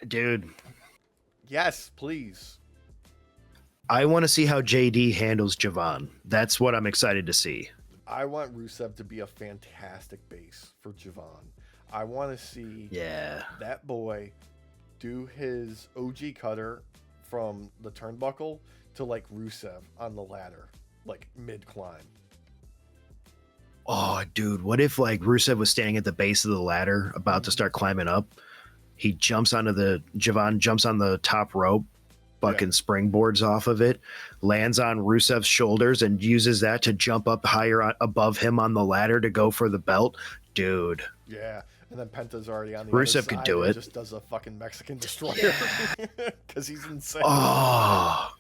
Dude, Yes, please. I want to see how JD handles Javon. That's what I'm excited to see. I want Rusev to be a fantastic base for Javon. I want to see that boy do his OG cutter from the turnbuckle to like Rusev on the ladder, like mid climb. Oh, dude, what if like Rusev was standing at the base of the ladder about to start climbing up? He jumps onto Javon jumps on the top rope, fucking springboards off of it, lands on Rusev's shoulders and uses that to jump up higher above him on the ladder to go for the belt. Dude. Yeah. And then Penta's already on the Rusev other side could do and it. just does a fucking Mexican destroyer because he's insane. Oh.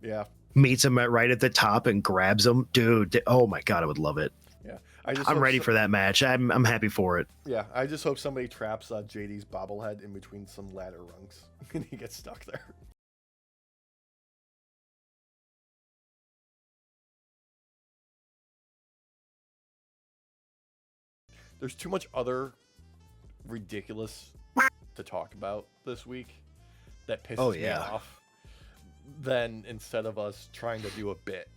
Yeah. Meets him right at the top and grabs him. Dude, oh my God, I would love it. Yeah. I'm ready for that match. I'm happy for it. Yeah, I just hope somebody traps JD's bobblehead in between some ladder rungs and he gets stuck there. There's too much other ridiculous to talk about this week that pisses me off than instead of us trying to do a bit.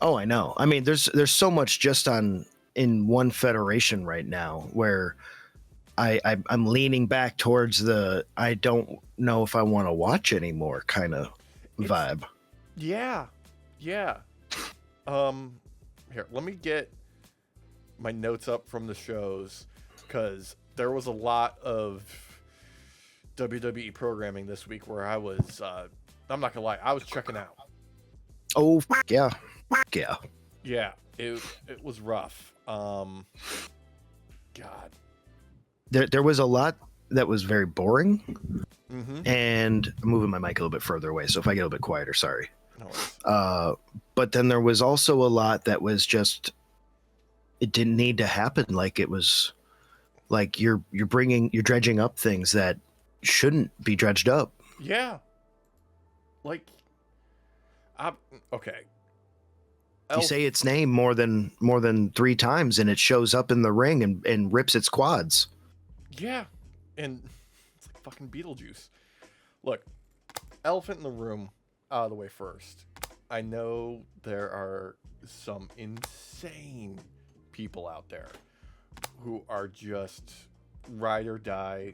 Oh, I know. I mean, there's so much just in one federation right now where I'm leaning back towards the I don't know if I want to watch anymore kind of vibe. Yeah. Here, let me get my notes up from the shows because there was a lot of WWE programming this week where I was, I'm not gonna lie, I was checking out. Oh, yeah. Yeah. Yeah, it was rough. God. There was a lot that was very boring. Mm-hmm. And I'm moving my mic a little bit further away, so if I get a little bit quieter, sorry. No worries. But then there was also a lot that was just, it didn't need to happen. Like it was like you're dredging up things that shouldn't be dredged up. Yeah. Like, okay. You say its name more than 3 times and it shows up in the ring and rips its quads. Yeah. And it's like fucking Beetlejuice. Look, elephant in the room out of the way first. I know there are some insane people out there who are just ride or die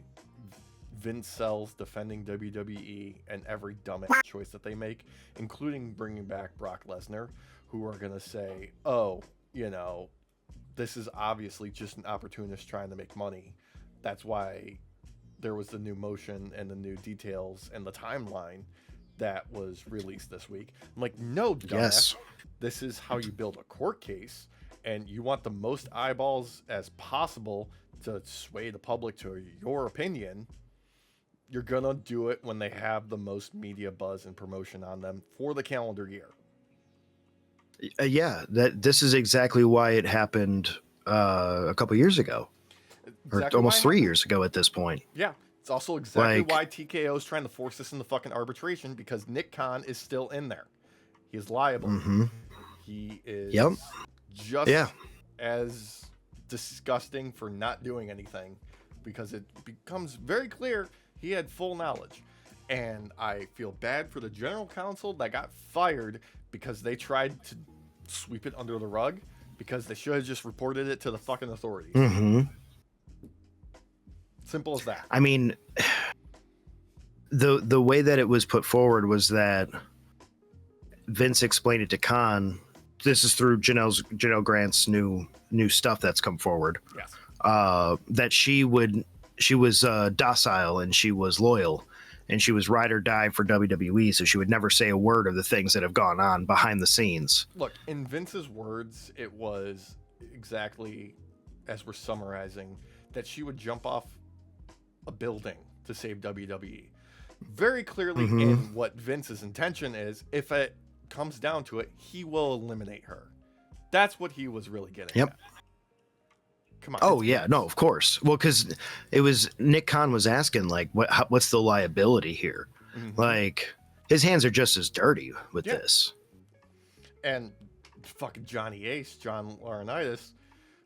Vince sells defending WWE and every dumbass choice that they make, including bringing back Brock Lesnar, who are going to say, oh, you know, this is obviously just an opportunist trying to make money. That's why there was the new motion and the new details and the timeline that was released this week. I'm like, no, dumbass. Yes. This is how you build a court case, and you want the most eyeballs as possible to sway the public to your opinion. You're going to do it when they have the most media buzz and promotion on them for the calendar year. Yeah, this is exactly why it happened a couple years ago. Exactly, or almost 3 years ago at this point. Yeah. It's also exactly why TKO is trying to force this into fucking arbitration, because Nick Khan is still in there. He is liable. Mm-hmm. He is just as disgusting for not doing anything, because it becomes very clear he had full knowledge. And I feel bad for the general counsel that got fired because they tried to sweep it under the rug, because they should have just reported it to the fucking authorities. Mm-hmm. Simple as that. I mean, the way that it was put forward was that Vince explained it to Khan. This is through Janelle Grant's new stuff that's come forward. Yes. That she was docile and she was loyal and she was ride or die for WWE. So she would never say a word of the things that have gone on behind the scenes. Look, in Vince's words, it was exactly as we're summarizing, that she would jump off a building to save WWE. Very clearly in what Vince's intention is, if it comes down to it, he will eliminate her. That's what he was really getting at. Come on. Oh yeah, no, of course. Well, because it was Nick Khan was asking like, what's the liability here? Mm-hmm. Like his hands are just as dirty with this. And fucking Johnny Ace, John Laurinaitis,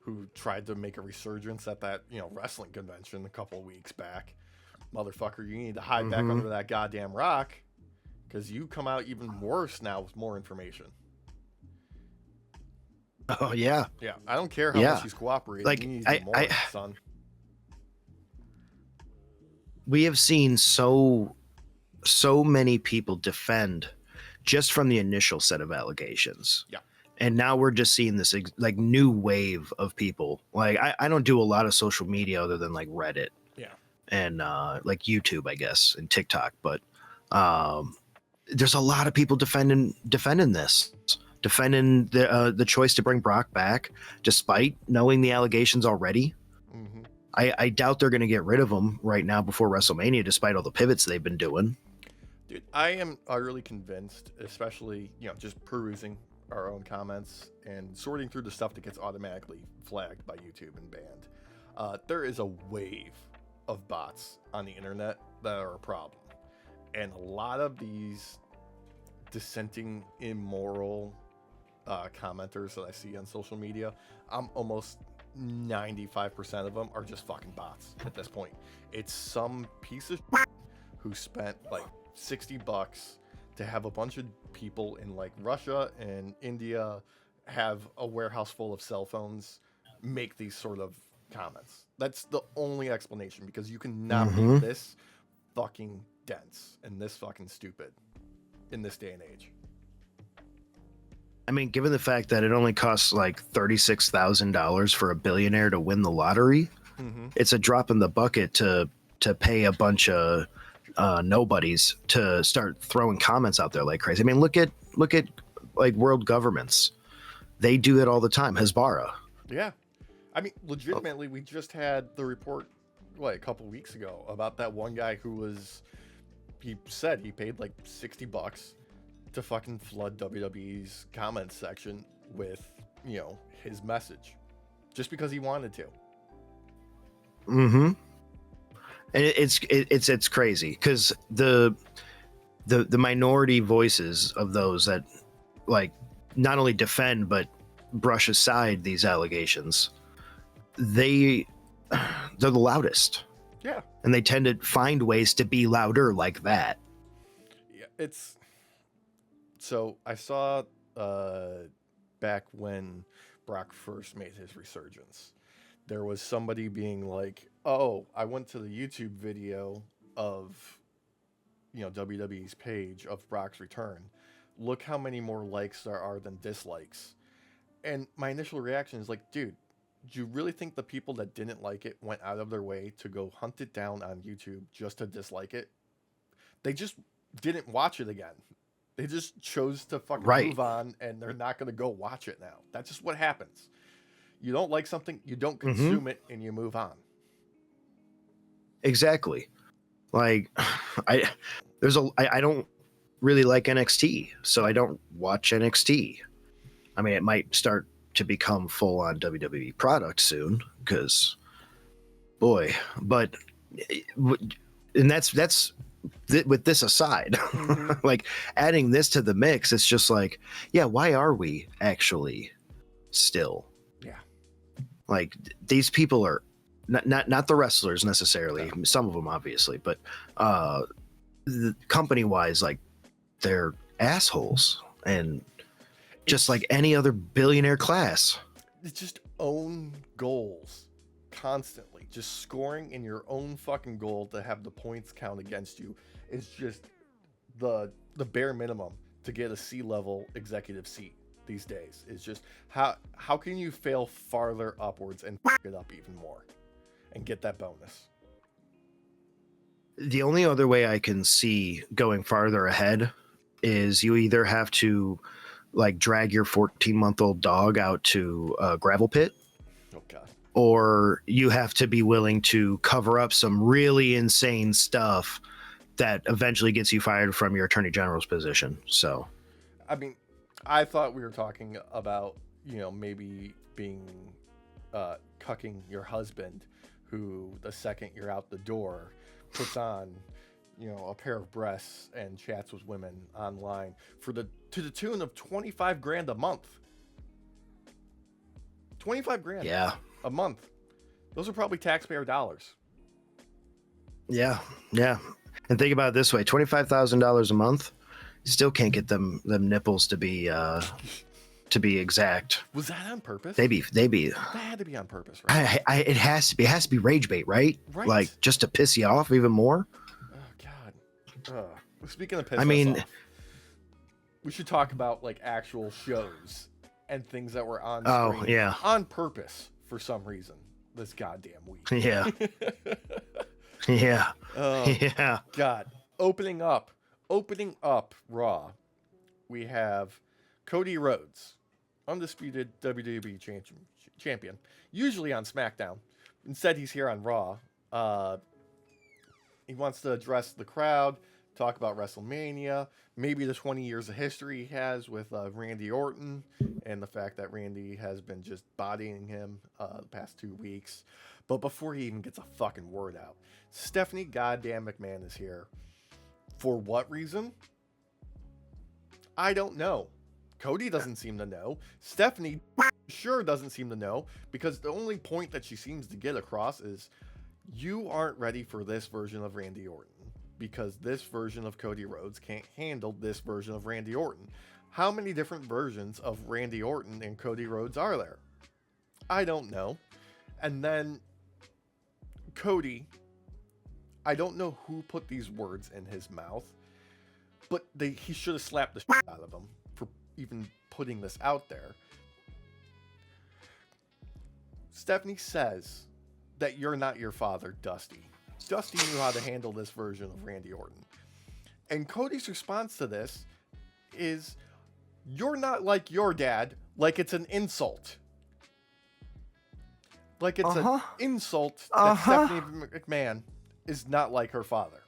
who tried to make a resurgence at that wrestling convention a couple of weeks back, motherfucker, you need to hide back under that goddamn rock, because you come out even worse now with more information. Oh yeah. Yeah, I don't care how much he's cooperating. Like, you need to do more, son. We have seen so many people defend just from the initial set of allegations. Yeah. And now we're just seeing this like new wave of people. Like I don't do a lot of social media other than like Reddit. Yeah. And like YouTube, I guess, and TikTok. But there's a lot of people defending this, defending the choice to bring Brock back, despite knowing the allegations already. Mm-hmm. I doubt they're going to get rid of him right now before WrestleMania, despite all the pivots they've been doing. Dude, I am utterly convinced, especially, just perusing our own comments and sorting through the stuff that gets automatically flagged by YouTube and banned. There is a wave of bots on the internet that are a problem. And a lot of these dissenting, immoral commenters that I see on social media, I'm almost 95% of them are just fucking bots at this point. It's some piece of shit who spent like $60 to have a bunch of people in like Russia and India have a warehouse full of cell phones make these sort of comments. That's the only explanation, because you cannot be this fucking dense and this fucking stupid in this day and age. I mean, given the fact that it only costs like $36,000 for a billionaire to win the lottery, it's a drop in the bucket to pay a bunch of nobodies to start throwing comments out there like crazy. I mean, look at like world governments. They do it all the time. Hezbollah. Yeah. I mean, legitimately, we just had the report, a couple weeks ago about that one guy who he said he paid like $60 to fucking flood WWE's comments section with, his message, just because he wanted to. And it's crazy, because the minority voices of those that like not only defend but brush aside these allegations, they're the loudest. Yeah. And they tend to find ways to be louder like that. Yeah, so I saw back when Brock first made his resurgence, there was somebody being like, oh, I went to the YouTube video of, WWE's page of Brock's return. Look how many more likes there are than dislikes. And my initial reaction is like, dude, do you really think the people that didn't like it went out of their way to go hunt it down on YouTube just to dislike it? They just didn't watch it again. They just chose to fucking move on, and they're not going to go watch it now. That's just what happens. You don't like something, you don't consume it, and you move on. Exactly. Like, I don't really like NXT, so I don't watch NXT. I mean, it might start to become full on WWE product soon, because boy, but and that's with this aside, like adding this to the mix, it's just like, yeah, why are we actually still? Yeah. Like, these people are not the wrestlers necessarily, some of them obviously, but company wise, like, they're assholes, and just like any other billionaire class. It's just own goals constantly. Just scoring in your own fucking goal to have the points count against you is just the bare minimum to get a C-level executive seat these days. Is just how can you fail farther upwards and f it up even more and get that bonus? The only other way I can see going farther ahead is you either have to like drag your 14-month-old dog out to a gravel pit. Oh God. Or you have to be willing to cover up some really insane stuff that eventually gets you fired from your attorney general's position. So, I mean, I thought we were talking about, maybe being cucking your husband, who the second you're out the door puts on, a pair of breasts and chats with women online to the tune of $25,000 a month. $25,000. Yeah. A month. Those are probably taxpayer dollars. Yeah, yeah. And think about it this way: $25,000 a month, you still can't get them nipples to be exact. Was that on purpose? They be. That had to be on purpose, right? It has to be. It has to be rage bait, right? Right. Like just to piss you off even more. Oh God. Speaking of piss off, we should talk about like actual shows and things that were on screen yeah, on purpose for some reason this goddamn week. Yeah. Yeah. Yeah. God. Opening up Raw, we have Cody Rhodes, undisputed WWE champion, usually on SmackDown. Instead, he's here on Raw. He wants to address the crowd, talk about WrestleMania, maybe the 20 years of history he has with Randy Orton, and the fact that Randy has been just bodying him the past 2 weeks. But before he even gets a fucking word out, Stephanie goddamn McMahon is here. For what reason? I don't know. Cody doesn't seem to know. Stephanie sure doesn't seem to know, because the only point that she seems to get across is you aren't ready for this version of Randy Orton, because this version of Cody Rhodes can't handle this version of Randy Orton. How many different versions of Randy Orton and Cody Rhodes are there? I don't know. And then Cody, I don't know who put these words in his mouth, but he should have slapped the shit out of him for even putting this out there. Stephanie says that you're not your father, Dusty. Dusty knew how to handle this version of Randy Orton. And Cody's response to this is, you're not like your dad, like it's an insult. Like it's an insult that Stephanie McMahon is not like her father.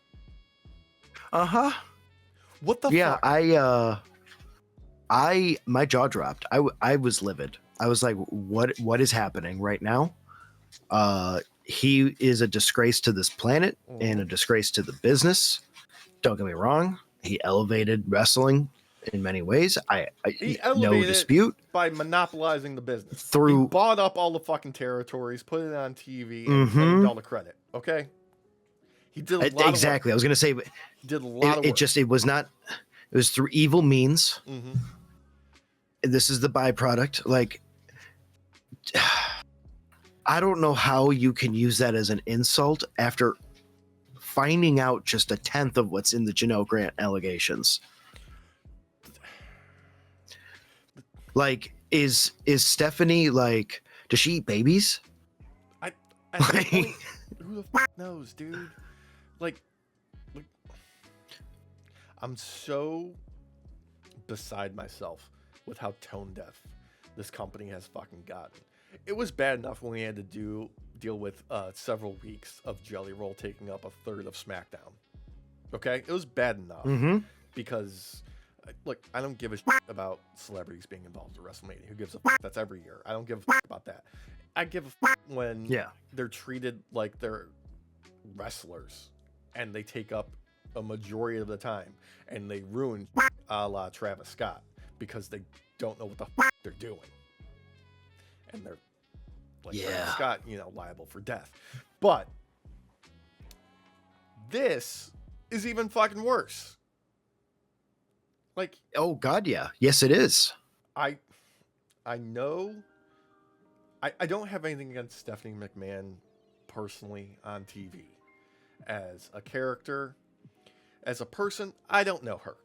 What the fuck? My jaw dropped. I was livid. I was like, what is happening right now? He is a disgrace to this planet and a disgrace to the business. Don't get me wrong. He elevated wrestling in many ways. He no dispute. By monopolizing the business. He bought up all the fucking territories, put it on TV, and claimed all the credit. Okay? He did a lot exactly. of work. I was going to say, he did a lot of work. It was through evil means. Mm-hmm. This is the byproduct. Like, I don't know how you can use that as an insult after finding out just a tenth of what's in the Janelle Grant allegations. Like, is Stephanie, like, does she eat babies? Who the fuck knows, dude? Like, I'm so beside myself with how tone deaf this company has fucking gotten. It was bad enough when we had to deal with several weeks of Jelly Roll taking up a third of SmackDown. Okay? It was bad enough because, look, I don't give a shit about celebrities being involved in WrestleMania. Who gives a fuck? That's every year. I don't give a fuck about that. I give a fuck when they're treated like they're wrestlers and they take up a majority of the time and they ruin a la Travis Scott because they don't know what the fuck they're doing. And they're like Travis Scott, liable for death. But this is even fucking worse. Like, oh God, yeah. Yes, it is. I know I don't have anything against Stephanie McMahon personally on TV. As a character, as a person, I don't know her.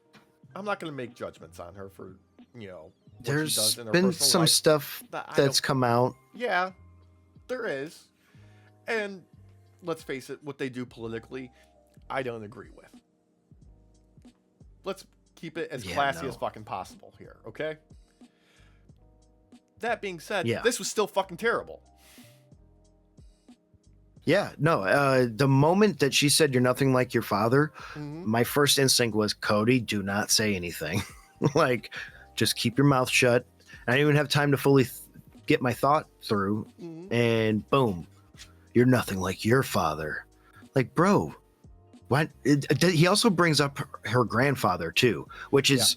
I'm not going to make judgments on her for, what There's she does in her been personal some life stuff that's come out. Yeah, there is. And let's face it, what they do politically, I don't agree with. Let's keep it as classy as fucking possible here, okay? That being said, this was still fucking terrible. Yeah, no, the moment that she said you're nothing like your father, my first instinct was, Cody, do not say anything. Like, just keep your mouth shut. I didn't even have time to fully get my thought through, and boom, you're nothing like your father. Like, bro, what? He also brings up her grandfather too, which is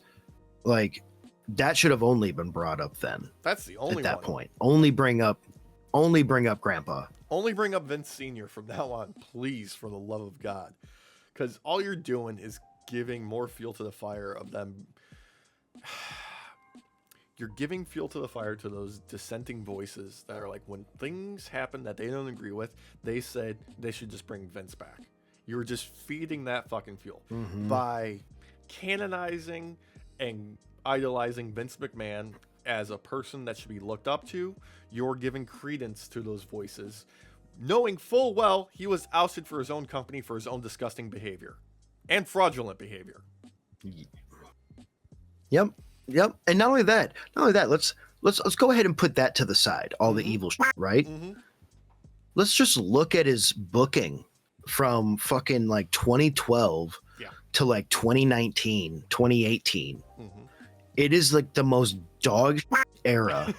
like, that should have only been brought up then. That's the only at that one. point. Only bring up grandpa. Only bring up Vince Sr. from now on, please, for the love of God. Because all you're doing is giving more fuel to the fire of them. You're giving fuel to the fire to those dissenting voices that are like, when things happen that they don't agree with, they said they should just bring Vince back. You're just feeding that fucking fuel by canonizing and idolizing Vince McMahon as a person that should be looked up to. You're giving credence to those voices, knowing full well he was ousted for his own company for his own disgusting behavior and fraudulent behavior. Yep. And not only that, let's go ahead and put that to the side, all the evil shit, right? Let's just look at his booking from fucking like 2012 to like 2019, 2018. It is like the most dog shit era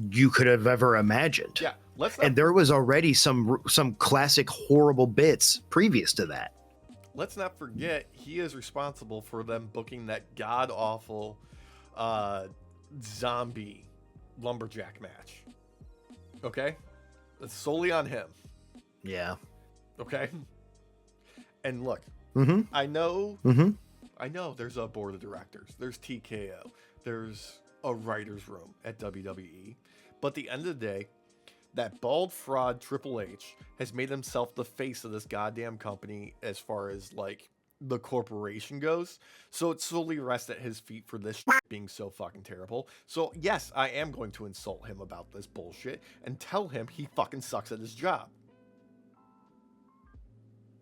you could have ever imagined. Yeah. And there was already some classic horrible bits previous to that. Let's not forget he is responsible for them booking that god awful zombie lumberjack match. Okay? That's solely on him. Yeah. Okay? And look, I know there's a board of directors. There's TKO. There's a writer's room at WWE. But at the end of the day, that bald fraud Triple H has made himself the face of this goddamn company as far as like the corporation goes. So it solely rests at his feet for this shit being so fucking terrible. So yes, I am going to insult him about this bullshit and tell him he fucking sucks at his job.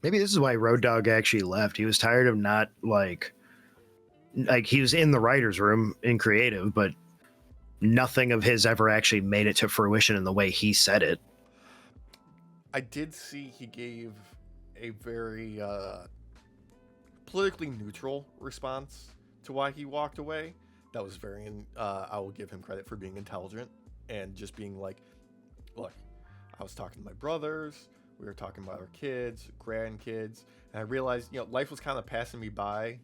Maybe this is why Road Dogg actually left. He was tired of not like he was in the writer's room in creative, but nothing of his ever actually made it to fruition in the way he said it. I did see he gave a very politically neutral response to why he walked away. That was very, I will give him credit for being intelligent and just being like, look, I was talking to my brothers, we were talking about our kids, grandkids, and I realized, life was kind of passing me by,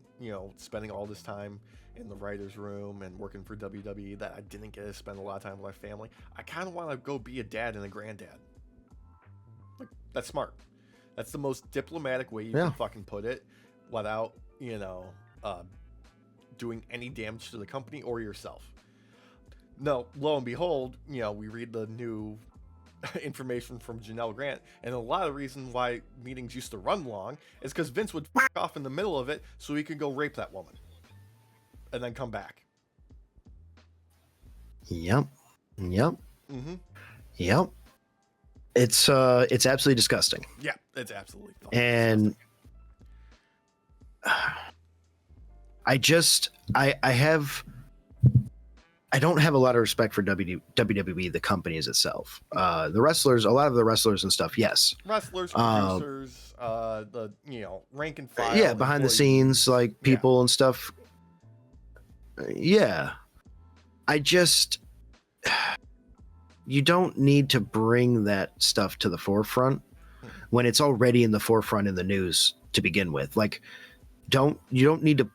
spending all this time in the writer's room and working for WWE that I didn't get to spend a lot of time with my family. I kind of want to go be a dad and a granddad. Like, that's smart. That's the most diplomatic way you can fucking put it without, doing any damage to the company or yourself. No, lo and behold, we read the new information from Janelle Grant, and a lot of the reason why meetings used to run long is because Vince would f*** off in the middle of it so he could go rape that woman and then come back. Yep. It's absolutely disgusting. Yeah, it's absolutely and disgusting. I don't have a lot of respect for WWE, the companies itself. The wrestlers, a lot of the wrestlers and stuff, yes. Wrestlers, producers, the rank and file. Yeah, behind the scenes, like people and stuff. Yeah. You don't need to bring that stuff to the forefront when it's already in the forefront in the news to begin with. Like, you don't need to.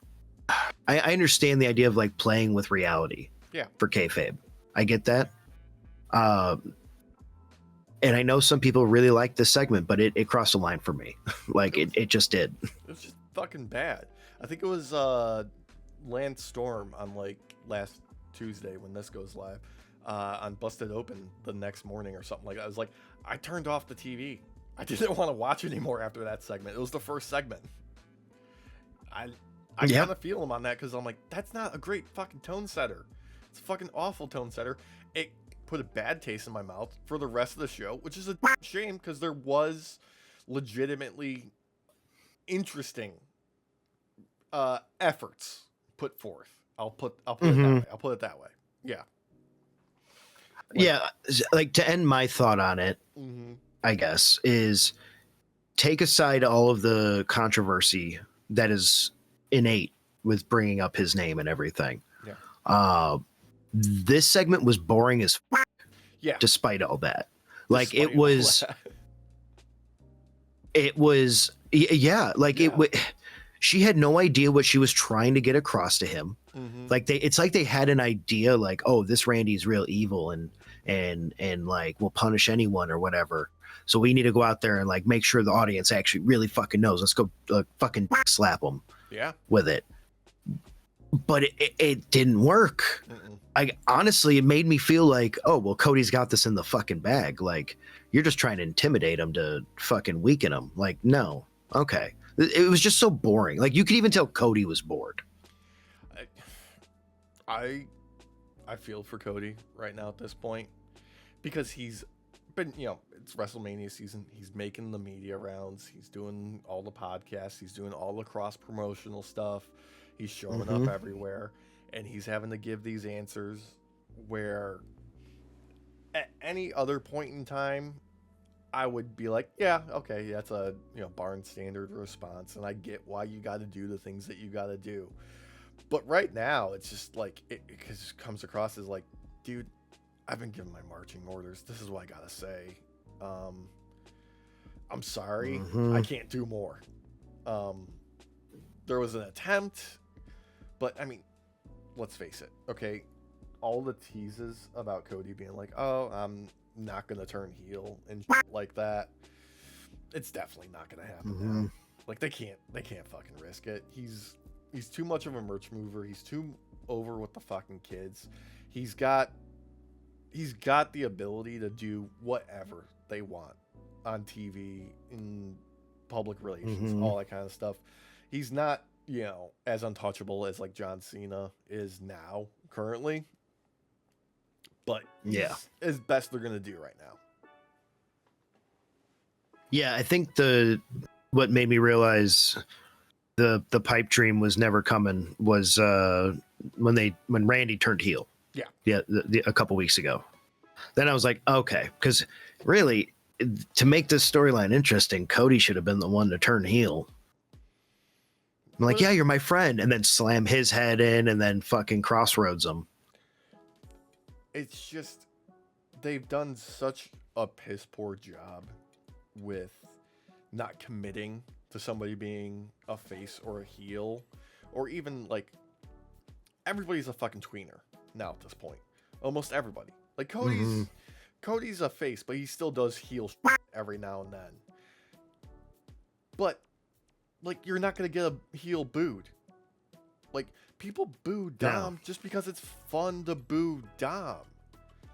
I understand the idea of like playing with reality. Yeah. For kayfabe, I get that. And I know some people really like this segment, but it crossed a line for me. Like it just did. It was just fucking bad. I think it was Lance Storm on like last Tuesday when this goes live on Busted Open the next morning or something like that. I was like, I turned off the TV. I didn't want to watch anymore after that segment. It was the first segment. I kind of feel him on that because I'm like, that's not a great fucking tone setter. It's a fucking awful tone setter. It put a bad taste in my mouth for the rest of the show, which is a shame because there was legitimately interesting efforts put forth. I'll put it that way. I'll put it that way. Yeah. Like to end my thought on it, I guess, is take aside all of the controversy that is innate with bringing up his name and everything. Yeah. This segment was boring as f***. Yeah. Despite all that. Like it was she had no idea what she was trying to get across to him. Like it's like they had an idea like, oh, this Randy's real evil and like will punish anyone or whatever. So we need to go out there and like make sure the audience actually really fucking knows. Let's go fucking slap them with it. But it didn't work. Honestly, it made me feel like, oh, well, Cody's got this in the fucking bag. Like, you're just trying to intimidate him to fucking weaken him. Like, no. Okay. It was just so boring. Like, you could even tell Cody was bored. I feel for Cody right now at this point because he's been, it's WrestleMania season. He's making the media rounds. He's doing all the podcasts. He's doing all the cross promotional stuff. He's showing up everywhere, and he's having to give these answers where at any other point in time, I would be like, yeah, okay, that's a barn standard response, and I get why you got to do the things that you got to do. But right now, it's just like it just comes across as like, dude, I've been given my marching orders. This is what I gotta say. I'm sorry, I can't do more. There was an attempt. But, I mean, let's face it, okay? All the teases about Cody being like, oh, I'm not going to turn heel and shit like that, it's definitely not going to happen now. Like, they can't fucking risk it. He's too much of a merch mover. He's too over with the fucking kids. He's got the ability to do whatever they want on TV, in public relations, all that kind of stuff. He's not as untouchable as like John Cena is now currently, but as best they're gonna do right now. Yeah, I think what made me realize the pipe dream was never coming was when Randy turned heel. A couple weeks ago. Then I was like, okay, because really, to make this storyline interesting, Cody should have been the one to turn heel. I'm like, yeah, you're my friend, and then slam his head in and then fucking crossroads him. It's just, they've done such a piss poor job with not committing to somebody being a face or a heel, or even like, everybody's a fucking tweener now at this point. Almost everybody. Like Cody's a face, but he still does heel shit every now and then. But like, you're not going to get a heel booed. Like, people boo Dom just because it's fun to boo Dom.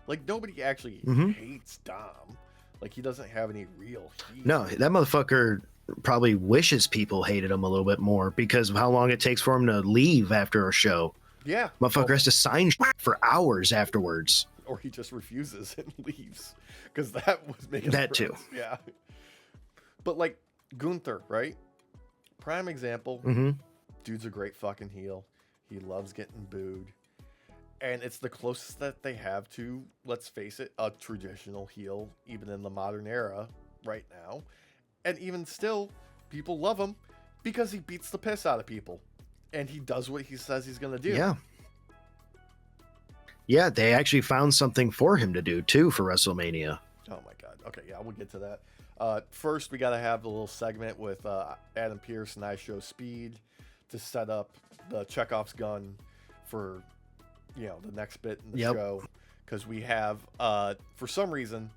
Like, nobody actually hates Dom. Like, he doesn't have any real heat. No, that motherfucker probably wishes people hated him a little bit more because of how long it takes for him to leave after a show. Yeah. Motherfucker has to sign for hours afterwards. Or he just refuses and leaves. Because that was making that too. Yeah. But, like, Gunther, right? Prime example. Dude's a great fucking heel. He loves getting booed. And it's the closest that they have to, let's face it, a traditional heel, even in the modern era right now. And even still, people love him because he beats the piss out of people. And he does what he says he's going to do. Yeah. Yeah, they actually found something for him to do, too, for WrestleMania. Oh, my God. Okay, yeah, we'll get to that. First, we got to have the little segment with Adam Pearce and IShowSpeed to set up the Chekhov's gun for, the next bit in the show. Because we have, for some reason,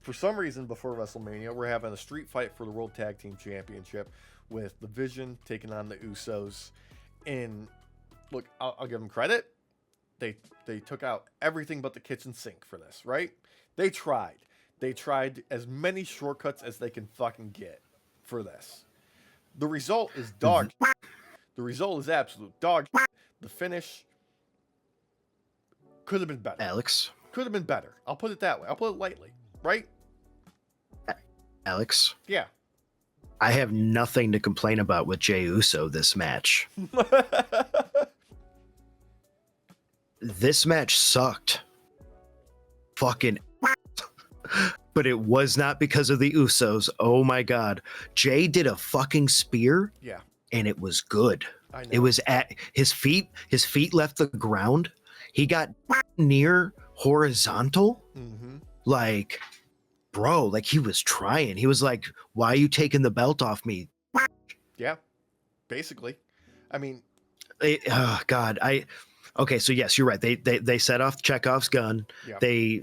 before WrestleMania, we're having a street fight for the World Tag Team Championship with the Vision taking on the Usos. And look, I'll give them credit. They took out everything but the kitchen sink for this, right? They tried. They tried as many shortcuts as they can fucking get for this. The result is dog shit. The result is absolute dog shit. The finish could have been better. Alex. Could have been better. I'll put it that way. I'll put it lightly, right? Alex. Yeah. I have nothing to complain about with Jey Uso this match. This match sucked. Fucking but it was not because of the Usos. Oh my God. Jay did a fucking spear. Yeah. And it was good. I know. It was at his feet. His feet left the ground. He got near horizontal. Like, bro, like he was trying. He was like, why are you taking the belt off me? Yeah. Basically. I mean, God, Okay, so yes, you're right. They set off Chekhov's gun. Yeah. They,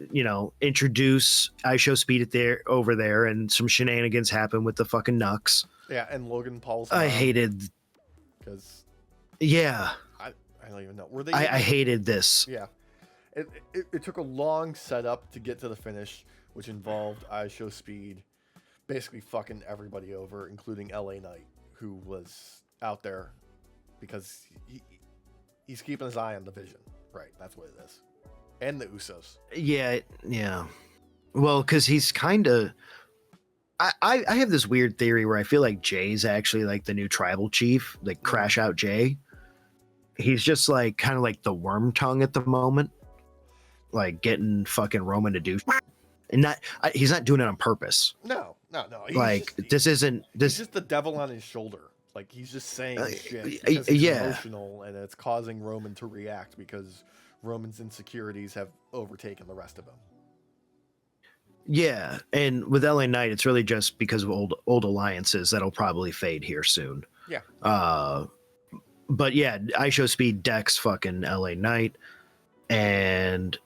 introduce IShowSpeed over there, and some shenanigans happen with the fucking Nux. Yeah, and Logan Paul's I hated. because Yeah. I don't even know. Were they? I hated this. Yeah. It took a long setup to get to the finish, which involved IShowSpeed basically fucking everybody over, including LA Knight, who was out there because he's keeping his eye on the Vision. Right, that's what it is. And the Usos. Yeah. Well, because he's kind of... I have this weird theory where I feel like Jay's actually like the new tribal chief, like Crash Out Jay. He's just like kind of like the worm tongue at the moment, like getting fucking Roman to do, and he's not doing it on purpose. No. This isn't this. He's just the devil on his shoulder. Like he's just saying shit because he's emotional, and it's causing Roman to react because Roman's insecurities have overtaken the rest of him. Yeah, and with LA Knight, it's really just because of old alliances that'll probably fade here soon. Yeah. But yeah, IShowSpeed decks fucking LA Knight, and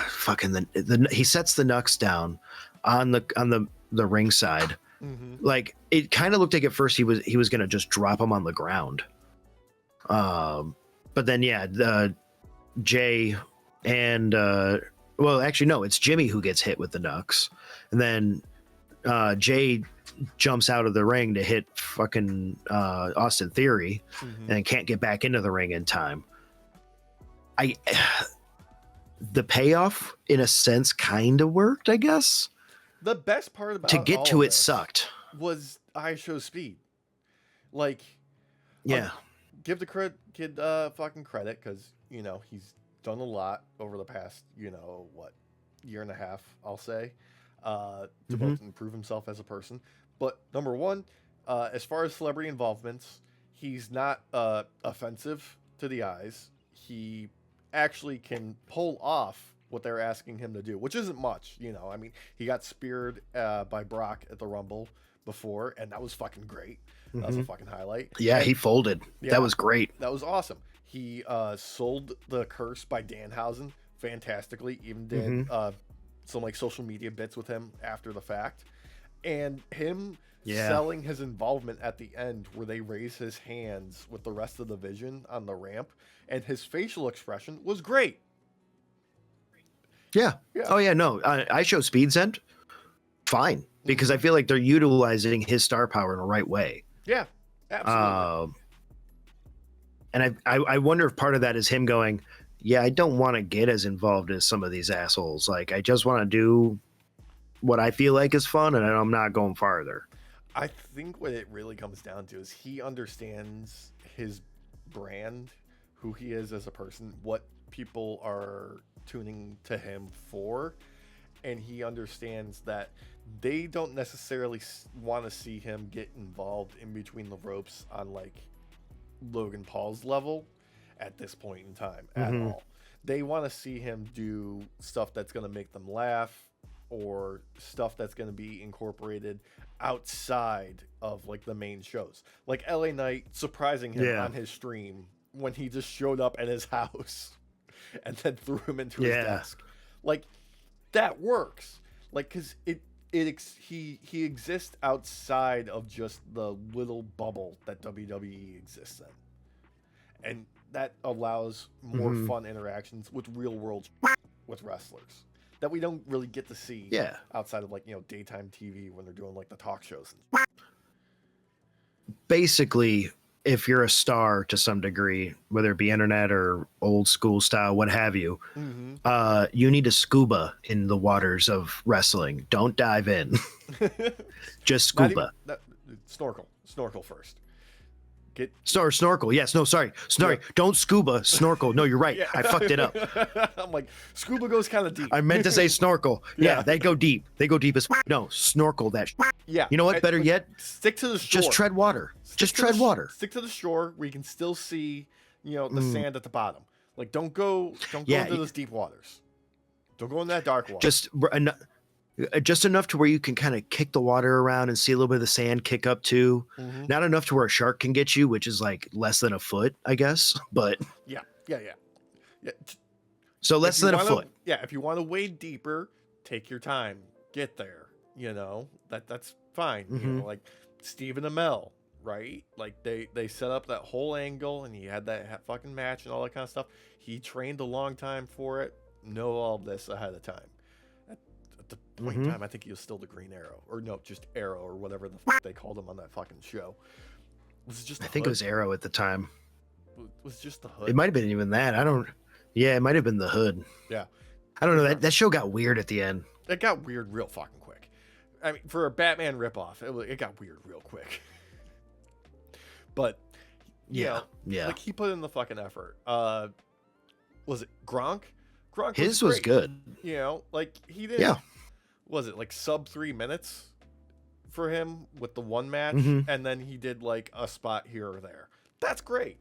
fucking he sets the Nux down on the ring side. Mm-hmm. Like it kind of looked like at first he was gonna just drop him on the ground. But then Jay and well, actually no, it's Jimmy who gets hit with the Nux, and then Jay jumps out of the ring to hit fucking Austin Theory, and can't get back into the ring in time. The payoff in a sense kind of worked, I guess. The best part about to get to it sucked was IShowSpeed. Like, yeah, give the kid fucking credit because he's done a lot over the past year and a half, I'll say, to both improve himself as a person. But number one, as far as celebrity involvements, he's not offensive to the eyes. He actually can pull off what they're asking him to do, which isn't much. I mean, he got speared by Brock at the Rumble before, and that was fucking great. That was a fucking highlight. Yeah, and he folded. Yeah, that was great. That was awesome. He sold the curse by Danhausen fantastically. Even did some like social media bits with him after the fact, and him selling his involvement at the end where they raise his hands with the rest of the Vision on the ramp, and his facial expression was great. Yeah. Oh yeah. No, IShowSpeed's end, fine, because I feel like they're utilizing his star power in the right way. Yeah, absolutely. And I wonder if part of that is him going, yeah, I don't want to get as involved as some of these assholes. Like, I just want to do what I feel like is fun, and I'm not going farther. I think what it really comes down to is he understands his brand, who he is as a person, what people are tuning to him for, and he understands that they don't necessarily want to see him get involved in between the ropes on like Logan Paul's level at this point in time at all. They want to see him do stuff that's going to make them laugh, or stuff that's going to be incorporated outside of like the main shows, like LA Knight surprising him on his stream when he just showed up at his house and then threw him into his desk. Like, that works. Like, because he exists outside of just the little bubble that WWE exists in, and that allows more fun interactions with real world with wrestlers that we don't really get to see outside of like daytime TV when they're doing like the talk shows. Basically, if you're a star to some degree, whether it be internet or old school style, what have you, you need to scuba in the waters of wrestling. Don't dive in. Just scuba. Snorkel first. Snorkel. Yes. No, sorry. Don't scuba. Snorkel. No, you're right. I fucked it up. I'm like, scuba goes kind of deep. I meant to say snorkel. Yeah, they go deep. They go deep as no, snorkel that. Yeah. You know what? Better yet, stick to the shore. Just tread water. Tread water. Stick to the shore where you can still see, the sand at the bottom. Like, don't go into those deep waters. Don't go in that dark water. Just enough to where you can kind of kick the water around and see a little bit of the sand kick up too. Not enough to where a shark can get you, which is like less than a foot, I guess. But yeah. Yeah. So less than a foot. Yeah, if you want to wade deeper, take your time. Get there. You know, that's fine. You know, like Stephen Amell, right? Like they set up that whole angle, and he had that fucking match and all that kind of stuff. He trained a long time for it. Know all this ahead of time. At the point in time, I think he was still the Green Arrow, or no, just Arrow, or whatever the fuck they called him on that fucking show. Was it just? I think it was Arrow at the time. Was just the Hood. It might have been even that. Yeah, it might have been the Hood. Yeah. I don't know. That show got weird at the end. It got weird real fucking quick. I mean, for a Batman ripoff, it got weird real quick. But yeah, like he put in the fucking effort. Was it Gronk? His was good. You know, like he did. Yeah. Was it like sub 3 minutes for him with the one match, and then he did like a spot here or there. That's great.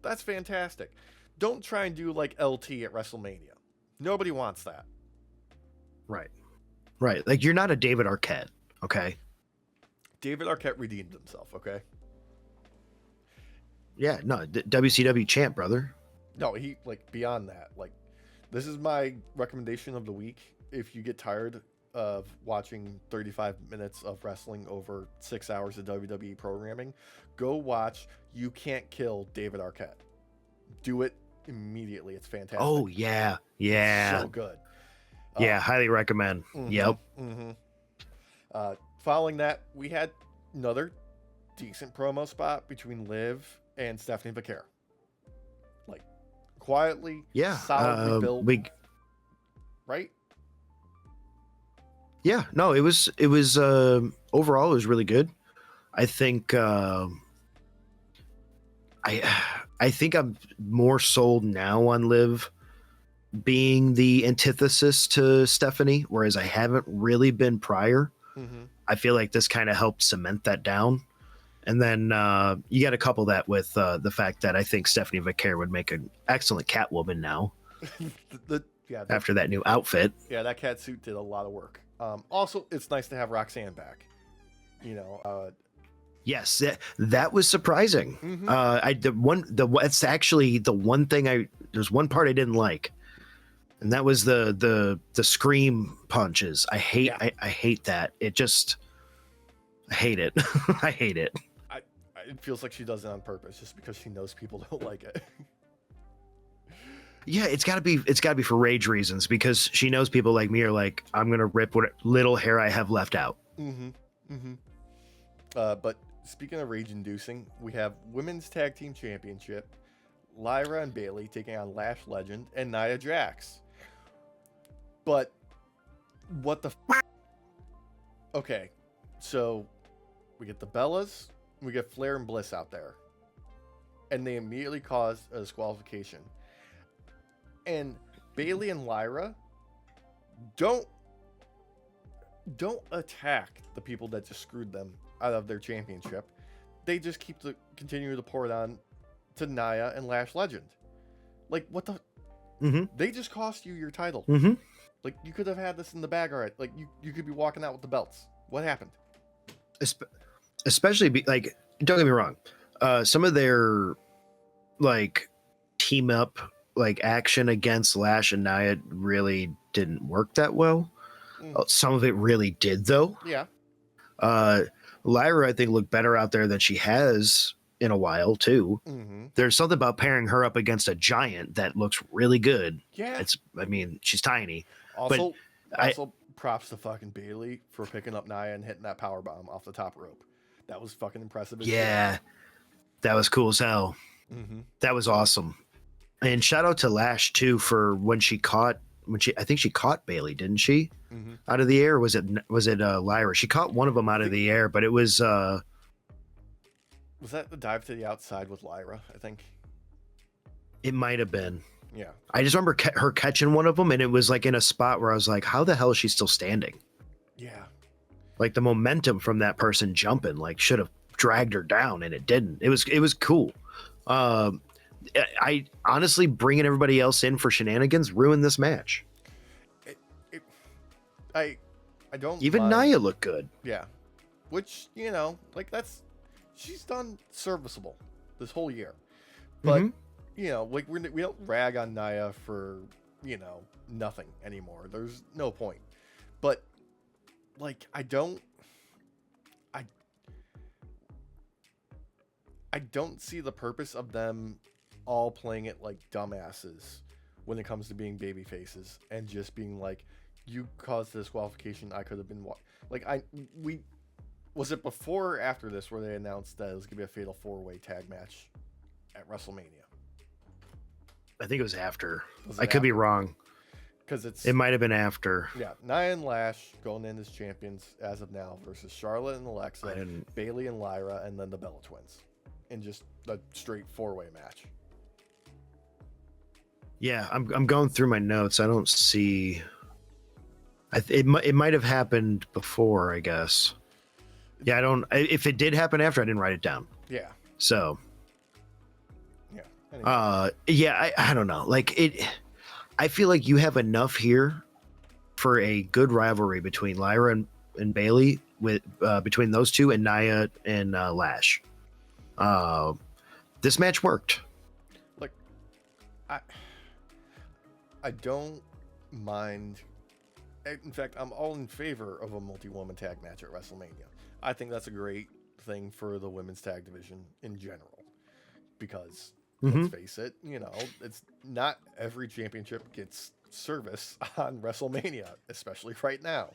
That's fantastic. Don't try and do like LT at WrestleMania. Nobody wants that. Right. Like you're not a David Arquette, okay? David Arquette redeemed himself, okay? Yeah, no, WCW champ, brother. No, he like beyond that. Like this is my recommendation of the week. If you get tired of watching 35 minutes of wrestling over 6 hours of WWE programming, go watch You Can't Kill David Arquette. Do it immediately. It's fantastic. Oh yeah. It's so good. Yeah, highly recommend. Yep. Following that, we had another decent promo spot between Liv and Stephanie Vaquer. Like quietly, solidly built. Right? Yeah, no, it was overall it was really good. I think I think I'm more sold now on Liv being the antithesis to Stephanie, whereas I haven't really been prior. I feel like this kind of helped cement that down. And then you got to couple that with the fact that I think Stephanie Vaquer would make an excellent Catwoman now. After that new outfit. Yeah, that cat suit did a lot of work. Also, it's nice to have Roxanne back. You know. Yes, that was surprising. It's actually the one thing there's one part I didn't like. And that was the scream punches. I hate that. It just I hate it. I hate it. It feels like she does it on purpose just because she knows people don't like it. Yeah, it's got to be for rage reasons, because she knows people like me are like, I'm going to rip what little hair I have left out. But speaking of rage inducing, we have Women's Tag Team Championship, Lyra and Bayley taking on Lash Legend and Nia Jax. But what the okay, so we get the Bellas, we get Flair and Bliss out there, and they immediately cause a disqualification. And Bayley and Lyra don't attack the people that just screwed them out of their championship. They just continue to pour it on to Nia and Lash Legend. Like, what the? They just cost you your title. Like, you could have had this in the bag already. Like, you could be walking out with the belts. What happened? Especially, like, don't get me wrong. Some of their, like, team up, like, action against Lash and Nia really didn't work that well. Some of it really did, though. Yeah. Lyra, I think, looked better out there than she has in a while, too. There's something about pairing her up against a giant that looks really good. Yeah. She's tiny. Also, props to fucking Bayley for picking up Nia and hitting that powerbomb off the top rope. That was fucking impressive. Yeah. That was cool as hell. That was awesome. And shout out to Lash, too, for I think she caught Bayley, didn't she? Out of the air? Or was it Lyra? She caught one of them out of the air, but it was that the dive to the outside with Lyra, I think? It might have been. Yeah. I just remember her catching one of them, and it was like in a spot where I was like, how the hell is she still standing? Yeah. Like the momentum from that person jumping, like, should have dragged her down, and it didn't. It was cool. I honestly, bringing everybody else in for Shenanigans ruined this match. I don't even mind. Nia looked good. Yeah. Which, you know, like she's done serviceable this whole year. But you know, like we don't rag on Nia for, you know, nothing anymore. There's no point. But like I don't see the purpose of them all playing it like dumbasses when it comes to being baby faces and just being like, you caused disqualification. I could have been was it before or after this where they announced that it was gonna be a fatal 4-way tag match at WrestleMania? I think it was after. I could be wrong. Because it might have been after. Yeah, Nia and Lash going in as champions as of now versus Charlotte and Alexa, Bayley and Lyra, and then the Bella Twins, in just a straight 4-way match. Yeah, I'm going through my notes. I don't see. It might have happened before, I guess. Yeah, I don't. If it did happen after, I didn't write it down. Yeah. So. Yeah. Anyway. Yeah. I don't know. Like it. I feel like you have enough here for a good rivalry between Lyra and Bayley, with between those two, and Nia and Lash. This match worked. Like, I don't mind. In fact, I'm all in favor of a multi-woman tag match at WrestleMania. I think that's a great thing for the women's tag division in general, because let's face it, you know, it's not every championship gets service on WrestleMania, especially right now,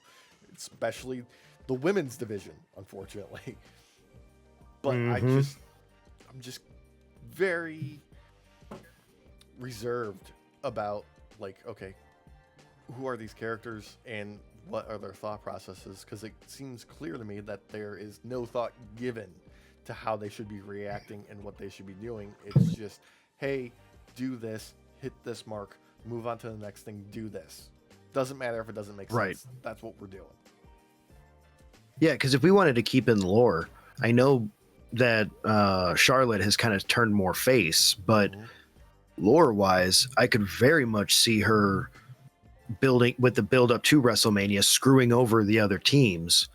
especially the women's division, unfortunately. But I'm just very reserved about, like, okay, who are these characters and what are their thought processes? Because it seems clear to me that there is no thought given to how they should be reacting and what they should be doing. It's just, hey, do this, hit this mark, move on to the next thing, do this. Doesn't matter if it doesn't make sense. That's what we're doing. Yeah, because if we wanted to keep in lore, I know that Charlotte has kind of turned more face, but lore-wise, I could very much see her building with the build up to WrestleMania, screwing over the other teams,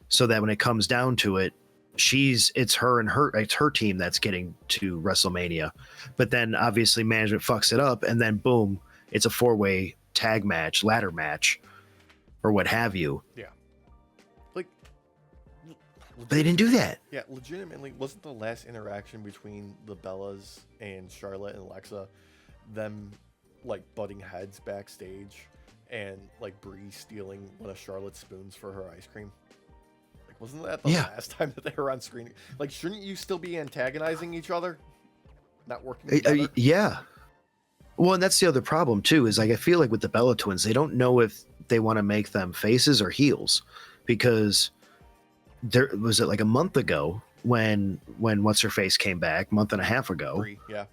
so that when it comes down to it, it's her team that's getting to WrestleMania. But then obviously management fucks it up, and then boom, it's a 4-way tag match, ladder match, or what have you. Yeah. Like, but they didn't do that. Yeah, legitimately, wasn't the last interaction between the Bellas and Charlotte and Alexa them like butting heads backstage, and like Brie stealing one of Charlotte's spoons for her ice cream? Like, wasn't that the last time that they were on screen? Like, shouldn't you still be antagonizing each other? Not working together? Yeah. Well, and that's the other problem too, is like I feel like with the Bella Twins, they don't know if they want to make them faces or heels, because there was it like a month ago when what's her face came back, month and a half ago. Brie, yeah.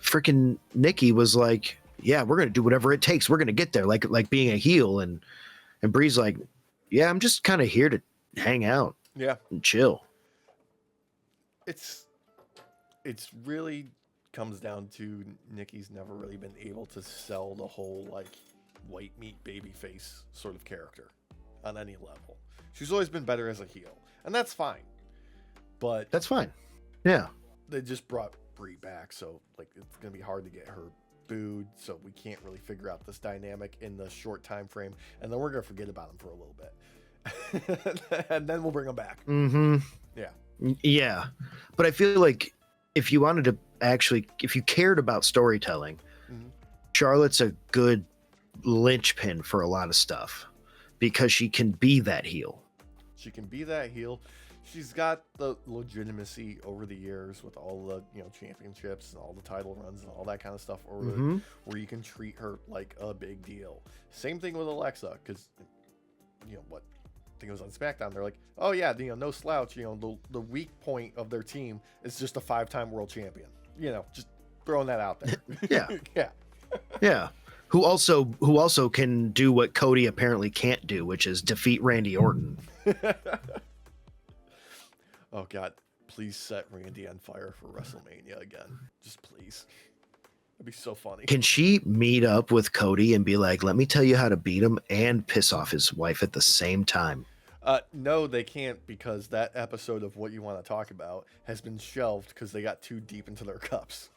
Freaking Nikki was like, yeah, we're gonna do whatever it takes, we're gonna get there, like being a heel, and Brie's like, yeah, I'm just kind of here to hang out, and chill. It's really comes down to Nikki's never really been able to sell the whole like white meat baby face sort of character on any level. She's always been better as a heel, and that's fine. But that's fine. Yeah. They just brought Brie back, so like it's gonna be hard to get her booed, so we can't really figure out this dynamic in the short time frame, and then we're gonna forget about him for a little bit. And then we'll bring him back. Yeah, but I feel like if you wanted to actually, if you cared about storytelling, Charlotte's a good linchpin for a lot of stuff, because she can be that heel. She's got the legitimacy over the years with all the, you know, championships and all the title runs and all that kind of stuff, where you can treat her like a big deal. Same thing with Alexa, because, you know, what, I think it was on SmackDown, they're like, oh yeah, you know, no slouch, you know, the weak point of their team is just a 5-time world champion. You know, just throwing that out there. Yeah. Who also can do what Cody apparently can't do, which is defeat Randy Orton. Oh God, please set Randy on fire for WrestleMania again. Just please. That'd be so funny. Can she meet up with Cody and be like, let me tell you how to beat him and piss off his wife at the same time? No, they can't, because that episode of What You Want to Talk About has been shelved because they got too deep into their cups.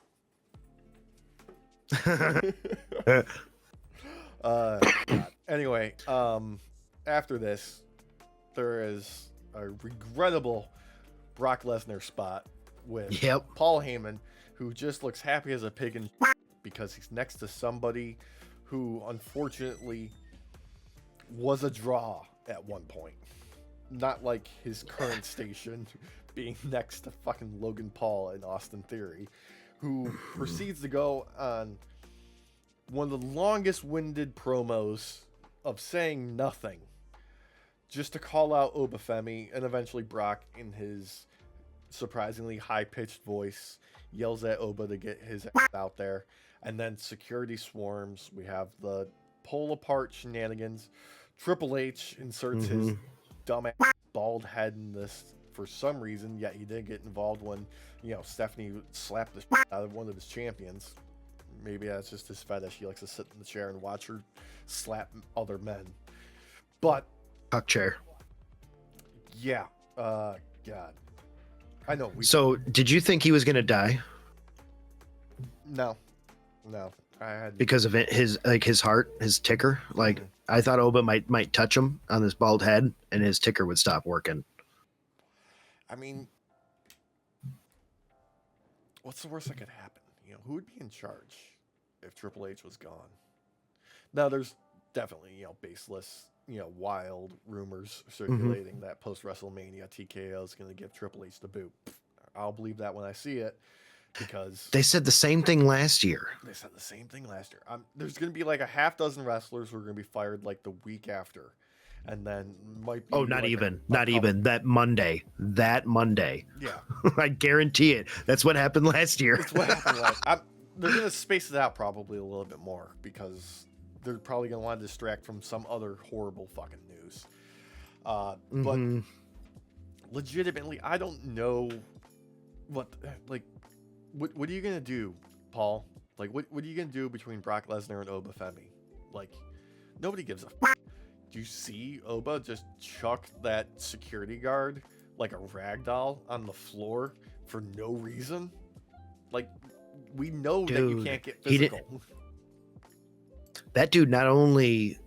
God. Anyway, after this, there is a regrettable Brock Lesnar spot with Paul Heyman, who just looks happy as a pig in because he's next to somebody who unfortunately was a draw at one point. Not like his current station being next to fucking Logan Paul and Austin Theory, who proceeds to go on one of the longest winded promos of saying nothing just to call out Femi, and eventually Brock, in his surprisingly high-pitched voice, yells at Oba to get his ass out there, and then security swarms. We have the pull apart shenanigans. Triple H inserts his dumb bald head in this for some reason, yet he did get involved when, Stephanie slapped the shit out of one of his champions. Maybe that's just his fetish. He likes to sit in the chair and watch her slap other men. But Puck chair. Yeah. God. I know. So, did you think he was gonna die? No. I had because of it, his heart, his ticker. Like I thought Oba might touch him on his bald head, and his ticker would stop working. I mean, what's the worst that could happen? Who would be in charge if Triple H was gone? Now, there's definitely, baseless, wild rumors circulating that post WrestleMania TKO is going to give Triple H the boot. I'll believe that when I see it, because they said the same thing last year. There's going to be like a half dozen wrestlers who are going to be fired like the week after. And then might be not even that Monday. Yeah. I guarantee it. That's what happened last year. That's what happened they're going to space it out probably a little bit more, because they're probably going to want to distract from some other horrible fucking news. But legitimately, I don't know what are you going to do, Paul? Like, what are you going to do between Brock Lesnar and Oba Femi? Like, nobody gives a f***. Do you see Oba just chuck that security guard like a rag doll on the floor for no reason? Like, we know that you can't get physical. That dude not only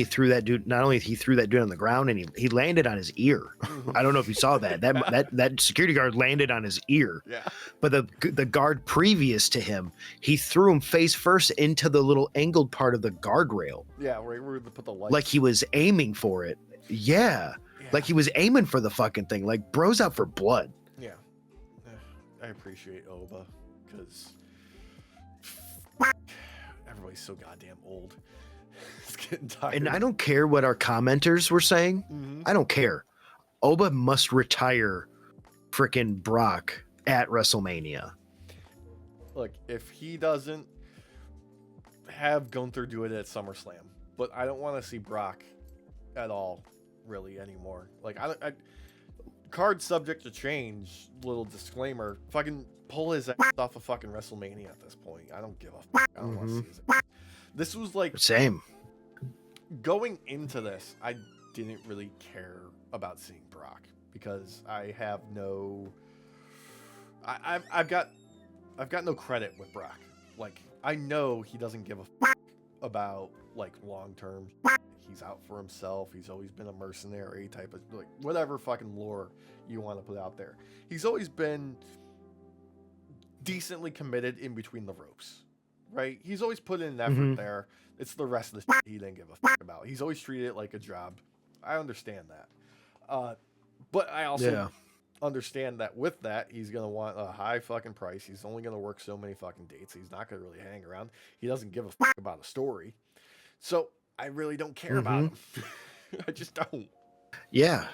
threw that dude on the ground, and he landed on his ear. I don't know if you saw that. That security guard landed on his ear. Yeah. But the guard previous to him, he threw him face first into the little angled part of the guardrail. Yeah, right where they put the lights. Like he was aiming for it. Yeah. Like he was aiming for the fucking thing. Like, bro's out for blood. Yeah. I appreciate Oba, because everybody's so goddamn old. It's getting tired. And I don't care what our commenters were saying. I don't care. Oba must retire frickin' Brock at WrestleMania. Look, if he doesn't, have Gunther do it at SummerSlam. But I don't want to see Brock at all, really, anymore. Like, I card subject to change, little disclaimer, fucking pull his ass off of fucking WrestleMania at this point. I don't give a fuck. I don't want to see his ass. This was like... Same. Going into this, I didn't really care about seeing Brock, because I have no... I've got no credit with Brock. Like, I know he doesn't give a fuck about, like, long-term. He's out for himself. He's always been a mercenary type of, like, whatever fucking lore you want to put out there. He's always been decently committed in between the ropes, right? He's always put in an effort there. It's the rest of the shit he didn't give a fuck about. He's always treated it like a job. I understand that. But I also understand that with that, he's going to want a high fucking price. He's only going to work so many fucking dates. He's not going to really hang around. He doesn't give a fuck about a story. So I really don't care about him. I just don't. Yeah.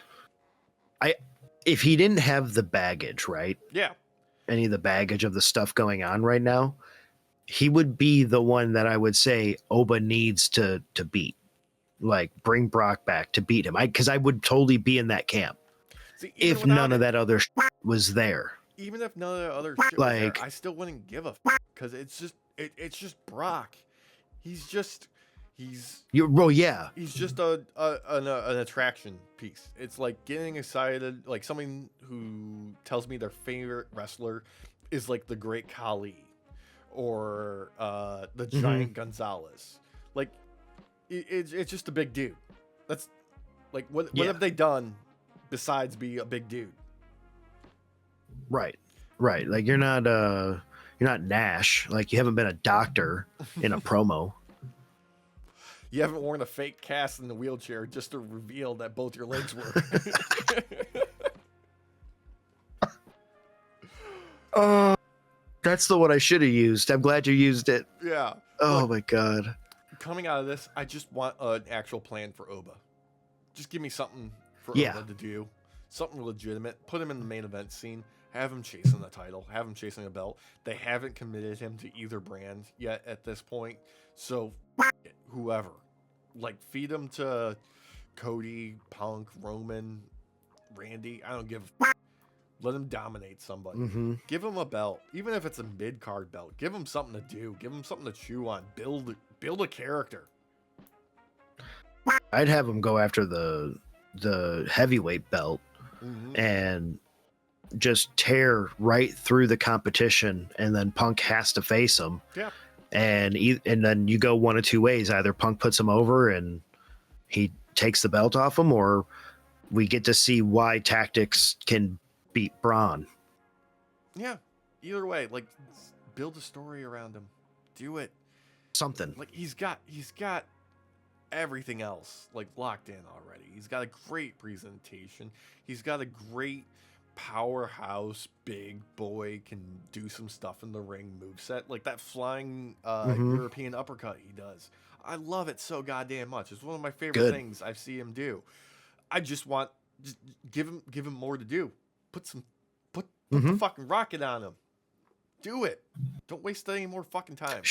If he didn't have the baggage, right? Yeah. Any of the baggage of the stuff going on right now, he would be the one that I would say Oba needs to beat. Like, bring Brock back to beat him. Because I would totally be in that camp. See, if none of that other was there. Even if none of the other shit was there, I still wouldn't give a fuck, because it's just Brock. He's Well, yeah. He's just an attraction piece. It's like getting excited, like someone who tells me their favorite wrestler is like the Great Khali or the Giant Gonzalez. Like it's just a big dude. That's like what have they done besides be a big dude? Right. Like you're not Nash. Like you haven't been a doctor in a promo. You haven't worn a fake cast in the wheelchair just to reveal that both your legs work. That's the one I should have used. I'm glad you used it. Yeah. Oh Look, my god. Coming out of this, I just want an actual plan for Oba. Just give me something for Oba to do. Something legitimate. Put him in the main event scene. Have him chasing the title. Have him chasing a belt. They haven't committed him to either brand yet at this point. So, whoever. Like, feed him to Cody, Punk, Roman, Randy. I don't give a Let him dominate somebody. Give him a belt. Even if it's a mid-card belt. Give him something to do. Give him something to chew on. Build a character. I'd have him go after the heavyweight belt and just tear right through the competition, and then Punk has to face him. Yeah. And then you go one of two ways. Either Punk puts him over and he takes the belt off him, or we get to see why Tactics can beat Braun. Yeah. Either way, like, build a story around him. Do it. Something. Like, he's got everything else like locked in already. He's got a great presentation. He's got a great powerhouse big boy, can do some stuff in the ring moveset, like that flying European uppercut he does. I love it so goddamn much. It's one of my favorite things I've seen him do. I just want give him more to do. Put the fucking rocket on him. Do it. Don't waste any more fucking time.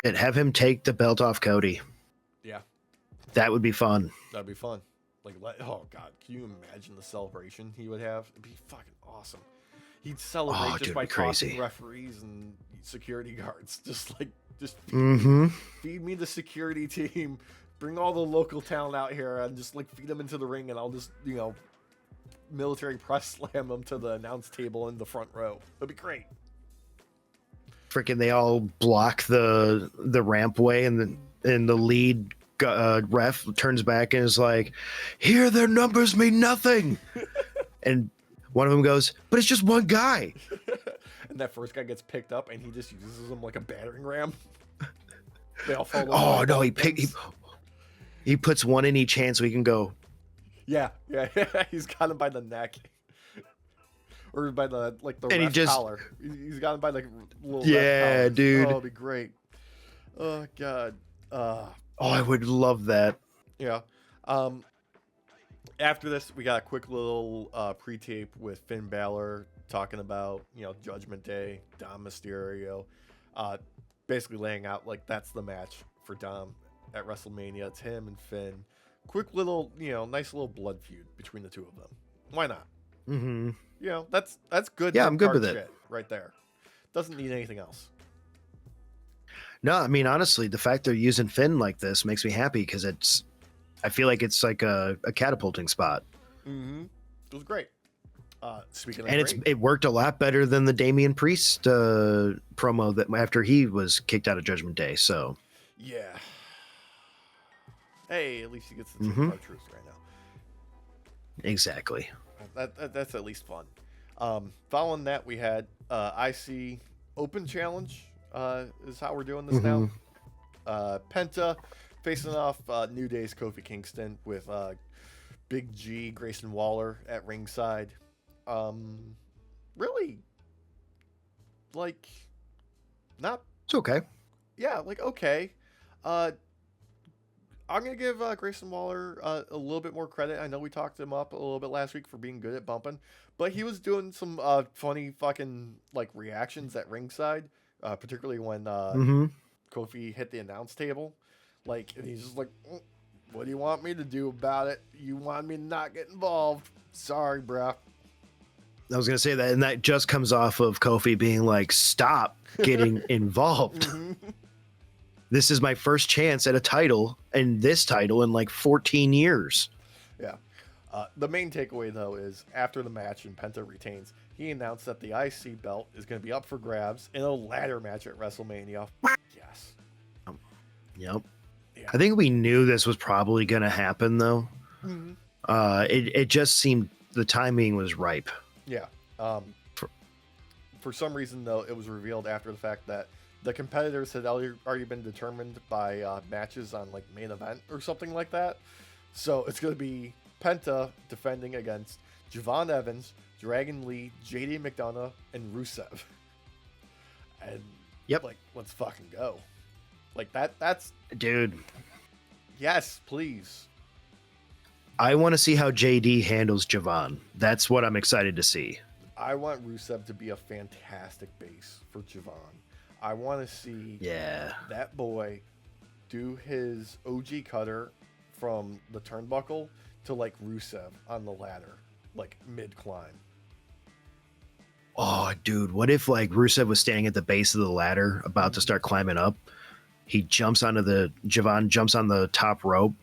And have him take the belt off Cody. Yeah. That would be fun. That'd be fun. Like, oh god, can you imagine the celebration he would have? It'd be fucking awesome. He'd celebrate just by tossing referees and security guards. Just feed me the security team. Bring all the local talent out here and just like feed them into the ring, and I'll just military press slam them to the announce table in the front row. That'd be great. Freaking, they all block the rampway, and the lead ref turns back and is like, "Here, their numbers mean nothing." And one of them goes, "But it's just one guy." And that first guy gets picked up, and he just uses them like a battering ram. They all fall. Oh no, he puts one in each hand so he can go. Yeah. He's got him by the neck. Or by the and ref collar. He's got him by the little ref collar. Dude. Oh, it'd be great. Oh god. Oh, I would love that. Yeah. After this, we got a quick little pre-tape with Finn Balor talking about Judgment Day, Dom Mysterio, basically laying out like that's the match for Dom at WrestleMania. It's him and Finn. Quick little nice little blood feud between the two of them. Why not? That's good. Yeah, I'm good with it right there. Doesn't need anything else. No, I mean, honestly, the fact they're using Finn like this makes me happy, because I feel like it's like a catapulting spot. It was great. Speaking of it worked a lot better than the Damian Priest promo that after he was kicked out of Judgment Day. So yeah. Hey, at least he gets the truth right now. Exactly. That's at least fun. Following that, we had IC Open Challenge is how we're doing this now. Penta facing off New Day's Kofi Kingston with Big G, Grayson Waller at ringside. Really, like, not... It's okay. Yeah, like, okay. I'm going to give Grayson Waller a little bit more credit. I know we talked him up a little bit last week for being good at bumping, but he was doing some funny fucking like reactions at ringside, particularly when Kofi hit the announce table. Like, and he's just like, "What do you want me to do about it? You want me to not get involved? Sorry, bruh." I was going to say that, and that just comes off of Kofi being like, "Stop getting involved." This is my first chance at a title, and this title in like 14 years. Yeah. The main takeaway, though, is after the match and Penta retains, he announced that the IC belt is going to be up for grabs in a ladder match at WrestleMania. Yes. Yep. Yeah. I think we knew this was probably going to happen, though. Mm-hmm. It just seemed the timing was ripe. Yeah. For some reason, though, it was revealed after the fact that the competitors had already been determined by matches on like main event or something like that. So it's going to be Penta defending against Javon Evans, Dragon Lee, JD McDonough, and Rusev. And like, let's fucking go. Like that's dude. Yes, please. I want to see how JD handles Javon. That's what I'm excited to see. I want Rusev to be a fantastic base for Javon. I want to see that boy do his OG cutter from the turnbuckle to like Rusev on the ladder, like mid climb. Oh, dude, what if like Rusev was standing at the base of the ladder about to start climbing up? He jumps onto Javon jumps on the top rope,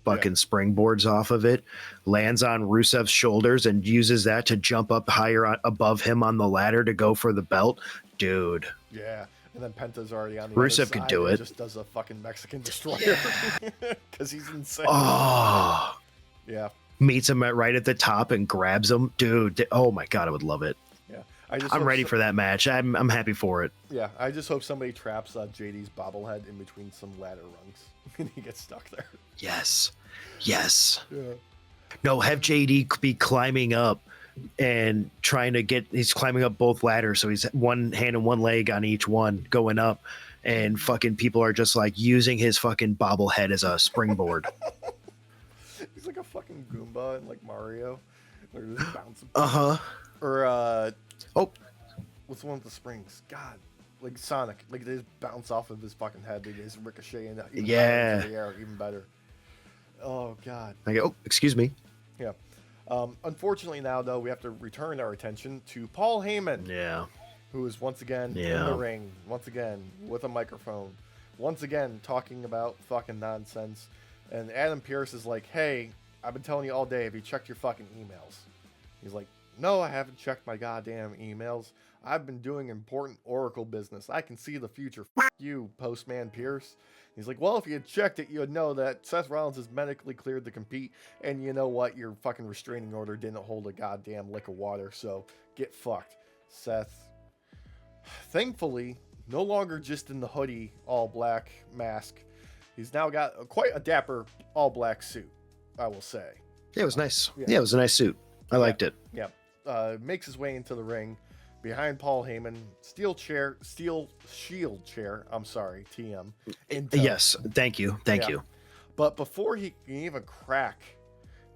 fucking springboards off of it, lands on Rusev's shoulders and uses that to jump up higher above him on the ladder to go for the belt. Dude. Yeah. And then Penta's already on the Rusev other side could do it. Just does a fucking Mexican destroyer because he's insane. Oh. Yeah. Meets him right at the top and grabs him. Dude. Oh my God. I would love it. Yeah. I'm ready for that match. I'm happy for it. Yeah. I just hope somebody traps JD's bobblehead in between some ladder rungs and he gets stuck there. Yes. Yes. Yeah. No, have JD be climbing up and he's climbing up both ladders. So he's one hand and one leg on each one going up, and fucking people are just like using his fucking bobblehead as a springboard. He's like a fucking Goomba in like Mario. They're just bouncing. Or what's the one with the springs? God, like Sonic. Like they just bounce off of his fucking head. They just ricochet and into the air, even better. Oh God. I go, excuse me. Yeah. Unfortunately now, though, we have to return our attention to Paul Heyman. Yeah. Who is once again in the ring, once again with a microphone, once again talking about fucking nonsense. And Adam Pearce is like, hey, I've been telling you all day, have you checked your fucking emails? He's like, no, I haven't checked my goddamn emails. I've been doing important Oracle business. I can see the future. F you, Postman Pierce. He's like, well, if you had checked it, you would know that Seth Rollins is medically cleared to compete. And you know what? Your fucking restraining order didn't hold a goddamn lick of water. So get fucked. Seth, thankfully, no longer just in the hoodie, all black mask. He's now got quite a dapper all black suit, I will say. Yeah, it was nice. Yeah, it was a nice suit. I liked it. Yeah. Makes his way into the ring. Behind Paul Heyman, steel shield chair. I'm sorry, TM. Yes, thank you. But before he can even crack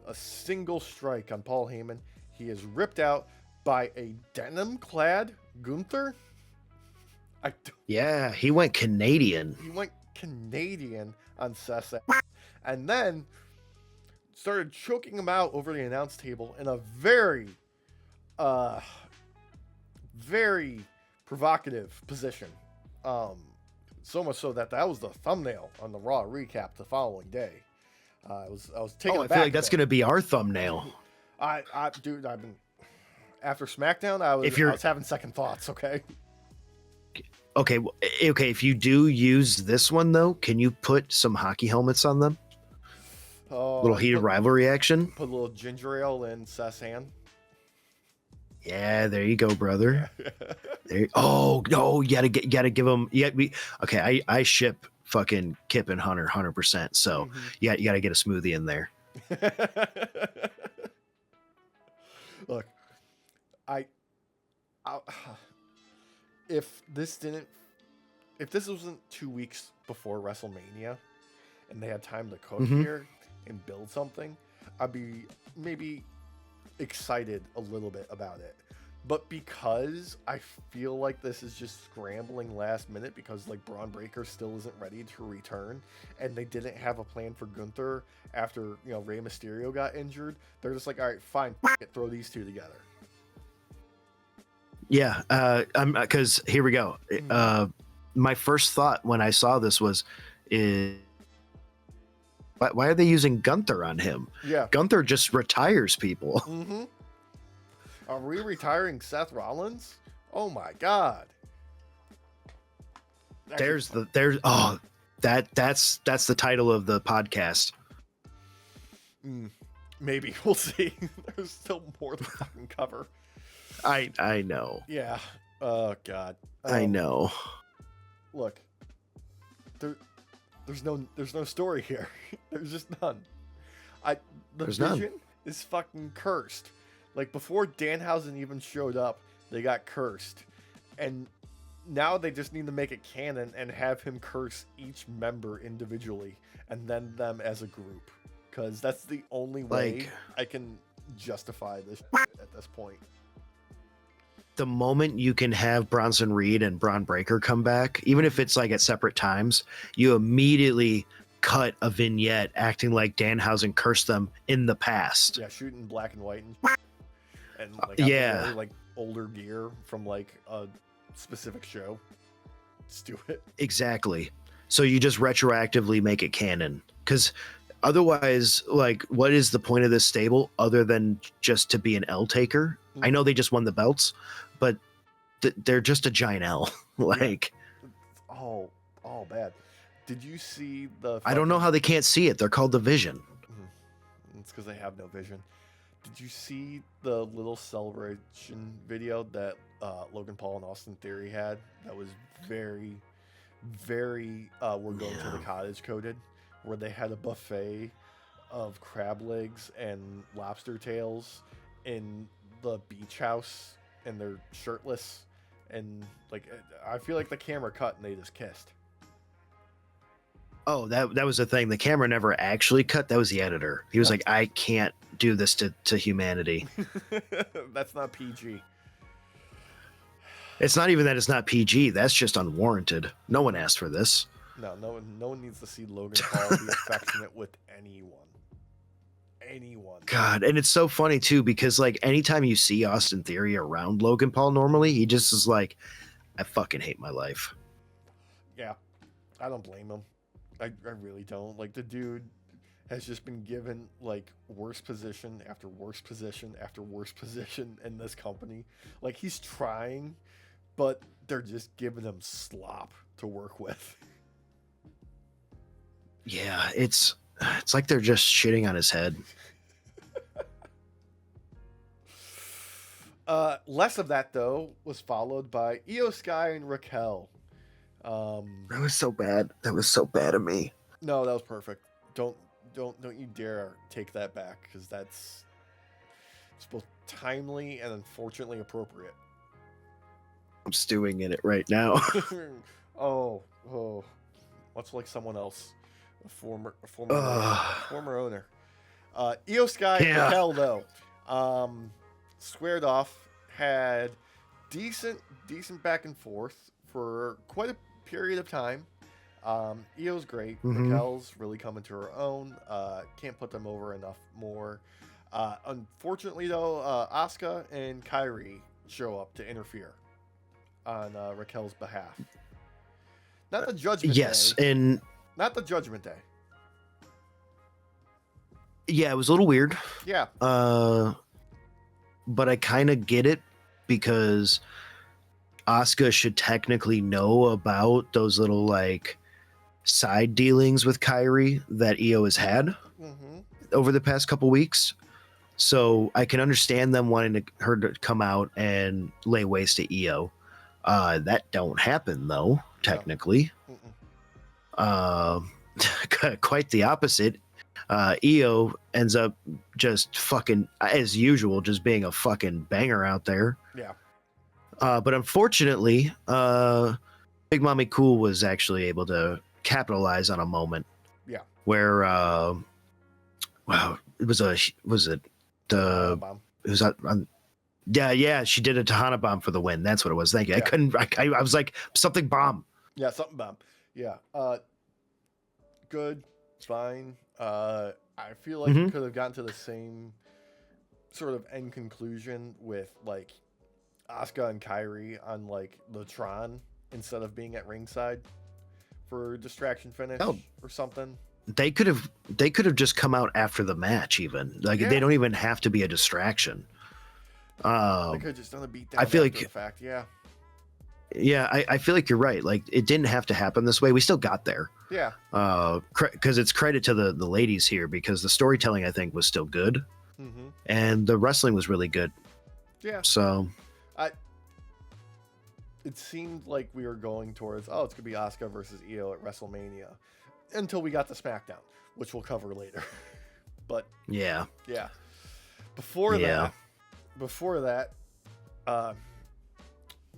a single strike on Paul Heyman, he is ripped out by a denim-clad Gunther. Yeah, he went Canadian. He went Canadian on Seth, and then started choking him out over the announce table in a very provocative position. So much so that was the thumbnail on the Raw recap the following day. I was taking. I feel like that's going to be our thumbnail. Dude, I've been after SmackDown. I was having second thoughts. Okay. If you do use this one though, can you put some hockey helmets on them? Little heated rivalry action. Put a little ginger ale in Seth's hand. Yeah, there you go, brother. Oh no, you gotta give them. I ship fucking Kip and Hunter 100%. So you gotta get a smoothie in there. Look, if this wasn't 2 weeks before WrestleMania, and they had time to cook here and build something, I'd be maybe excited a little bit about it. But because I feel like this is just scrambling last minute because like Braun Breaker still isn't ready to return, and they didn't have a plan for Gunther after Rey Mysterio got injured, they're just like, all right, fine, throw these two together. Yeah, because here we go. my first thought when I saw this was, why are they using Gunther on him? Yeah. Gunther just retires people. Mm-hmm. Are we retiring Seth Rollins? Oh my God. That's the title of the podcast. Maybe we'll see. There's still more to fucking cover. I know. Yeah. Oh God. I know. Look, there's no story here. There's just none. The Vision is fucking cursed. Like before Danhausen even showed up, they got cursed, and now they just need to make it canon and have him curse each member individually and then them as a group, because that's the only way I can justify this at this point. The moment you can have Bronson Reed and Braun Breaker come back, even if it's like at separate times, you immediately cut a vignette acting like Danhausen cursed them in the past. Yeah, shooting black and white and like yeah, like older gear from like a specific show. Let's do it. Exactly. So you just retroactively make it canon, because otherwise, like, what is the point of this stable other than just to be an L taker? I know they just won the belts, but they're just a giant L. Like, yeah. all bad. Did you see the? I don't know how they can't see it. They're called the Vision. It's because they have no vision. Did you see the little celebration video that Logan Paul and Austin Theory had? That was very, very. We're going to the cottage coded, where they had a buffet of crab legs and lobster tails in the beach house, and they're shirtless, and like I feel like the camera cut and they just kissed. Oh, that was the thing. The camera never actually cut. That was the editor. He was like, I can't do this to humanity. That's not PG. It's not even that it's not PG. That's just unwarranted. No one asked for this. No one needs to see Logan Paul be affectionate with anyone. God, and it's so funny too, because like anytime you see Austin Theory around Logan Paul, normally he just is like, I fucking hate my life. Yeah, I don't blame him. I really don't. Like, the dude has just been given like worse position after worse position after worse position in this company. Like, he's trying, but they're just giving him slop to work with. Yeah, it's like they're just shitting on his head. Less of that though was followed by Io Sky and Raquel. That was so bad. That was so bad of me. No, that was perfect. Don't you dare take that back, because it's both timely and unfortunately appropriate. I'm stewing in it right now. oh, much like someone else, a former owner. Io Sky and Raquel though, squared off, had decent back and forth for quite a period of time. Io's great. Raquel's really coming to her own. Can't put them over enough more. Unfortunately though, Asuka and Kairi show up to interfere on Raquel's behalf. Not the Judgment Day. Yes, and not the Judgment Day. Yeah, it was a little weird. Yeah. But I kind of get it, because Asuka should technically know about those little like side dealings with Kairi that Io has had over the past couple weeks. So I can understand them wanting her to come out and lay waste to Io. That don't happen though, technically. Quite the opposite. Io ends up just fucking, as usual, just being a fucking banger out there. Yeah. But unfortunately, Big Mommy Cool was actually able to capitalize on a moment. Yeah. Where, wow, it was she did a Tahana bomb for the win. That's what it was. Thank you. Yeah. I was like, something bomb. Yeah, something bomb. Yeah. Good. Fine. I feel like you could have gotten to the same sort of end conclusion with like Asuka and Kairi on like the Tron instead of being at ringside for distraction finish or something. They could have just come out after the match, even like they don't even have to be a distraction. They could have just done a beatdown. I feel after like the fact, yeah, I feel like you're right. Like it didn't have to happen this way. We still got there. yeah. Because it's credit to the ladies here because the storytelling I think was still good, and the wrestling was really good. Yeah. So, it seemed like we were going towards it's gonna be Asuka versus Io at WrestleMania, until we got to SmackDown, which we'll cover later. But yeah. Before that,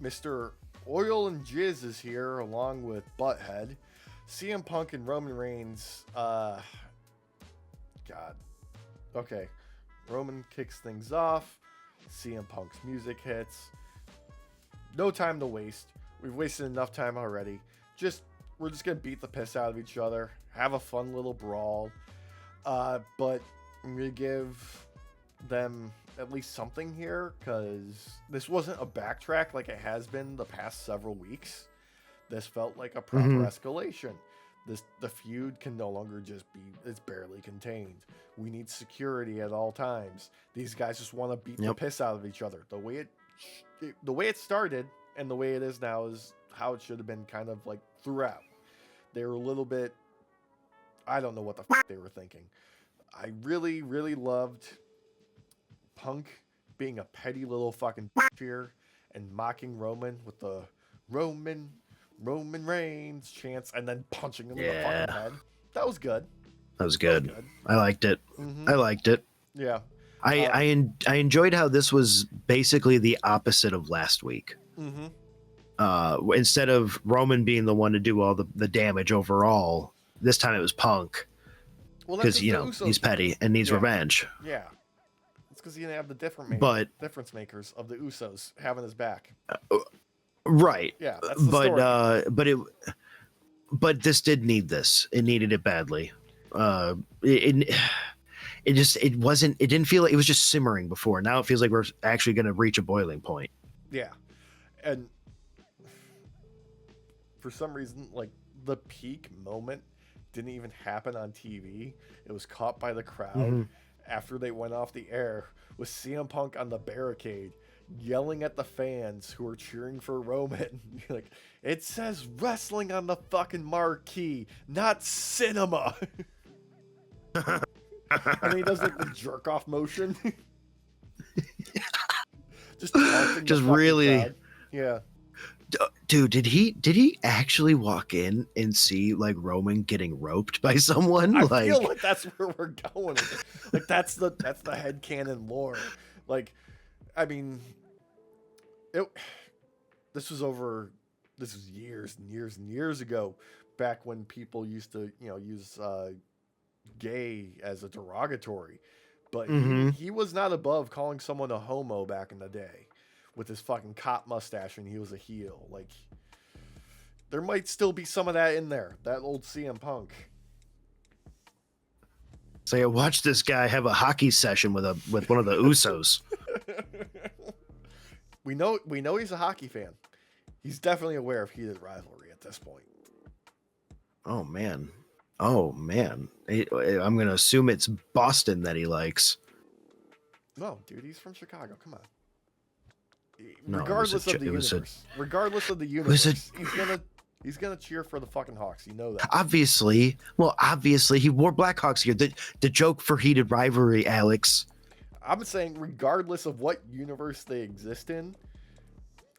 Mr. Oil and Jizz is here along with Butthead, CM Punk and Roman Reigns. God. Okay. Roman kicks things off. CM Punk's music hits. No time to waste. We've wasted enough time already. We're just gonna beat the piss out of each other. Have a fun little brawl. But I'm gonna give them at least something here, because this wasn't a backtrack like it has been the past several weeks. This felt like a proper escalation. The feud can no longer just be, it's barely contained. We need security at all times. These guys just want to beat the piss out of each other. The way it started and the way it is now is how it should have been kind of like throughout. They were a little bit, I don't know what the fuck they were thinking. I really, really loved Punk being a petty little fucking here and mocking Roman with the Roman Reigns chants and then punching him in the fucking head. That was good. I liked it. I liked it. Yeah. I enjoyed how this was basically the opposite of last week. Instead of Roman being the one to do all the damage overall, this time it was Punk. Well, because he's petty and needs revenge. Yeah. It's because he didn't have the difference makers of the Usos having his back. Right. Yeah. That's the story. But this did need this. It needed it badly. It didn't feel like it was just simmering before. Now it feels like we're actually going to reach a boiling point. Yeah. And for some reason, like the peak moment didn't even happen on TV. It was caught by the crowd after they went off the air with CM Punk on the barricade yelling at the fans who are cheering for Roman. Like, it says wrestling on the fucking marquee, not cinema. And he does like the jerk off motion. just really crowd. Yeah. Dude, did he actually walk in and see like Roman getting roped by someone? I feel like that's where we're going. Like that's the headcanon lore. Like, I mean, this was years and years and years ago, back when people used to use gay as a derogatory, but he was not above calling someone a homo back in the day with his fucking cop mustache and he was a heel. Like, there might still be some of that in there, that old CM Punk. So I watched this guy have a hockey session with one of the Usos. We know he's a hockey fan. He's definitely aware of heated rivalry at this point. Oh man. I'm going to assume it's Boston that he likes. No, dude, he's from Chicago. Come on. No, regardless of the universe, he's gonna cheer for the fucking Hawks. You know that. Obviously, he wore Blackhawks here. The joke for heated rivalry, Alex. I'm saying, regardless of what universe they exist in,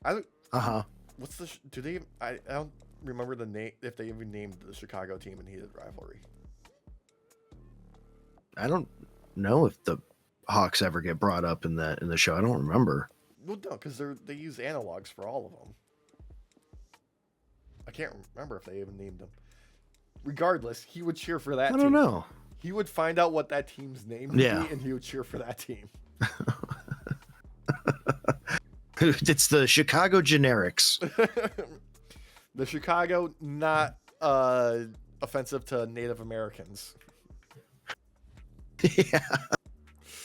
what's the? Do they? I don't remember the name. If they even named the Chicago team in heated rivalry. I don't know if the Hawks ever get brought up in the show. I don't remember. Well, no, because they use analogs for all of them. I can't remember if they even named them. Regardless, he would cheer for that team. I don't know. He would find out what that team's name would be, and he would cheer for that team. It's the Chicago Generics. The Chicago, not offensive to Native Americans. Yeah.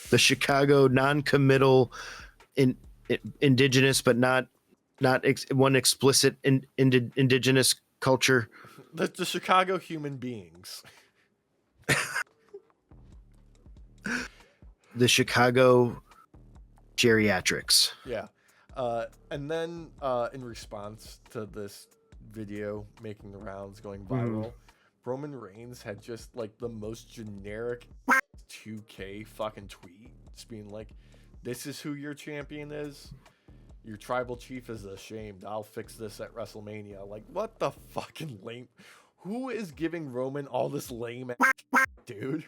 The Chicago non-committal indigenous but not not one explicit indigenous culture. The Chicago human beings. The Chicago geriatrics. Yeah. And then in response to this video making the rounds, going viral, Roman Reigns had just like the most generic 2K fucking tweet, just being like, "This is who your champion is. Your tribal chief is ashamed. I'll fix this at WrestleMania." Like, what the fucking lame? Who is giving Roman all this lame ass, dude?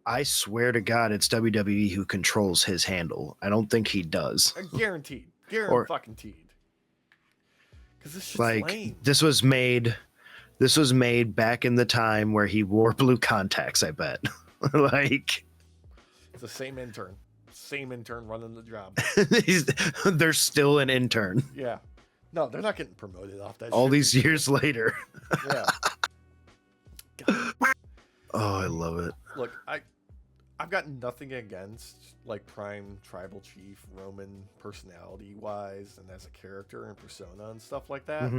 I swear to God, it's WWE who controls his handle. I don't think he does. Guaranteed. Guaranteed. Because this shit's like lame. This was made back in the time where he wore blue contacts, I bet. Like, it's the same intern running the job. There's still an intern. Yeah. No, they're not getting promoted off that all shit. These years later. Yeah. Oh, I love it. Look, I've got nothing against like prime tribal chief Roman personality wise and as a character and persona and stuff like that.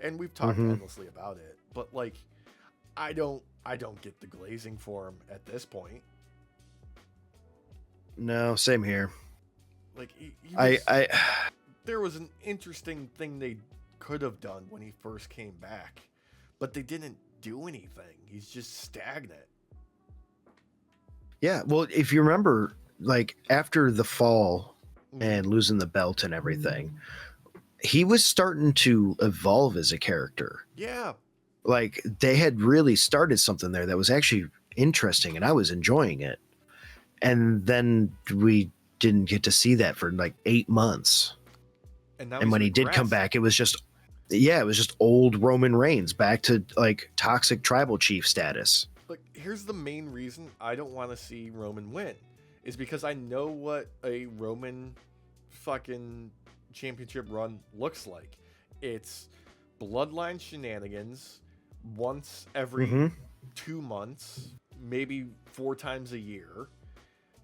And we've talked endlessly about it, but like I don't get the glazing for him at this point. No, same here. Like there was an interesting thing they could have done when he first came back, but they didn't do anything. He's just stagnant. Yeah, well, if you remember, like after the fall and losing the belt and everything, he was starting to evolve as a character. Yeah. Like they had really started something there that was actually interesting and I was enjoying it. And then we didn't get to see that for like 8 months. And when he did come back, it was just old Roman Reigns back to like toxic tribal chief status. Look, here's the main reason I don't want to see Roman win is because I know what a Roman fucking championship run looks like. It's bloodline shenanigans once every 2 months, maybe 4 times a year,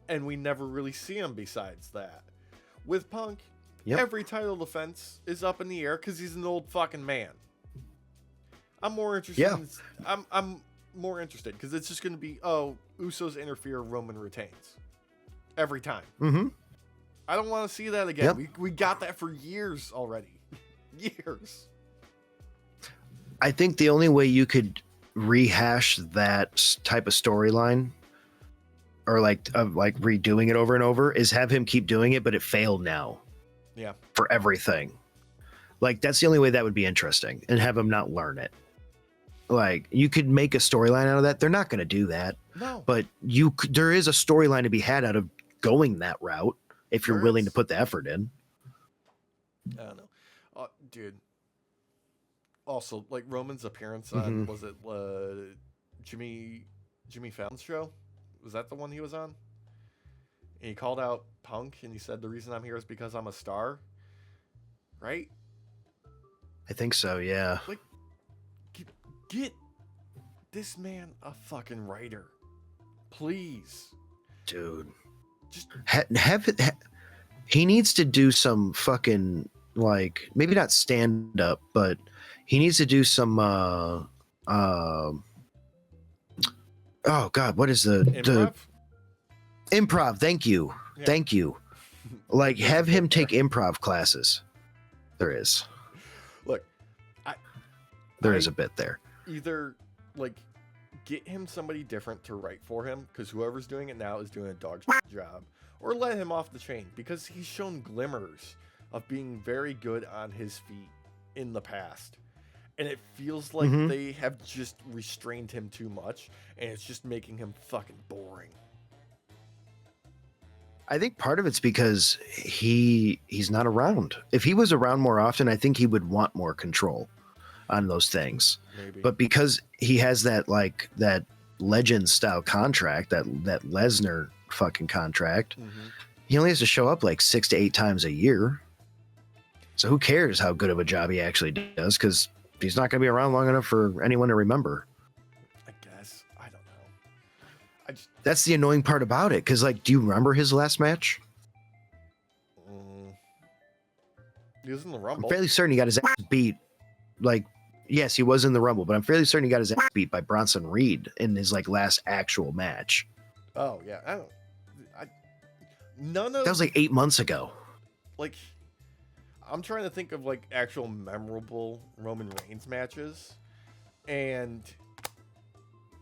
and we never really see him besides that. With Punk, every title defense is up in the air because he's an old fucking man. I'm more interested. I'm more interested because it's just going to be, Usos interfere, Roman retains every time. I don't want to see that again. We got that for years already. Years. I think the only way you could rehash that type of storyline or like redoing it over and over is have him keep doing it, but it failed now. Yeah. For everything. Like that's the only way that would be interesting and have him not learn it. Like you could make a storyline out of that. They're not going to do that. No. But there is a storyline to be had out of going that route if you're willing to put the effort in. I don't know. Dude. Also, like Roman's appearance on, was it Jimmy Fallon's show? Was that the one he was on? And he called out Punk and he said, "The reason I'm here is because I'm a star." Right? I think so, yeah. Like, get this man a fucking writer. Please. Dude. Just have it. He needs to do some fucking, like, maybe not stand up, but he needs to do some, oh God, what is the improv? Thank you. Yeah. Thank you. Like, have him take improv classes. There is. Look, there is a bit there. Either, like, get him somebody different to write for him, because whoever's doing it now is doing a dog job, or let him off the chain, because he's shown glimmers of being very good on his feet in the past. And it feels like they have just restrained him too much, and it's just making him fucking boring. I think part of it's because he's not around. If he was around more often, I think he would want more control on those things. Maybe. But because he has that legend style contract, that Lesnar fucking contract, he only has to show up like 6 to 8 times a year. So who cares how good of a job he actually does? Because he's not going to be around long enough for anyone to remember. I guess. I don't know. That's the annoying part about it. Because, like, do you remember his last match? He was in the I'm Rumble. fairly certain he got his ass beat. Like, yes, he was in the Rumble, but I'm fairly certain he got his ass beat by Bronson Reed in his like last actual match. Oh yeah, none of That was like 8 months ago. like. I'm trying to think of like actual memorable Roman Reigns matches, and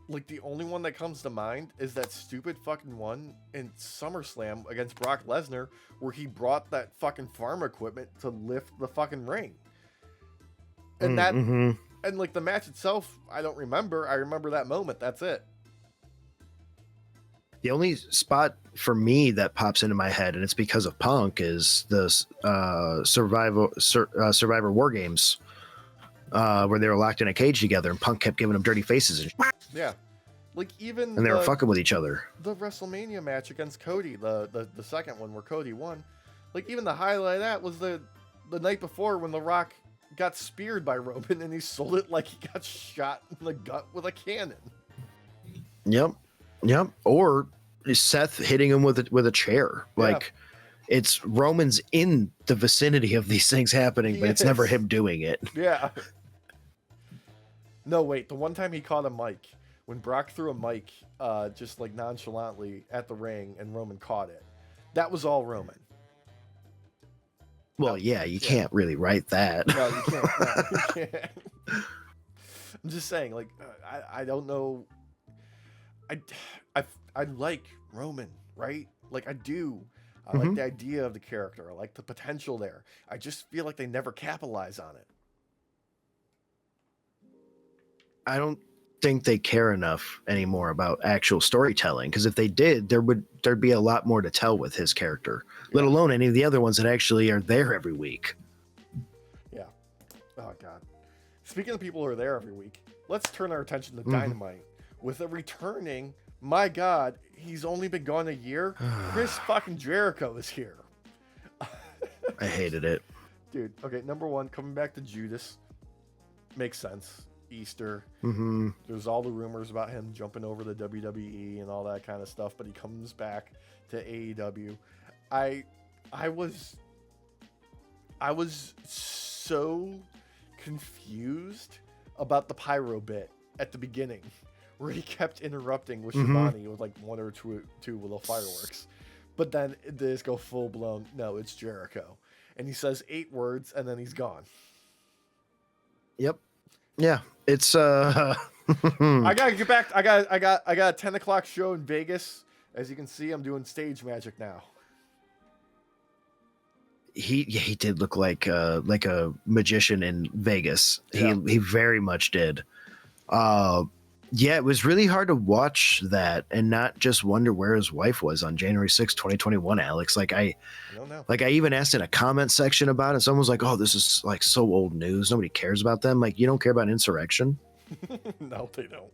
like the only one that comes to mind is that stupid fucking one in SummerSlam against Brock Lesnar where he brought that fucking farm equipment to lift the fucking ring. And and like the match itself, I don't remember. I remember that moment. That's it. The only spot for me that pops into my head, and it's because of Punk, is the Survivor War Games, where they were locked in a cage together, and Punk kept giving them dirty faces and Yeah, like even and they were fucking with each other. The WrestleMania match against Cody, the second one where Cody won, like even the highlight of that was the night before when The Rock got speared by Roman and he sold it like he got shot in the gut with a cannon. Yep. Or Seth hitting him with a chair. Like, it's Roman's in the vicinity of these things happening, but it's never him doing it. Yeah. No, wait. The one time he caught a mic, when Brock threw a mic just like nonchalantly at the ring and Roman caught it. That was all Roman. Well, you can't really write that. No, you can't. No, you can't. I'm just saying, like, I don't know. I like Roman, right? Like, I do. I like the idea of the character. I like the potential there. I just feel like they never capitalize on it. I don't think they care enough anymore about actual storytelling, because if they did, there'd be a lot more to tell with his character, let alone any of the other ones that actually are there every week. Yeah. Oh God. Speaking of people who are there every week, let's turn our attention to Dynamite with a returning. My God, he's only been gone a year. Chris fucking Jericho is here. I hated it, dude. Okay, number one, coming back to Judas makes sense. Easter. There's all the rumors about him jumping over to WWE and all that kind of stuff, but he comes back to AEW. I was so confused about the pyro bit at the beginning, where he kept interrupting with Shivani with like one or two little fireworks, but then they just go full blown. No, it's Jericho, and he says 8 words and then he's gone. Yep. Yeah, it's I gotta get back. I got a 10 o'clock show in Vegas. As you can see, I'm doing stage magic now. He did look like a magician in Vegas. He very much did. Yeah, it was really hard to watch that and not just wonder where his wife was on January 6, 2021, Alex. Like I don't know. Like I even asked in a comment section about it. Someone was like, "Oh, this is like so old news. Nobody cares about them." Like, you don't care about insurrection? No, they don't.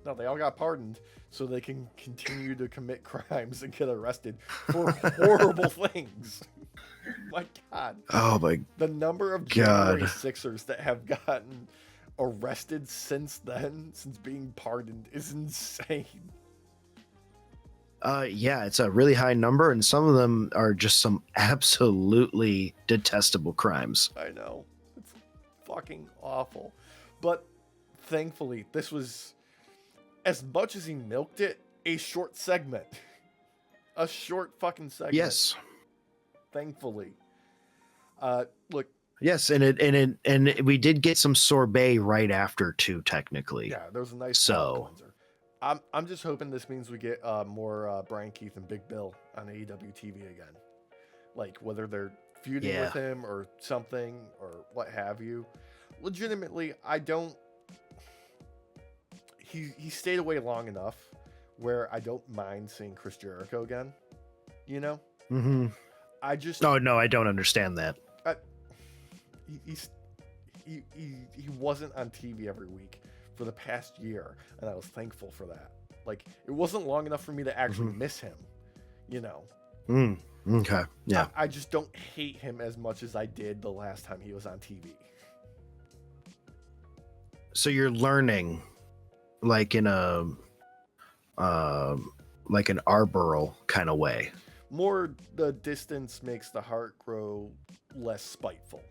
No, they all got pardoned so they can continue to commit crimes and get arrested for horrible things. My God. Oh my. The number of January 6ers that have gotten arrested since then, since being pardoned, is insane. Yeah, it's a really high number, and some of them are just some absolutely detestable crimes. I know. It's fucking awful. But thankfully, this was, as much as he milked it, a short segment. A short fucking segment. Yes. Thankfully. Look. Yes, and we did get some sorbet right after too, technically. Yeah, there was a nice cleanser. I'm just hoping this means we get more Brian Keith and Big Bill on AEW TV again. Like, whether they're feuding with him or something or what have you. Legitimately, I don't... He stayed away long enough where I don't mind seeing Chris Jericho again. You know? I just... Oh, no, I don't understand that. He wasn't on TV every week for the past year, and I was thankful for that. Like, it wasn't long enough for me to actually miss him, you know. Okay, yeah. I just don't hate him as much as I did the last time he was on TV. So you're learning, like in a like an arboreal kind of way. More the distance makes the heart grow less spiteful.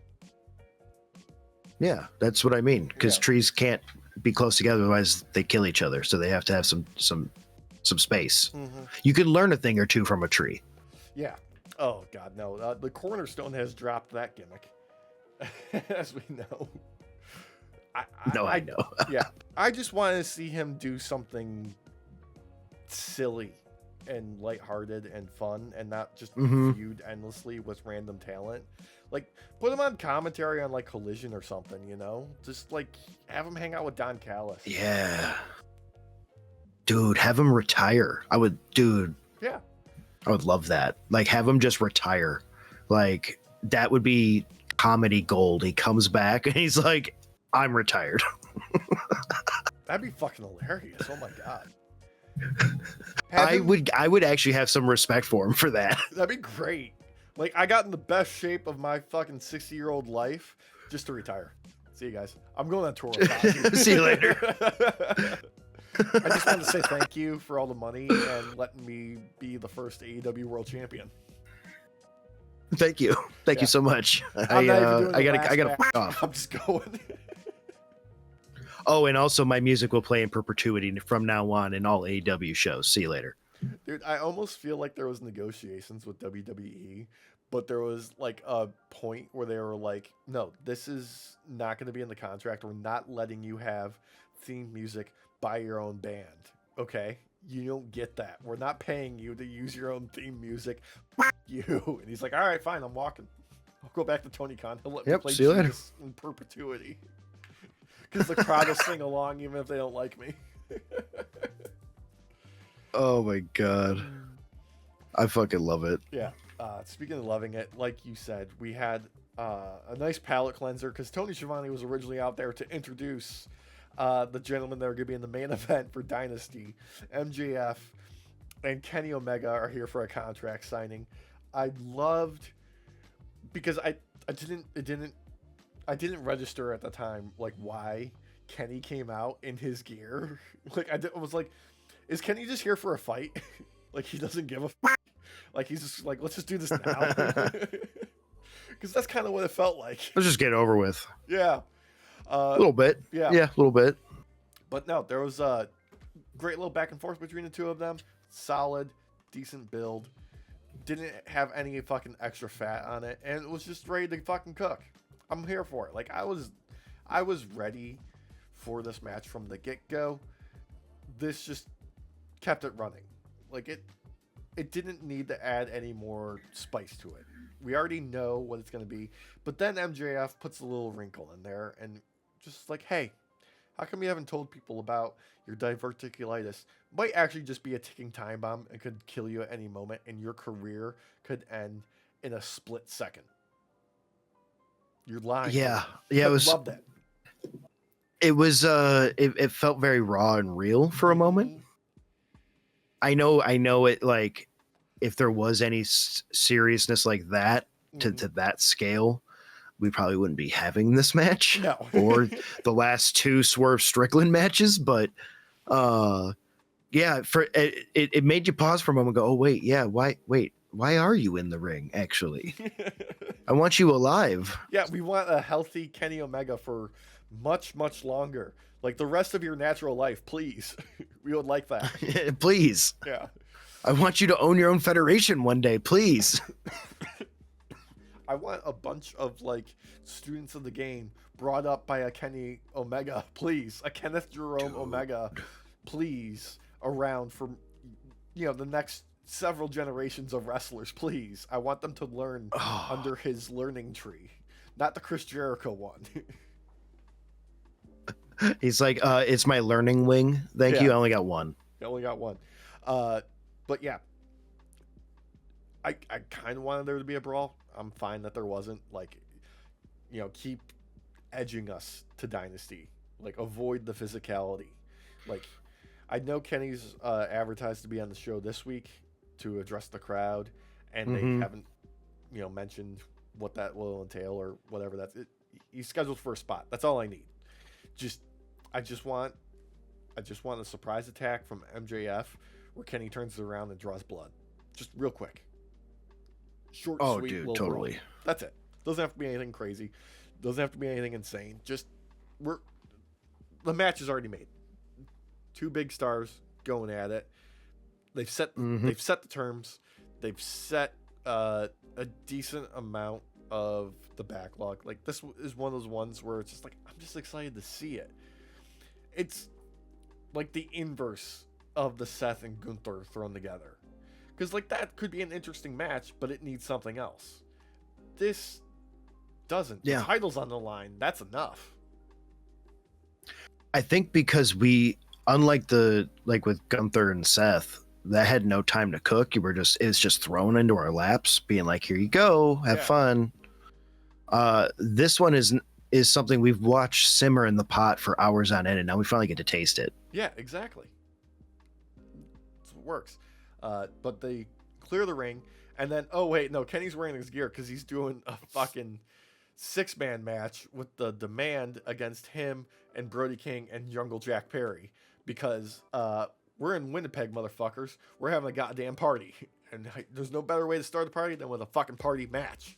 Yeah, that's what I mean. Because Yeah. trees can't be close together, otherwise they kill each other. So they have to have some space. Mm-hmm. You can learn a thing or two from a tree. Yeah. Oh God, no. The cornerstone has dropped that gimmick, as we know. I know. Yeah, I just wanted to see him do something silly and lighthearted and fun, and not just feud endlessly with random talent. Like, put him on commentary on like Collision or something, you know? Just like have him hang out with Don Callis. Yeah. Dude, have him retire. Yeah. I would love that. Like, have him just retire. Like, that would be comedy gold. He comes back and he's like, I'm retired. That'd be fucking hilarious. Oh my God. I would actually have some respect for him for that. That'd be great. Like, I got in the best shape of my fucking 60-year-old life just to retire. See you guys. I'm going on tour. See you later. I just wanted to say thank you for all the money and letting me be the first AEW World Champion. Thank you. Thank you so much. I gotta fuck off. I'm just going. Oh, and also my music will play in perpetuity from now on in all AEW shows. See you later. Dude, I almost feel like there was negotiations with WWE, but there was like a point where they were like, no, this is not going to be in the contract. We're not letting you have theme music by your own band. Okay? You don't get that. We're not paying you to use your own theme music. You. And he's like, all right, fine, I'm walking. I'll go back to Tony Khan. He'll let me play see you later. Jesus in perpetuity. Because the crowd will sing along even if they don't like me. Oh my God. I fucking love it. Yeah. Speaking of loving it, like you said, we had a nice palate cleanser because Tony Schiavone was originally out there to introduce the gentlemen that are going to be in the main event for Dynasty. MJF and Kenny Omega are here for a contract signing. I loved, because I didn't register at the time like why Kenny came out in his gear. Like I was like, is Kenny just here for a fight? Like he doesn't give a f-? Like he's just like, let's just do this now. Because that's kind of what it felt like. Let's just get it over with. Yeah. A little bit. Yeah. Yeah, a little bit. But no, there was a great little back and forth between the two of them. Solid, decent build. Didn't have any fucking extra fat on it. And it was just ready to fucking cook. I'm here for it. Like I was ready for this match from the get-go. This just kept it running. Like it didn't need to add any more spice to it. We already know what it's going to be. But then MJF puts a little wrinkle in there and just like, hey, how come you haven't told people about your diverticulitis? Might actually just be a ticking time bomb and could kill you at any moment, and your career could end in a split second. You're lying. Yeah. Yeah, I love that. It was it felt very raw and real for a moment. I know it, like if there was any seriousness like that to that scale, we probably wouldn't be having this match. No. Or the last two Swerve Strickland matches, but yeah, for it made you pause for a moment and go, oh wait, yeah, why are you in the ring actually? I want you alive. Yeah, we want a healthy Kenny Omega for much, much longer. Like the rest of your natural life, please. We would like that. Please. Yeah. I want you to own your own federation one day, please. I want a bunch of like students of the game brought up by a Kenny Omega, please. A Kenneth Jerome Omega, please, around for the next several generations of wrestlers, please. I want them to learn under his learning tree, not the Chris Jericho one. He's like, it's my learning wing. Thank you. I only got one. I only got one. But yeah, I kind of wanted there to be a brawl. I'm fine that there wasn't. Like, keep edging us to Dynasty. Like, avoid the physicality. Like, I know Kenny's advertised to be on the show this week to address the crowd, and they haven't, mentioned what that will entail or whatever. He's scheduled for a spot. That's all I need. I just want a surprise attack from MJF where Kenny turns it around and draws blood. Just real quick. Short, sweet, dude, little totally. brawl. That's it. Doesn't have to be anything crazy. Doesn't have to be anything insane. Just the match is already made. Two big stars going at it. They've set the terms. They've set a decent amount of the backlog. Like, this is one of those ones where it's just like, I'm just excited to see it. It's like the inverse of the Seth and Gunther thrown together. Because, like, that could be an interesting match, but it needs something else. This doesn't. Yeah. The title's on the line. That's enough. I think because unlike with Gunther and Seth, that had no time to cook. It's just thrown into our laps, being like, here you go, have fun. This one is something we've watched simmer in the pot for hours on end, and now we finally get to taste it. Yeah, exactly. That's what works. But they clear the ring, and then, oh wait, no, Kenny's wearing his gear because he's doing a fucking 6-man match with the Demand against him and Brody King and Jungle Jack Perry, because we're in Winnipeg, motherfuckers. We're having a goddamn party, and there's no better way to start the party than with a fucking party match.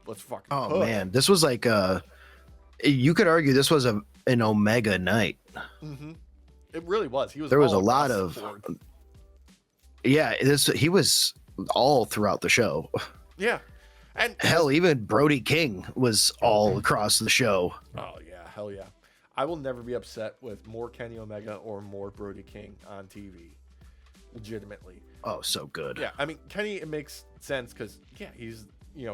Let's fucking man, this was like you could argue this was an Omega night. It really was. There was a lot of he was all throughout the show. Yeah. And hell, even Brody King was all across the show. Oh yeah, hell yeah. I will never be upset with more Kenny Omega or more Brody King on TV. Legitimately. Oh, so good. Yeah, I mean, Kenny, it makes sense because, he's,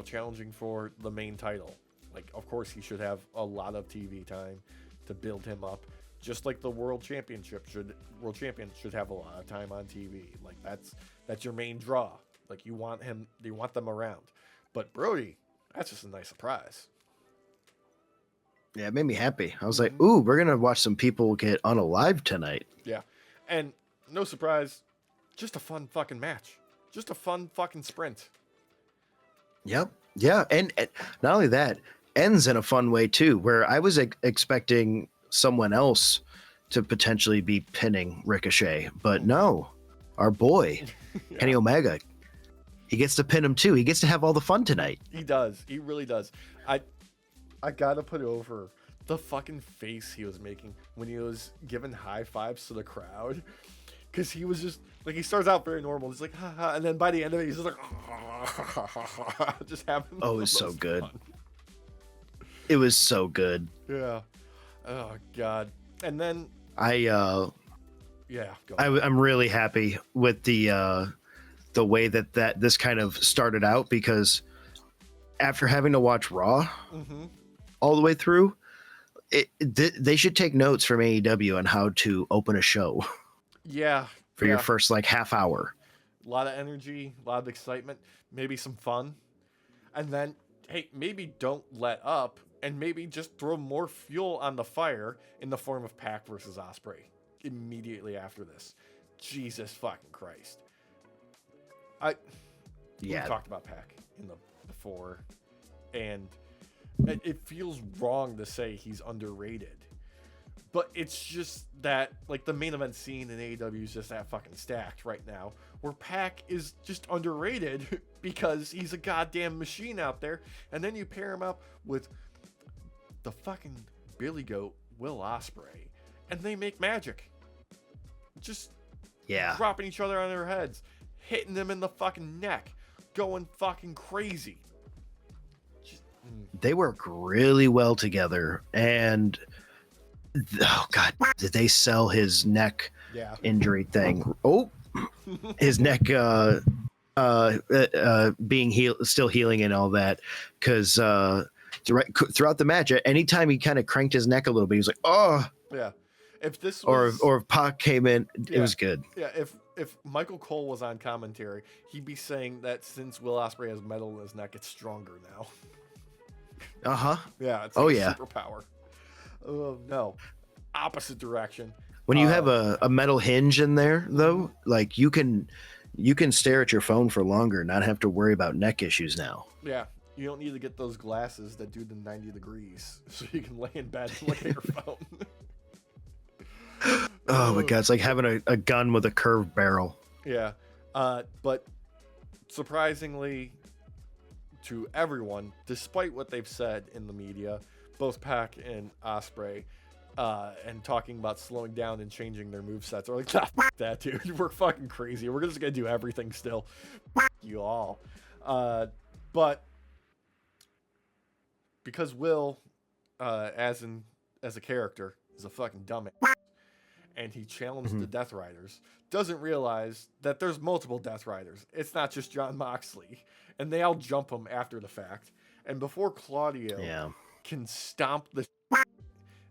challenging for the main title. Like, of course, he should have a lot of TV time to build him up. Just like the world champion should have a lot of time on TV. Like, that's your main draw. Like, you want them around. But Brody, that's just a nice surprise. Yeah, it made me happy. I was like, ooh, we're gonna watch some people get unalived tonight. Yeah. And no surprise, just a fun fucking match. Just a fun fucking sprint. Yep. Yeah. And not only that, ends in a fun way too, where I was expecting someone else to potentially be pinning Ricochet, but no, our boy, Kenny Omega, he gets to pin him too. He gets to have all the fun tonight. He does. He really does. I gotta put over the fucking face he was making when he was giving high fives to the crowd. Because he was just, like, he starts out very normal. He's like, ha ha. And then by the end of it, he's just like, just having it was so good. Fun. It was so good. Yeah. Oh, God. And then. I'm really happy with the way that this kind of started out, because after having to watch Raw all the way through, they should take notes from AEW on how to open a show. Yeah. For your first half hour. A lot of energy, a lot of excitement, maybe some fun. And then, hey, maybe don't let up, and maybe just throw more fuel on the fire in the form of Pac versus Ospreay immediately after this. Jesus fucking Christ. We talked about Pac in the before, and it feels wrong to say he's underrated. But it's just that, like, the main event scene in AEW is just that fucking stacked right now, where Pac is just underrated because he's a goddamn machine out there. And then you pair him up with the fucking Billy Goat, Will Ospreay, and they make magic. Just dropping each other on their heads, hitting them in the fucking neck, going fucking crazy. They work really well together, and oh god, did they sell his neck injury thing? Oh, his neck being still healing and all that, because throughout the match, anytime he kind of cranked his neck a little bit, he was like, oh yeah. If this was, or if Pac came in, it was good. Yeah, if Michael Cole was on commentary, he'd be saying that since Will Ospreay has metal in his neck, it's stronger now. Yeah, it's like superpower. Oh no, opposite direction. When you have a metal hinge in there, though, like you can stare at your phone for longer and not have to worry about neck issues now. Yeah, you don't need to get those glasses that do the 90 degrees, so you can lay in bed and look at your phone. Oh my god, it's like having a gun with a curved barrel. Yeah, but surprisingly, to everyone, despite what they've said in the media, both Pac and Ospreay, and talking about slowing down and changing their movesets. Are like, ah, f that, dude. We're fucking crazy. We're just going to do everything still. F you all. But because Will, as a character, is a fucking dumbass, and he challenged the Death Riders, doesn't realize that there's multiple Death Riders. It's not just Jon Moxley. And they all jump him after the fact. And before Claudio can stomp the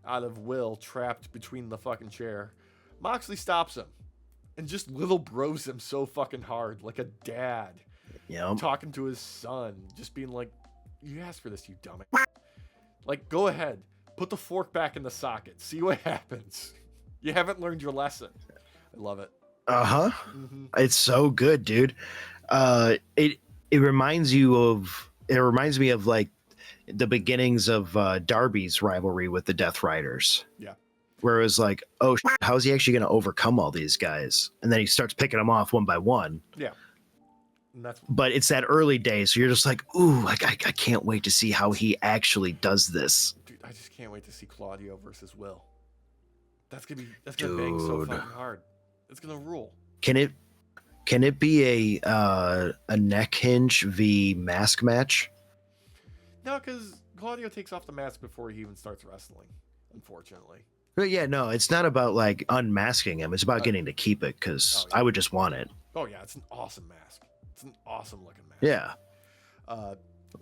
out of Will trapped between the fucking chair, Moxley stops him and just little bros him so fucking hard, like a dad talking to his son, just being like, you asked for this, you dumbass. Like, go ahead, put the fork back in the socket, see what happens. You haven't learned your lesson. I love it. It's so good, dude. It reminds me of like the beginnings of Darby's rivalry with the Death Riders. Yeah. Where it was like, oh, how's he actually going to overcome all these guys? And then he starts picking them off one by one. Yeah. And but it's that early days. So you're just like, ooh, I can't wait to see how he actually does this. Dude, I just can't wait to see Claudio versus Will. That's gonna bang so fucking hard. It's gonna rule. Can it be a neck hinge v mask match? No, because Claudio takes off the mask before he even starts wrestling, unfortunately. But yeah, no, it's not about like unmasking him. It's about getting to keep it, because I would just want it. Oh yeah, it's an awesome mask. It's an awesome looking mask. Yeah.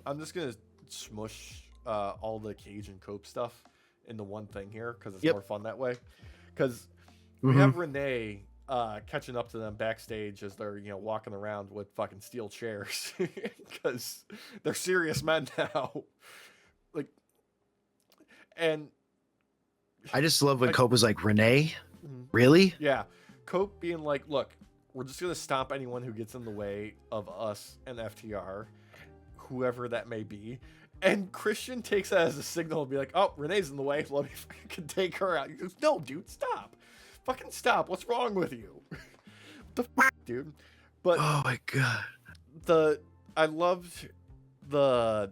I'm just gonna smush all the Cage and Cope stuff into one thing here because it's more fun that way. Because we have Renee catching up to them backstage as they're walking around with fucking steel chairs because they're serious men now. Like, and I just love when Cope was like, Renee, really? Yeah, Cope being like, look, we're just gonna stop anyone who gets in the way of us and FTR, whoever that may be. And Christian takes that as a signal to be like, oh, Renee's in the way. Let me fucking take her out. He goes, no, dude, stop. Fucking stop. What's wrong with you? The dude. But oh my god. I loved the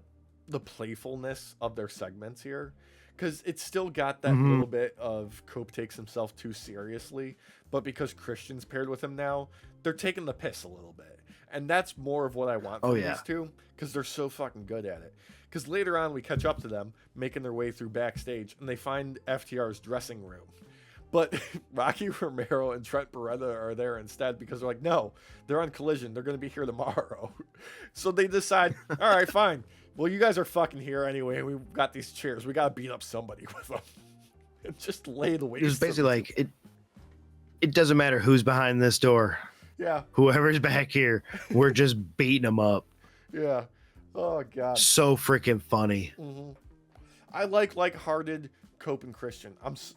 playfulness of their segments here. Because it's still got that little bit of Cope takes himself too seriously. But because Christian's paired with him now, they're taking the piss a little bit. And that's more of what I want from these two. Because they're so fucking good at it. Because later on, we catch up to them, making their way through backstage, and they find FTR's dressing room. But Rocky Romero and Trent Beretta are there instead because they're like, no, they're on Collision. They're going to be here tomorrow. So they decide, all right, fine. Well, you guys are fucking here anyway, and we've got these chairs. We got to beat up somebody with them. And just lay the weight. It was basically like, it doesn't matter who's behind this door. Yeah. Whoever's back here, we're just beating them up. Yeah. Oh god, so freaking funny. I like lighthearted Cope and Christian.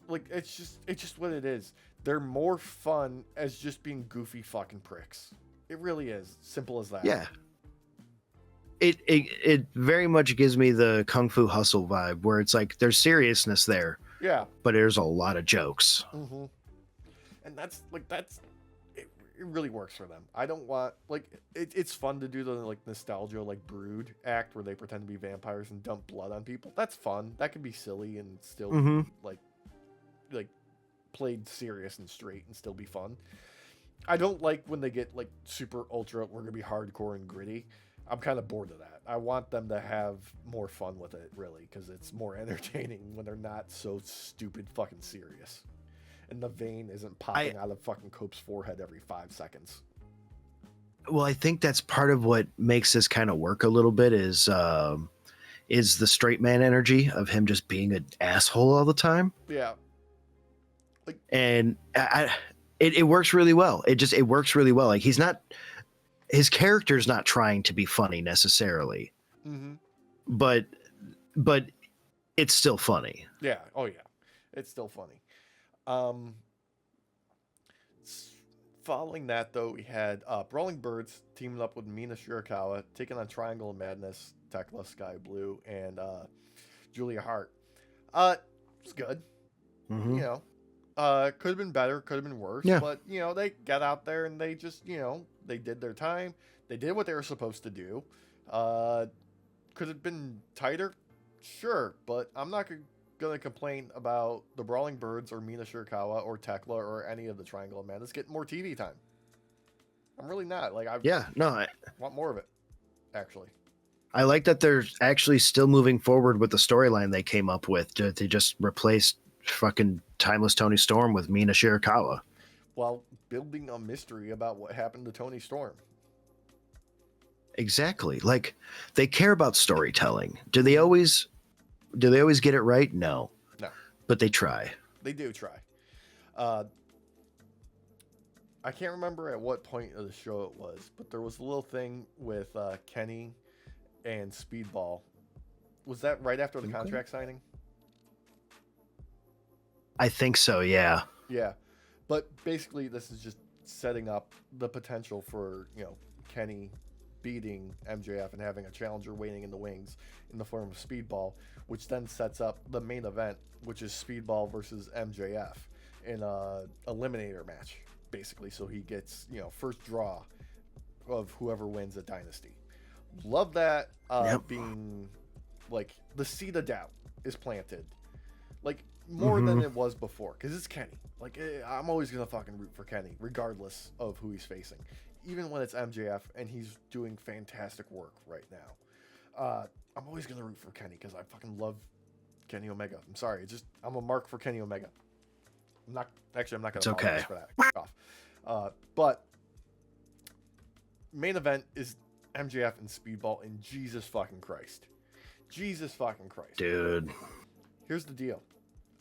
Like, it's just what it is. They're more fun as just being goofy fucking pricks. It really is simple as that. Yeah. It very much gives me the Kung Fu Hustle vibe, where it's like there's seriousness there. Yeah. But there's a lot of jokes. And that's it really works for them. I don't want, like, it's fun to do the like nostalgia like Brood act where they pretend to be vampires and dump blood on people. That's fun. That can be silly and still like played serious and straight and still be fun. I don't like when they get like super ultra, we're gonna be hardcore and gritty. I'm kind of bored of that. I want them to have more fun with it, really, because it's more entertaining when they're not so stupid fucking serious. And the vein isn't popping out of fucking Cope's forehead every 5 seconds. Well, I think that's part of what makes this kind of work a little bit is the straight man energy of him just being an asshole all the time. Yeah. Like, and it works really well. It works really well. Like his character's not trying to be funny necessarily, but it's still funny. Yeah. Oh yeah. It's still funny. Following that, though, we had Brawling Birds teaming up with Mina Shirakawa, taking on Triangle of Madness, Tekla, Sky Blue, and Julia Hart. It's good. You know, could have been better, could have been worse, but you know, they got out there and they just, you know, they did their time. They did what they were supposed to do. Could it have been tighter? Sure, but I'm not going to complain about the Brawling Birds or Mina Shirakawa or Tekla or any of the Triangle of Madness getting more TV time. I'm really not. Like, I want more of it, actually. I like that they're actually still moving forward with the storyline they came up with. They just replaced fucking Timeless Tony Storm with Mina Shirakawa. While building a mystery about what happened to Tony Storm. Exactly. Like, they care about storytelling. Do they always get it right? No. But they try. They do try. I can't remember at what point of the show it was, but there was a little thing with Kenny and Speedball. Was that right after the contract signing? I think so, yeah. Yeah. But basically, this is just setting up the potential for, Kenny beating MJF and having a challenger waiting in the wings in the form of Speedball, which then sets up the main event, which is Speedball versus MJF in a eliminator match, basically. So he gets, first draw of whoever wins at Dynasty. Love that being, like, the seed of doubt is planted. Like, more than it was before, because it's Kenny. Like, I'm always going to fucking root for Kenny, regardless of who he's facing. Even when it's MJF, and he's doing fantastic work right now. I'm always going to root for Kenny, because I fucking love Kenny Omega. I'm sorry, I'm a mark for Kenny Omega. I'm not going to apologize for that. F*** off. But, main event is MJF and Speedball, and Jesus fucking Christ. Dude. Here's the deal.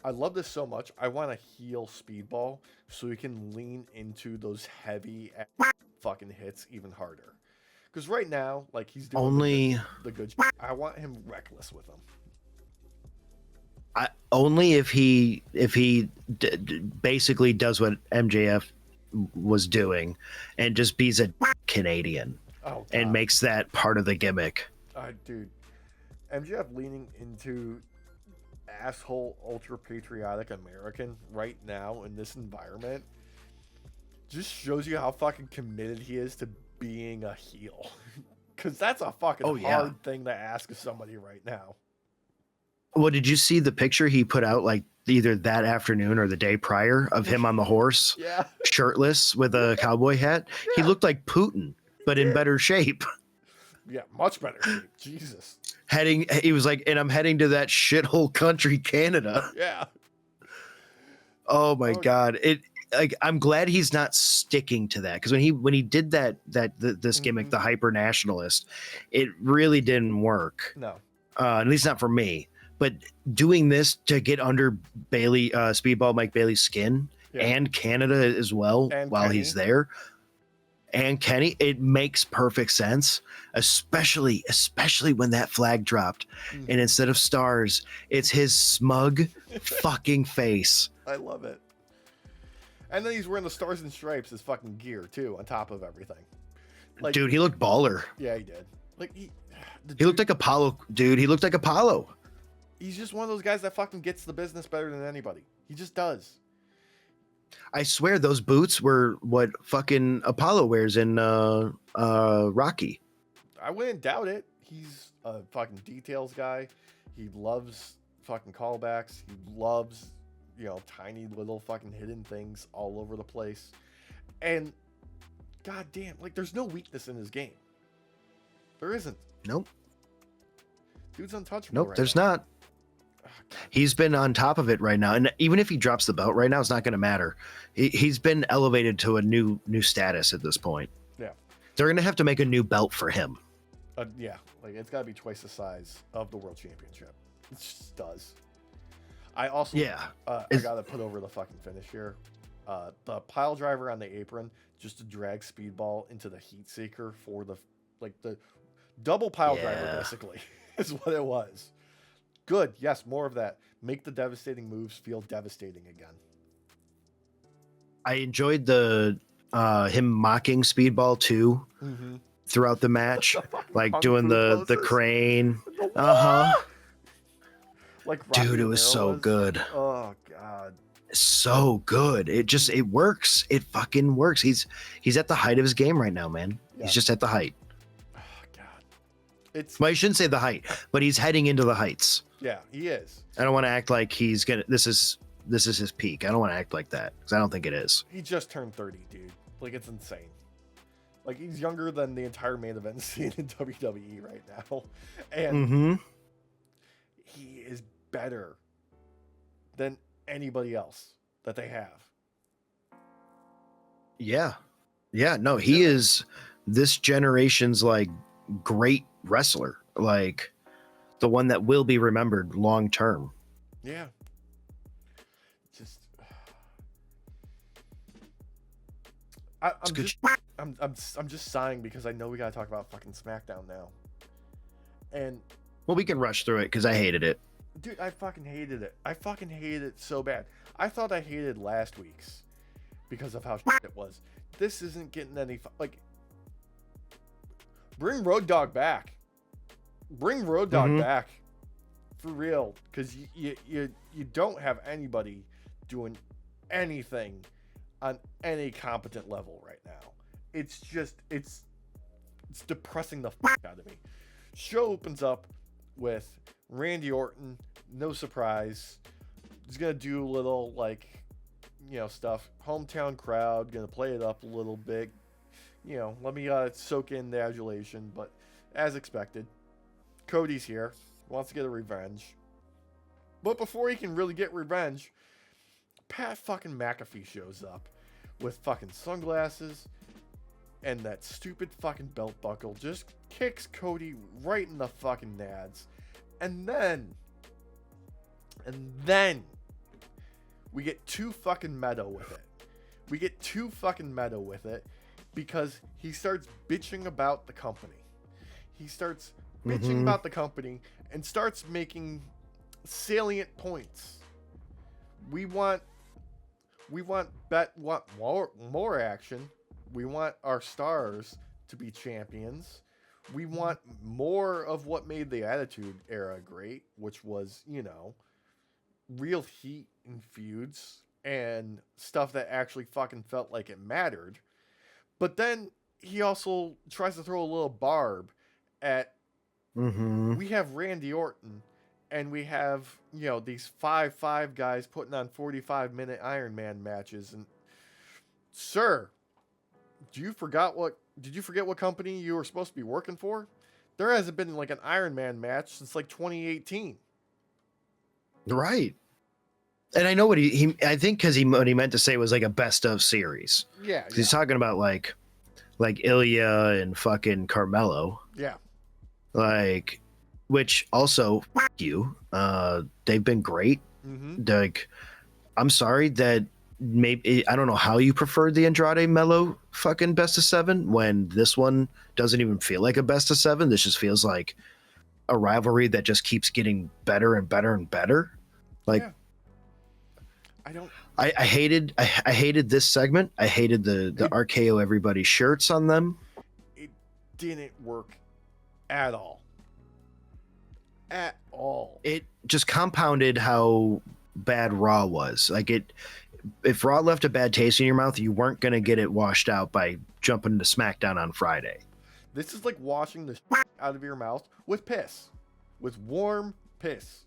I love this so much. I want to heal Speedball so he can lean into those heavy fucking hits even harder. Because right now, like, he's doing the good shit. I want him reckless with him. Only if he basically does what MJF was doing and just beats a Canadian and makes that part of the gimmick. Dude, MJF leaning into asshole ultra patriotic American right now in this environment just shows you how fucking committed he is to being a heel. Because that's a fucking hard thing to ask of somebody right now. Well, did you see the picture he put out, like, either that afternoon or the day prior of him on the horse? Yeah. Shirtless with a cowboy hat? Yeah. He looked like Putin, but in better shape. Yeah, much better shape. Jesus. He was like, and I'm heading to that shithole country, Canada. Yeah. Oh my God. I'm glad he's not sticking to that, because when he did this gimmick, the hyper nationalist, it really didn't work. No. At least not for me. But doing this to get under Speedball Mike Bailey's skin and Canada as well, and while Kenny. He's there. And Kenny, it makes perfect sense, especially when that flag dropped, and instead of stars, it's his smug fucking face. I love it. And then he's wearing the Stars and Stripes as fucking gear too, on top of everything. Like, dude, he looked baller. Yeah, he did. Like he looked like Apollo, dude. He looked like Apollo. He's just one of those guys that fucking gets the business better than anybody. He just does. I swear those boots were what fucking Apollo wears in Rocky. I wouldn't doubt it. He's a fucking details guy. He loves fucking callbacks. He loves, tiny little fucking hidden things all over the place. And goddamn, like, there's no weakness in his game. There isn't. Nope. Dude's untouchable. Nope, there's not. He's been on top of it right now, and even if he drops the belt right now, it's not going to matter. He's been elevated to a new status at this point. Yeah, they're going to have to make a new belt for him. Yeah, like, it's got to be twice the size of the World Championship. It just does. I also I got to put over the fucking finish here. The pile driver on the apron just to drag Speedball into the heat seeker for the double pile driver, basically, is what it was. Good. Yes, more of that. Make the devastating moves feel devastating again. I enjoyed the him mocking Speedball too throughout the match, like doing the crane. Like, dude, it was so good. Oh God, so good. It works. It fucking works. He's at the height of his game right now, man. Yeah. He's just at the height. Oh God, It's Well, I shouldn't say the height, but he's heading into the heights. yeah, he is. I don't want to act like he's gonna. This is his peak. I don't want to act like that because I don't think it is. He just turned 30, dude. Like, it's insane. Like, he's younger than the entire main event scene in WWE right now, and he is better than anybody else that they have. Yeah. No, he is this generation's like great wrestler, like the one that will be remembered long term. Yeah. Just I'm just sighing because I know we gotta talk about fucking SmackDown now. And well, we can rush through it because I hated it. dude, I fucking hated it. I fucking hated it so bad. I thought I hated last week's because of how it was. This isn't getting any like. Bring Road Dogg back. Bring Road Dogg back. For real, because you don't have anybody doing anything on any competent level right now. It's just it's depressing the fuck out of me. Show opens up with Randy Orton, no surprise. He's gonna do a little like, you know, stuff. Hometown crowd, gonna play it up a little bit. You know, let me soak in the adulation, but as expected, Cody's here. Wants to get a revenge. But before he can really get revenge, Pat fucking McAfee shows up with fucking sunglasses and that stupid fucking belt buckle. Just kicks Cody right in the fucking nads. And then we get too fucking meta with it. Because he starts bitching about the company. He starts bitching about the company and starts making salient points. We want more action. We want our stars to be champions. We want more of what made the Attitude Era great, which was, you know, real heat and feuds and stuff that actually fucking felt like it mattered. But then he also tries to throw a little barb at we have Randy Orton and we have, you know, these 5-5 guys putting on 45-minute Iron Man matches. And sir, did you forget what company you were supposed to be working for? There hasn't been like an Iron Man match since like 2018. Right. And I know what I think because what he meant to say was like a best of series. Yeah. He's talking about like Ilya and fucking Carmelo. Yeah. Like, which also, fuck you. They've been great. Like, I'm sorry that maybe, I don't know how you preferred the Andrade Melo fucking best of 7 when this one doesn't even feel like a best of 7. This just feels like a rivalry that just keeps getting better and better and better. Like, yeah. I hated this segment. I hated the RKO everybody shirts on them. It didn't work at all. At all. It just compounded how bad Raw was. Like if Raw left a bad taste in your mouth, you weren't going to get it washed out by jumping to SmackDown on Friday. This is like washing the out of your mouth with piss. With warm piss.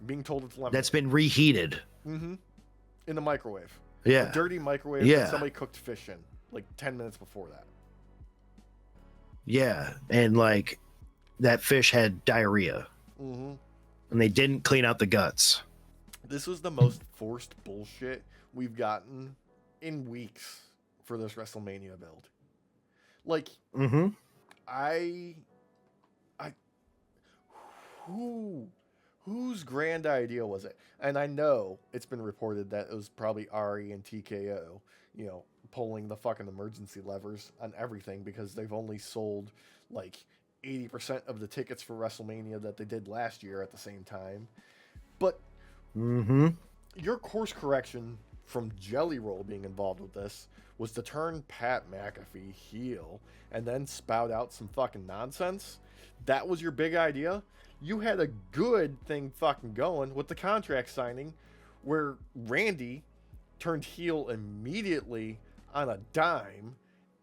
Being told it's lemon. That's been reheated. In the microwave. Yeah. A dirty microwave that somebody cooked fish in like 10 minutes before that. Yeah. And like that fish had diarrhea. And they didn't clean out the guts. This was the most forced bullshit we've gotten in weeks for this WrestleMania build. Like, whose grand idea was it? And I know it's been reported that it was probably Ari and TKO, you know, pulling the fucking emergency levers on everything because they've only sold like 80% of the tickets for WrestleMania that they did last year at the same time. But your course correction from Jelly Roll being involved with this was to turn Pat McAfee heel and then spout out some fucking nonsense. That was your big idea? You had a good thing fucking going with the contract signing where Randy turned heel immediately on a dime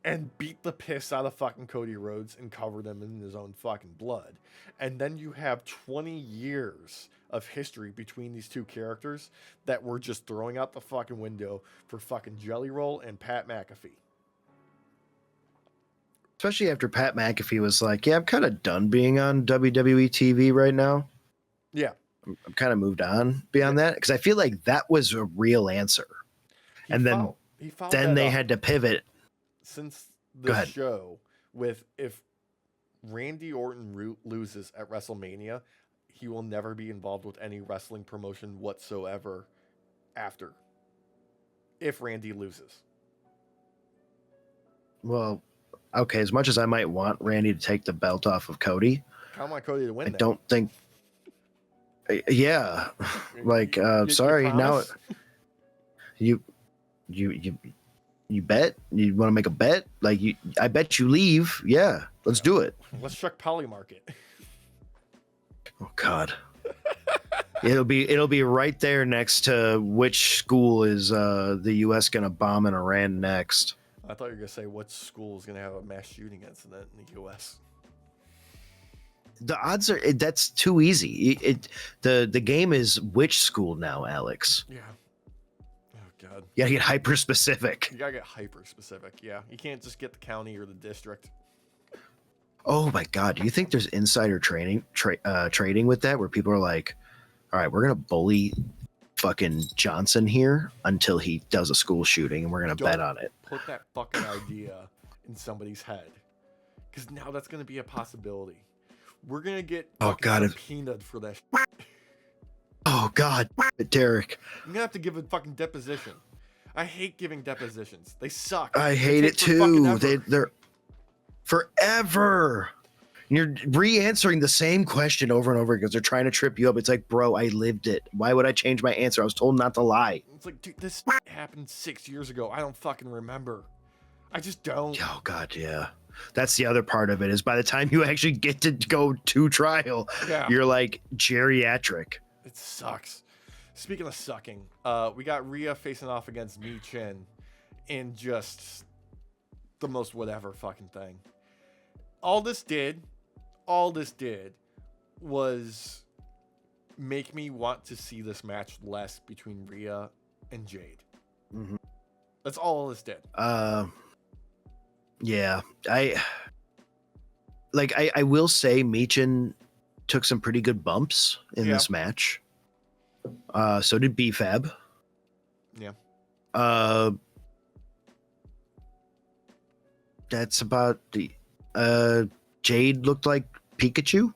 and beat the piss out of fucking Cody Rhodes and covered him in his own fucking blood. And then you have 20 years of history between these two characters that we're just throwing out the fucking window for fucking Jelly Roll and Pat McAfee. Especially after Pat McAfee was like, yeah, I'm kind of done being on WWE TV right now. Yeah. I'm kind of moved on beyond that, because I feel like that was a real answer. Then they had to pivot. Since the show with, if Randy Orton loses at WrestleMania, he will never be involved with any wrestling promotion whatsoever after. If Randy loses. Well, okay, as much as I might want Randy to take the belt off of Cody, I want Cody to win. I don't think. Yeah, like sorry. Now, you bet? You want to make a bet? Like, I bet you leave. Yeah, let's do it. Let's check Polymarket. Oh God. It'll be right there next to which school is the U.S. gonna bomb in Iran next. I thought you were gonna say what school is gonna have a mass shooting incident in the U.S. The odds are that's too easy. The game is which school now, Alex? Yeah. God. You gotta get hyper specific. You gotta get hyper specific. Yeah, you can't just get the county or the district. Oh my God, do you think there's insider trading with that, where people are like, all right, we're gonna bully fucking Johnson here until he does a school shooting, and we're gonna bet on it. Put that fucking idea in somebody's head, because now that's gonna be a possibility. We're gonna get subpoenaed for that. Oh God, Derek. I'm gonna have to give a fucking deposition. I hate giving depositions. They suck. I hate it too. They're forever. You're re-answering the same question over and over because they're trying to trip you up. It's like, bro, I lived it. Why would I change my answer? I was told not to lie. It's like, dude, this happened 6 years ago. I don't fucking remember. I just don't. Oh God, yeah. That's the other part of it, is by the time you actually get to go to trial, you're like geriatric. It sucks. Speaking of sucking, we got Rhea facing off against Mi Chin in just the most whatever fucking thing. All this did was make me want to see this match less between Rhea and Jade. Mm-hmm. That's all this did. Yeah. I will say Michin took some pretty good bumps in this match. So did B-Fab. Yeah. That's about the Jade looked like Pikachu,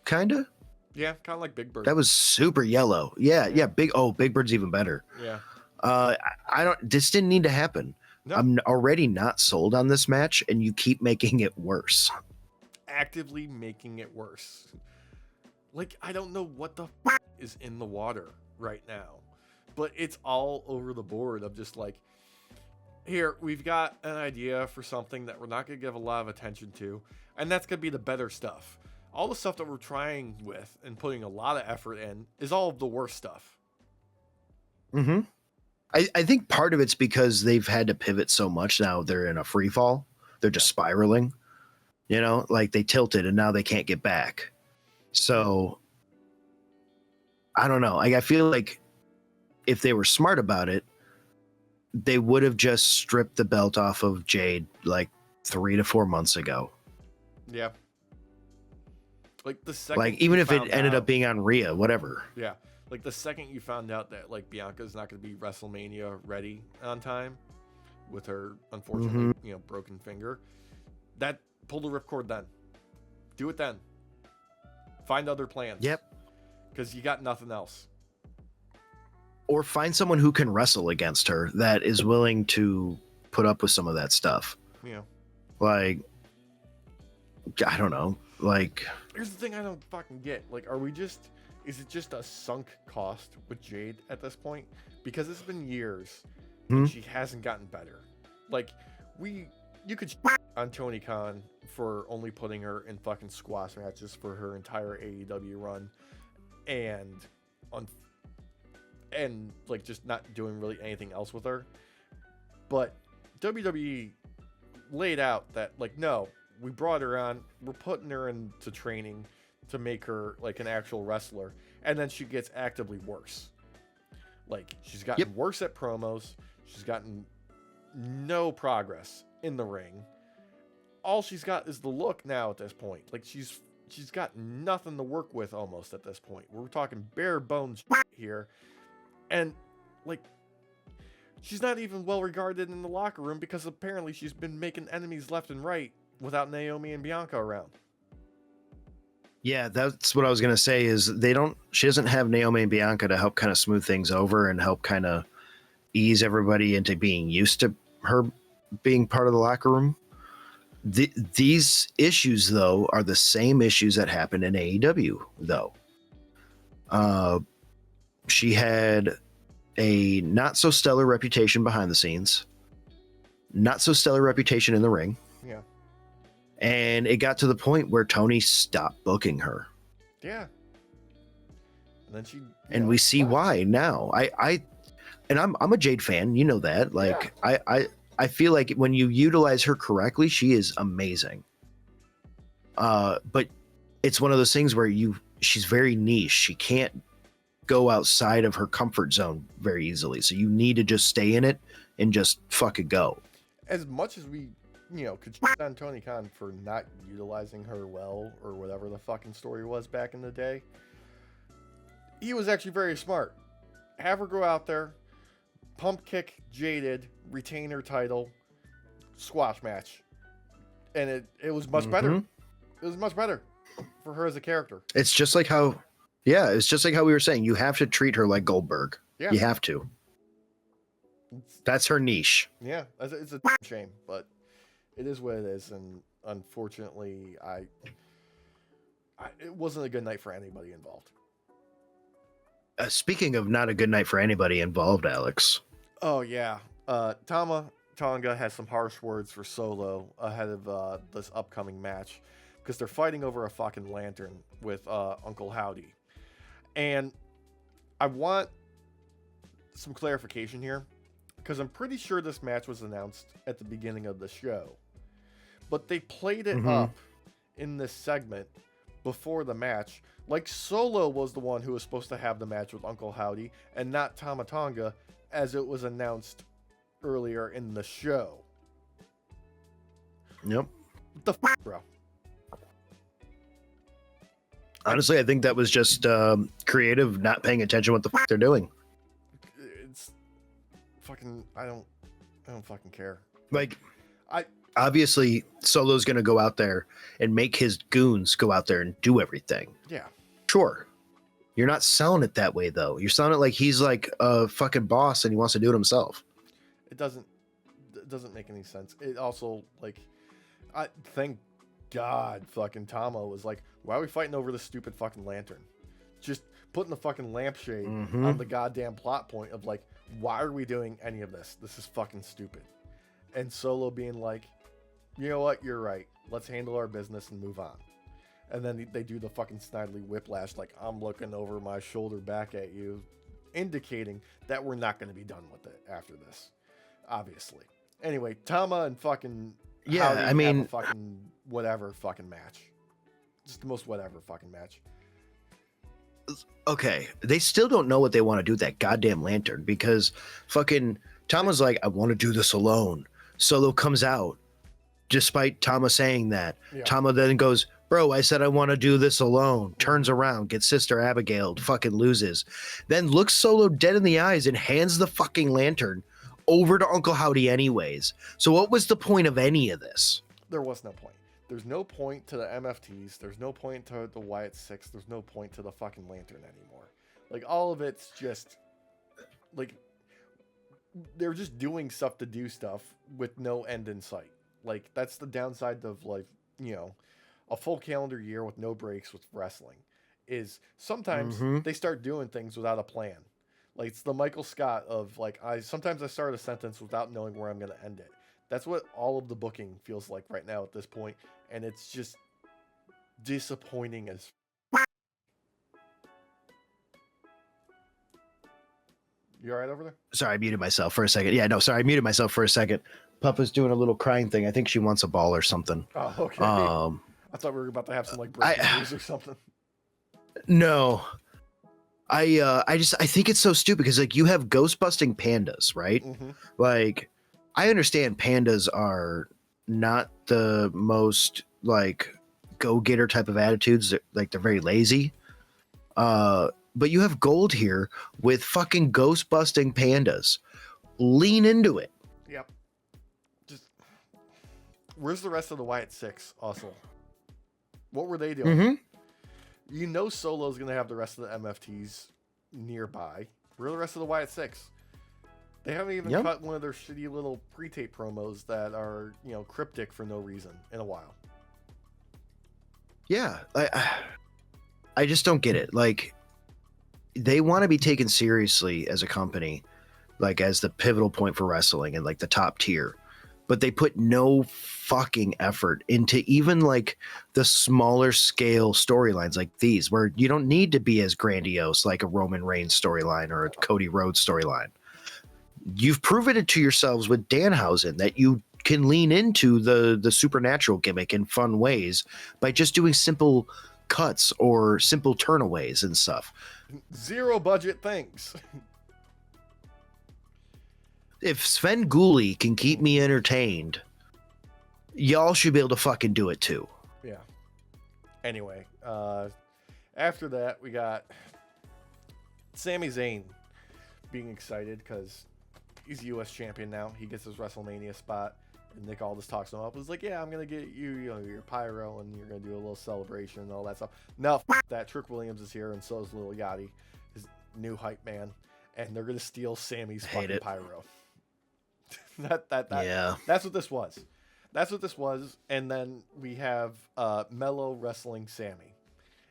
kinda. Yeah, kind of like Big Bird. That was super yellow. Yeah. Big Bird's even better. Yeah. This didn't need to happen. No. I'm already not sold on this match, and you keep making it worse. Actively making it worse. Like, I don't know what the is in the water right now, but it's all over the board of just like, here, we've got an idea for something that we're not going to give a lot of attention to, and that's going to be the better stuff. All the stuff that we're trying with and putting a lot of effort in is all of the worst stuff. Mm-hmm. I think part of it's because they've had to pivot so much now. They're in a free fall. They're just spiraling, like they tilted and now they can't get back. So I don't know. I feel like if they were smart about it, they would have just stripped the belt off of Jade like 3 to 4 months ago. Yeah. Like the second, like even if it ended up being on Rhea, whatever. Yeah. Like the second you found out that like Bianca's not going to be WrestleMania ready on time with her unfortunately, broken finger, that pull the ripcord then. Do it then. Find other plans. Yep. Because you got nothing else. Or find someone who can wrestle against her that is willing to put up with some of that stuff. Yeah. Like, I don't know. Like, here's the thing I don't fucking get. Like, is it just a sunk cost with Jade at this point? Because it's been years and she hasn't gotten better. Like, you could on Tony Khan for only putting her in fucking squash matches for her entire AEW run and like just not doing really anything else with her. But WWE laid out that like, no, we brought her on, we're putting her into training to make her like an actual wrestler, and then she gets actively worse. Like, she's gotten worse at promos, she's gotten no progress in the ring. All she's got is the look now at this point. Like, she's got nothing to work with almost at this point. We're talking bare bones here. And like, she's not even well regarded in the locker room because apparently she's been making enemies left and right without Naomi and Bianca around. Yeah, that's what I was going to say is she doesn't have Naomi and Bianca to help kind of smooth things over and help kind of ease everybody into being used to her being part of the locker room. These issues, though, are the same issues that happened in AEW, though. She had a not so stellar reputation behind the scenes, not so stellar reputation in the ring. Yeah. And it got to the point where Tony stopped booking her. Yeah. And then she, and we see why now. I'm a Jade fan, you know that. Like, yeah. I feel like when you utilize her correctly, she is amazing. But it's one of those things where she's very niche. She can't go outside of her comfort zone very easily. So you need to just stay in it and just fucking go. As much as we, could shit on Tony Khan for not utilizing her well or whatever the fucking story was back in the day, he was actually very smart. Have her go out there, pump kick Jaded, retain her title, squash match. And it was much better. It was much better for her as a character. It's just like how we were saying, you have to treat her like Goldberg. Yeah. You have to. That's her niche. Yeah, it's a shame, but it is what it is. And unfortunately, it wasn't a good night for anybody involved. Speaking of not a good night for anybody involved, Alex. Oh, yeah. Tama Tonga has some harsh words for Solo ahead of this upcoming match because they're fighting over a fucking lantern with Uncle Howdy. And I want some clarification here because I'm pretty sure this match was announced at the beginning of the show. But they played it up in this segment before the match like Solo was the one who was supposed to have the match with Uncle Howdy and not Tama Tonga as it was announced earlier in the show. Yep. What the f***, bro? Honestly, I think that was just creative, not paying attention what the f*** they're doing. It's fucking, I don't fucking care. Like, obviously, Solo's going to go out there and make his goons go out there and do everything. Yeah. Sure. You're not selling it that way, though. You're selling it like he's like a fucking boss and he wants to do it himself. It doesn't make any sense. It also, like, I thank God fucking Tama was like, why are we fighting over this stupid fucking lantern? Just putting the fucking lampshade on the goddamn plot point of like, why are we doing any of this? This is fucking stupid. And Solo being like, you know what? You're right. Let's handle our business and move on. And then they do the fucking snidely whiplash, like, I'm looking over my shoulder back at you, indicating that we're not going to be done with it after this, obviously. Anyway, Tama and fucking Howdy have a fucking whatever fucking match. Just the most whatever fucking match. Okay, they still don't know what they want to do with that goddamn lantern because fucking Tama's like, I want to do this alone. Solo comes out, despite Tama saying that. Yeah. Tama then goes, bro, I said I want to do this alone. Turns around, gets Sister Abigail, fucking loses. Then looks Solo dead in the eyes and hands the fucking lantern over to Uncle Howdy anyways. So what was the point of any of this? There was no point. There's no point to the MFTs. There's no point to the Wyatt Six. There's no point to the fucking lantern anymore. Like, all of it's just, like, they're just doing stuff to do stuff with no end in sight. Like, that's the downside of, like, a full calendar year with no breaks with wrestling is sometimes they start doing things without a plan. Like, it's the Michael Scott of, like, sometimes I start a sentence without knowing where I'm going to end it. That's what all of the booking feels like right now at this point, and it's just disappointing as You all right over there? Sorry, I muted myself for a second. Yeah, no, sorry, I muted myself for a second. Papa's doing a little crying thing. I think she wants a ball or something. Oh, okay. I thought we were about to have some like breaking news or something. No. I think it's so stupid because like you have ghost busting pandas, right? Mm-hmm. Like I understand pandas are not the most like go-getter type of attitudes. Like they're very lazy. But you have gold here with fucking ghost busting pandas. Lean into it. Yep. Just where's the rest of the Wyatt Six also? What were they doing? Mm-hmm. You know Solo's going to have the rest of the MFTs nearby. Where are the rest of the Wyatt Six? They haven't even cut one of their shitty little pre-tape promos that are, you know, cryptic for no reason in a while. Yeah. I just don't get it. Like, they want to be taken seriously as a company, like as the pivotal point for wrestling and like the top tier. But they put no fucking effort into even like the smaller scale storylines like these, where you don't need to be as grandiose like a Roman Reigns storyline or a Cody Rhodes storyline. You've proven it to yourselves with Danhausen that you can lean into the supernatural gimmick in fun ways by just doing simple cuts or simple turnaways and stuff. Zero budget things. If Sven Gulli can keep me entertained, y'all should be able to fucking do it too. Yeah. Anyway, after that, we got Sami Zayn being excited because he's U.S. champion now. He gets his WrestleMania spot. And Nick Aldis talks him up. He's like, yeah, I'm going to get you, your pyro, and you're going to do a little celebration and all that stuff. No, that Trick Williams is here, and so is Lil Yachty, his new hype man. And they're going to steal Sammy's fucking pyro. Yeah. That's what this was. That's what this was. And then we have Mello wrestling Sammy.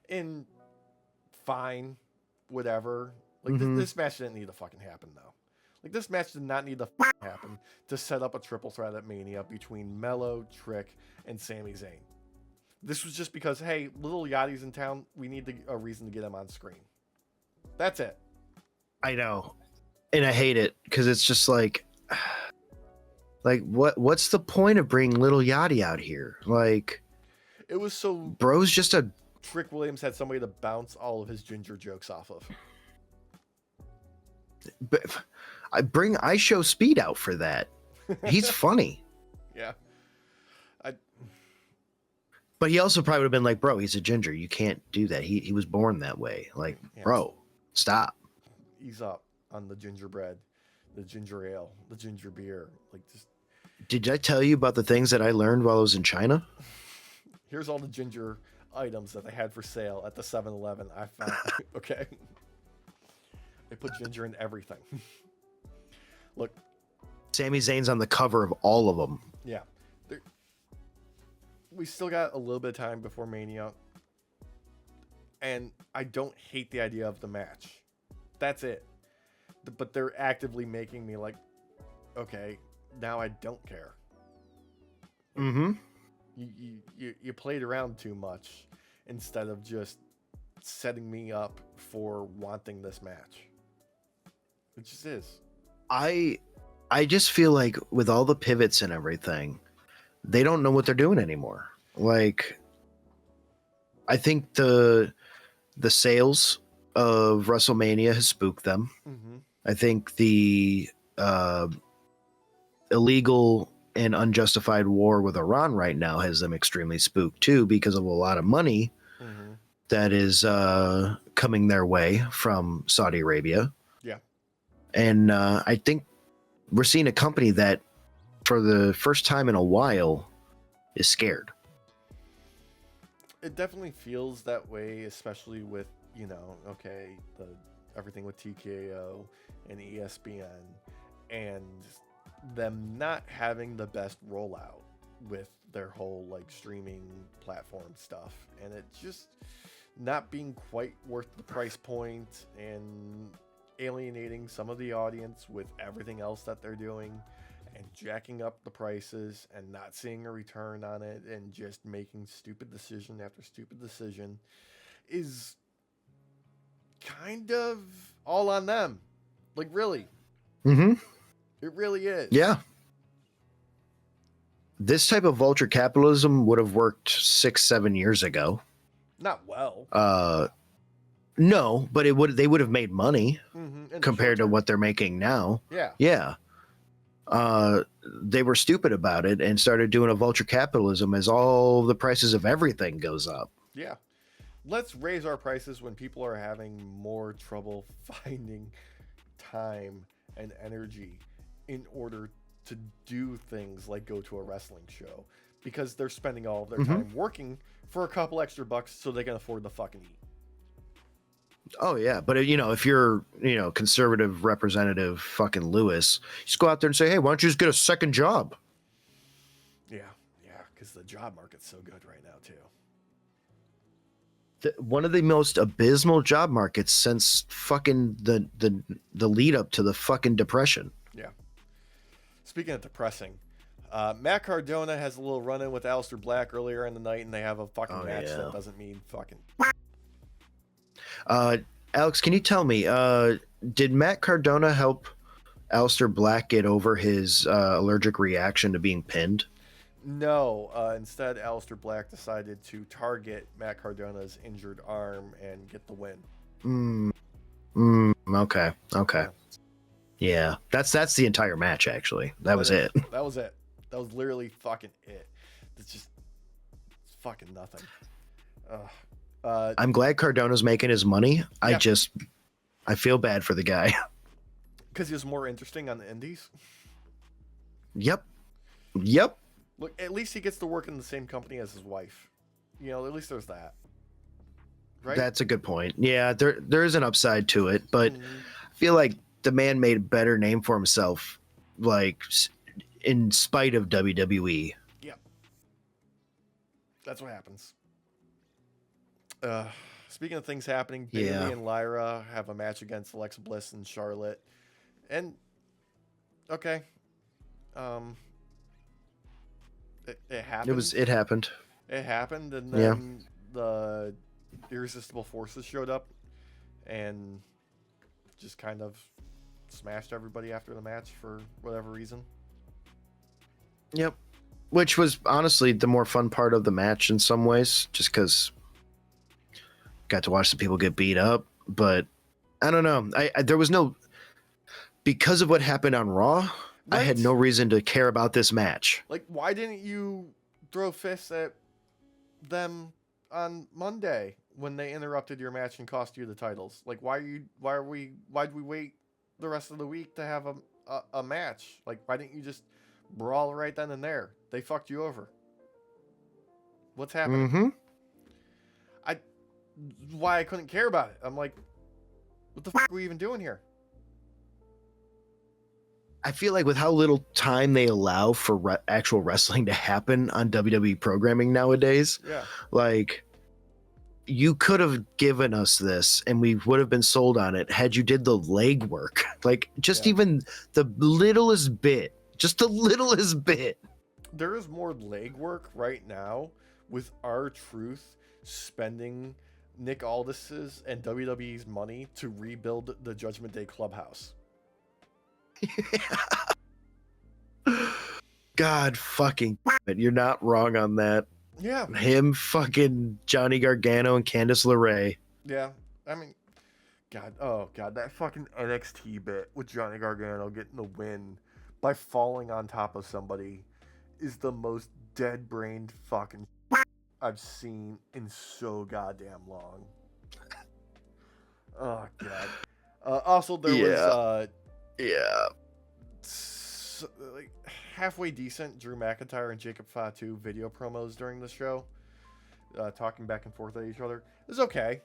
In fine, whatever. Like, this match didn't need to fucking happen, though. Like, this match did not need to happen to set up a triple threat at Mania between Mello, Trick, and Sami Zayn. This was just because, hey, Lil Yachty's in town. We need a reason to get him on screen. That's it. I know. And I hate it because it's just like what's the point of bringing Lil Yachty out here? Like, it was so bro's just a Trick Williams had somebody to bounce all of his ginger jokes off of. But I bring IShowSpeeds out for that. He's funny. Yeah. But he also probably would have been like, bro, he's a ginger. You can't do that. He was born that way. Like, yeah, bro, stop. Ease up on the gingerbread, the ginger ale, the ginger beer. Like, just. Did I tell you about the things that I learned while I was in China? Here's all the ginger items that they had for sale at the 7-Eleven. I found. Okay. They put ginger in everything. Look. Sami Zayn's on the cover of all of them. Yeah. We still got a little bit of time before Mania. And I don't hate the idea of the match. That's it. But they're actively making me like, okay, now I don't care. Mm-hmm. You played around too much instead of just setting me up for wanting this match. It just is. I just feel like with all the pivots and everything, they don't know what they're doing anymore. Like, I think the sales of WrestleMania has spooked them. Mm-hmm. I think the illegal and unjustified war with Iran right now has them extremely spooked too, because of a lot of money that is coming their way from Saudi Arabia. Yeah. And I think we're seeing a company that for the first time in a while is scared. It definitely feels that way, especially with, everything with TKO and ESPN and them not having the best rollout with their whole like streaming platform stuff, and it just not being quite worth the price point and alienating some of the audience with everything else that they're doing and jacking up the prices and not seeing a return on it and just making stupid decision after stupid decision is kind of all on them. Like, really. Mm-hmm. It really is. Yeah. this type of vulture capitalism would have worked 6-7 years ago. Not well. No, but they would have made money compared to what they're making now. Yeah. Yeah. They were stupid about it and started doing a vulture capitalism as all the prices of everything goes up. Yeah. Let's raise our prices when people are having more trouble finding time and energy in order to do things like go to a wrestling show, because they're spending all of their time working for a couple extra bucks so they can afford to fucking eat. Oh yeah, but if you're conservative representative fucking Lewis, just go out there and say, hey, why don't you just get a second job? Yeah, because the job market's so good right now too. One of the most abysmal job markets since fucking the lead up to the fucking depression. Yeah. Speaking of depressing, Matt Cardona has a little run-in with Aleister Black earlier in the night, and they have a fucking match that doesn't mean fucking. Alex, can you tell me, did Matt Cardona help Aleister Black get over his allergic reaction to being pinned? No. Instead, Aleister Black decided to target Matt Cardona's injured arm and get the win. Okay. Yeah, that's the entire match, actually. That was it. That was it. That was literally fucking it. It's just fucking nothing. I'm glad Cardona's making his money. Yeah. I feel bad for the guy. Because he was more interesting on the indies? Yep. Look, at least he gets to work in the same company as his wife. At least there's that. Right? That's a good point. Yeah, there is an upside to it, but I feel like the man made a better name for himself, like, in spite of WWE. Yeah. That's what happens. Speaking of things happening, Bayley and Lyra have a match against Alexa Bliss and Charlotte. And, okay. It happened. It happened. It happened, and then the Irresistible Forces showed up and just kind of smashed everybody after the match for whatever reason. Yep. Which was honestly the more fun part of the match in some ways, just because got to watch the people get beat up. But I don't know. There was no, because of what happened on Raw, I had no reason to care about this match. Like, why didn't you throw fists at them on Monday when they interrupted your match and cost you the titles? Like, why'd we wait the rest of the week to have a match? Like, why didn't you just brawl right then and there? They fucked you over. What's happening? Why I couldn't care about it. I'm like, what the fuck are we even doing here? I feel like with how little time they allow for actual wrestling to happen on WWE programming nowadays, like, you could have given us this and we would have been sold on it had you did the legwork. Like, just even the littlest bit. Just the littlest bit. There is more legwork right now with R-Truth spending Nick Aldis's and WWE's money to rebuild the Judgment Day Clubhouse. God fucking it. You're not wrong on that. Yeah. Him, fucking Johnny Gargano, and Candice LeRae. Yeah. I mean, God. Oh, God. That fucking NXT bit with Johnny Gargano getting the win by falling on top of somebody is the most dead-brained fucking I've seen in so goddamn long. Oh, God. Also, there was... like halfway decent Drew McIntyre and Jacob Fatu video promos during the show, talking back and forth at each other. It was okay.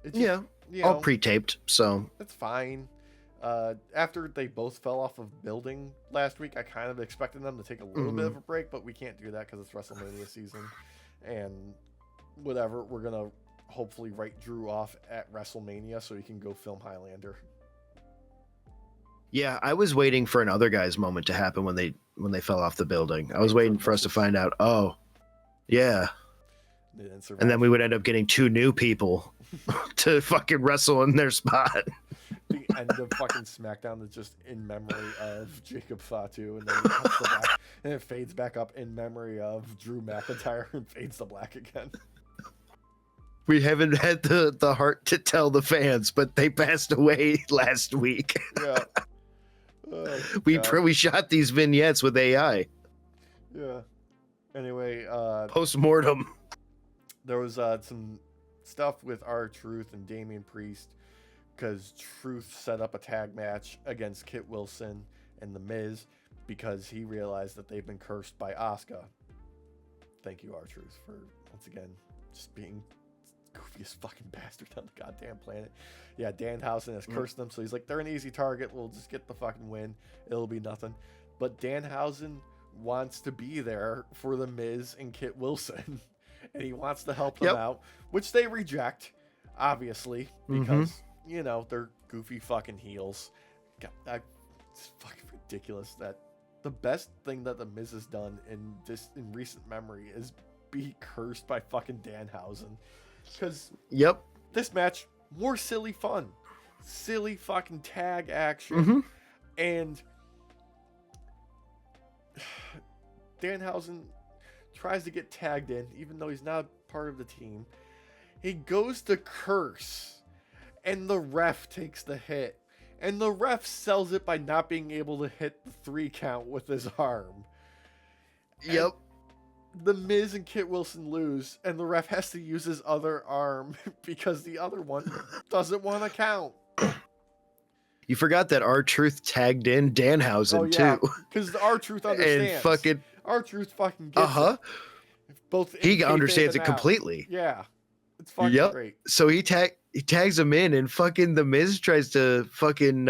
It's just, all pre-taped, so it's fine. After they both fell off of building last week, I kind of expected them to take a little bit of a break, but we can't do that because it's WrestleMania season, and whatever. We're gonna hopefully write Drew off at WrestleMania so he can go film Highlander. Yeah, I was waiting for an other guy's moment to happen when they fell off the building. I was waiting for us to find out, oh, yeah. And then we would end up getting two new people to fucking wrestle in their spot. end of fucking SmackDown that's just in memory of Jacob Fatu, and then it cuts to black, and it fades back up in memory of Drew McIntyre and fades to black again. We haven't had the heart to tell the fans, but they passed away last week. Yeah. Oh, we shot these vignettes with AI. Yeah. Anyway, Post-mortem. there was some stuff with R-Truth and Damian Priest, because Truth set up a tag match against Kit Wilson and The Miz because he realized that they've been cursed by Asuka. Thank you, R-Truth, for once again just being goofiest fucking bastard on the goddamn planet. Yeah, Danhausen has cursed them, so he's like, they're an easy target. We'll just get the fucking win. It'll be nothing. But Danhausen wants to be there for The Miz and Kit Wilson, and he wants to help them out, which they reject, obviously, because, you know, they're goofy fucking heels. God, it's fucking ridiculous that the best thing that The Miz has done in recent memory is be cursed by fucking Danhausen. Because this match, more silly fun. Silly fucking tag action. And Danhausen tries to get tagged in, even though he's not part of the team. He goes to curse, and the ref takes the hit. And the ref sells it by not being able to hit the 3 count with his arm. And The Miz and Kit Wilson lose, and the ref has to use his other arm because the other one doesn't want to count. You forgot that R-Truth tagged in Danhausen too. Because R-Truth understands. And fucking R-Truth fucking gets it. Both he understands it completely. Yeah. It's fucking great. So he tags him in, and fucking The Miz tries to fucking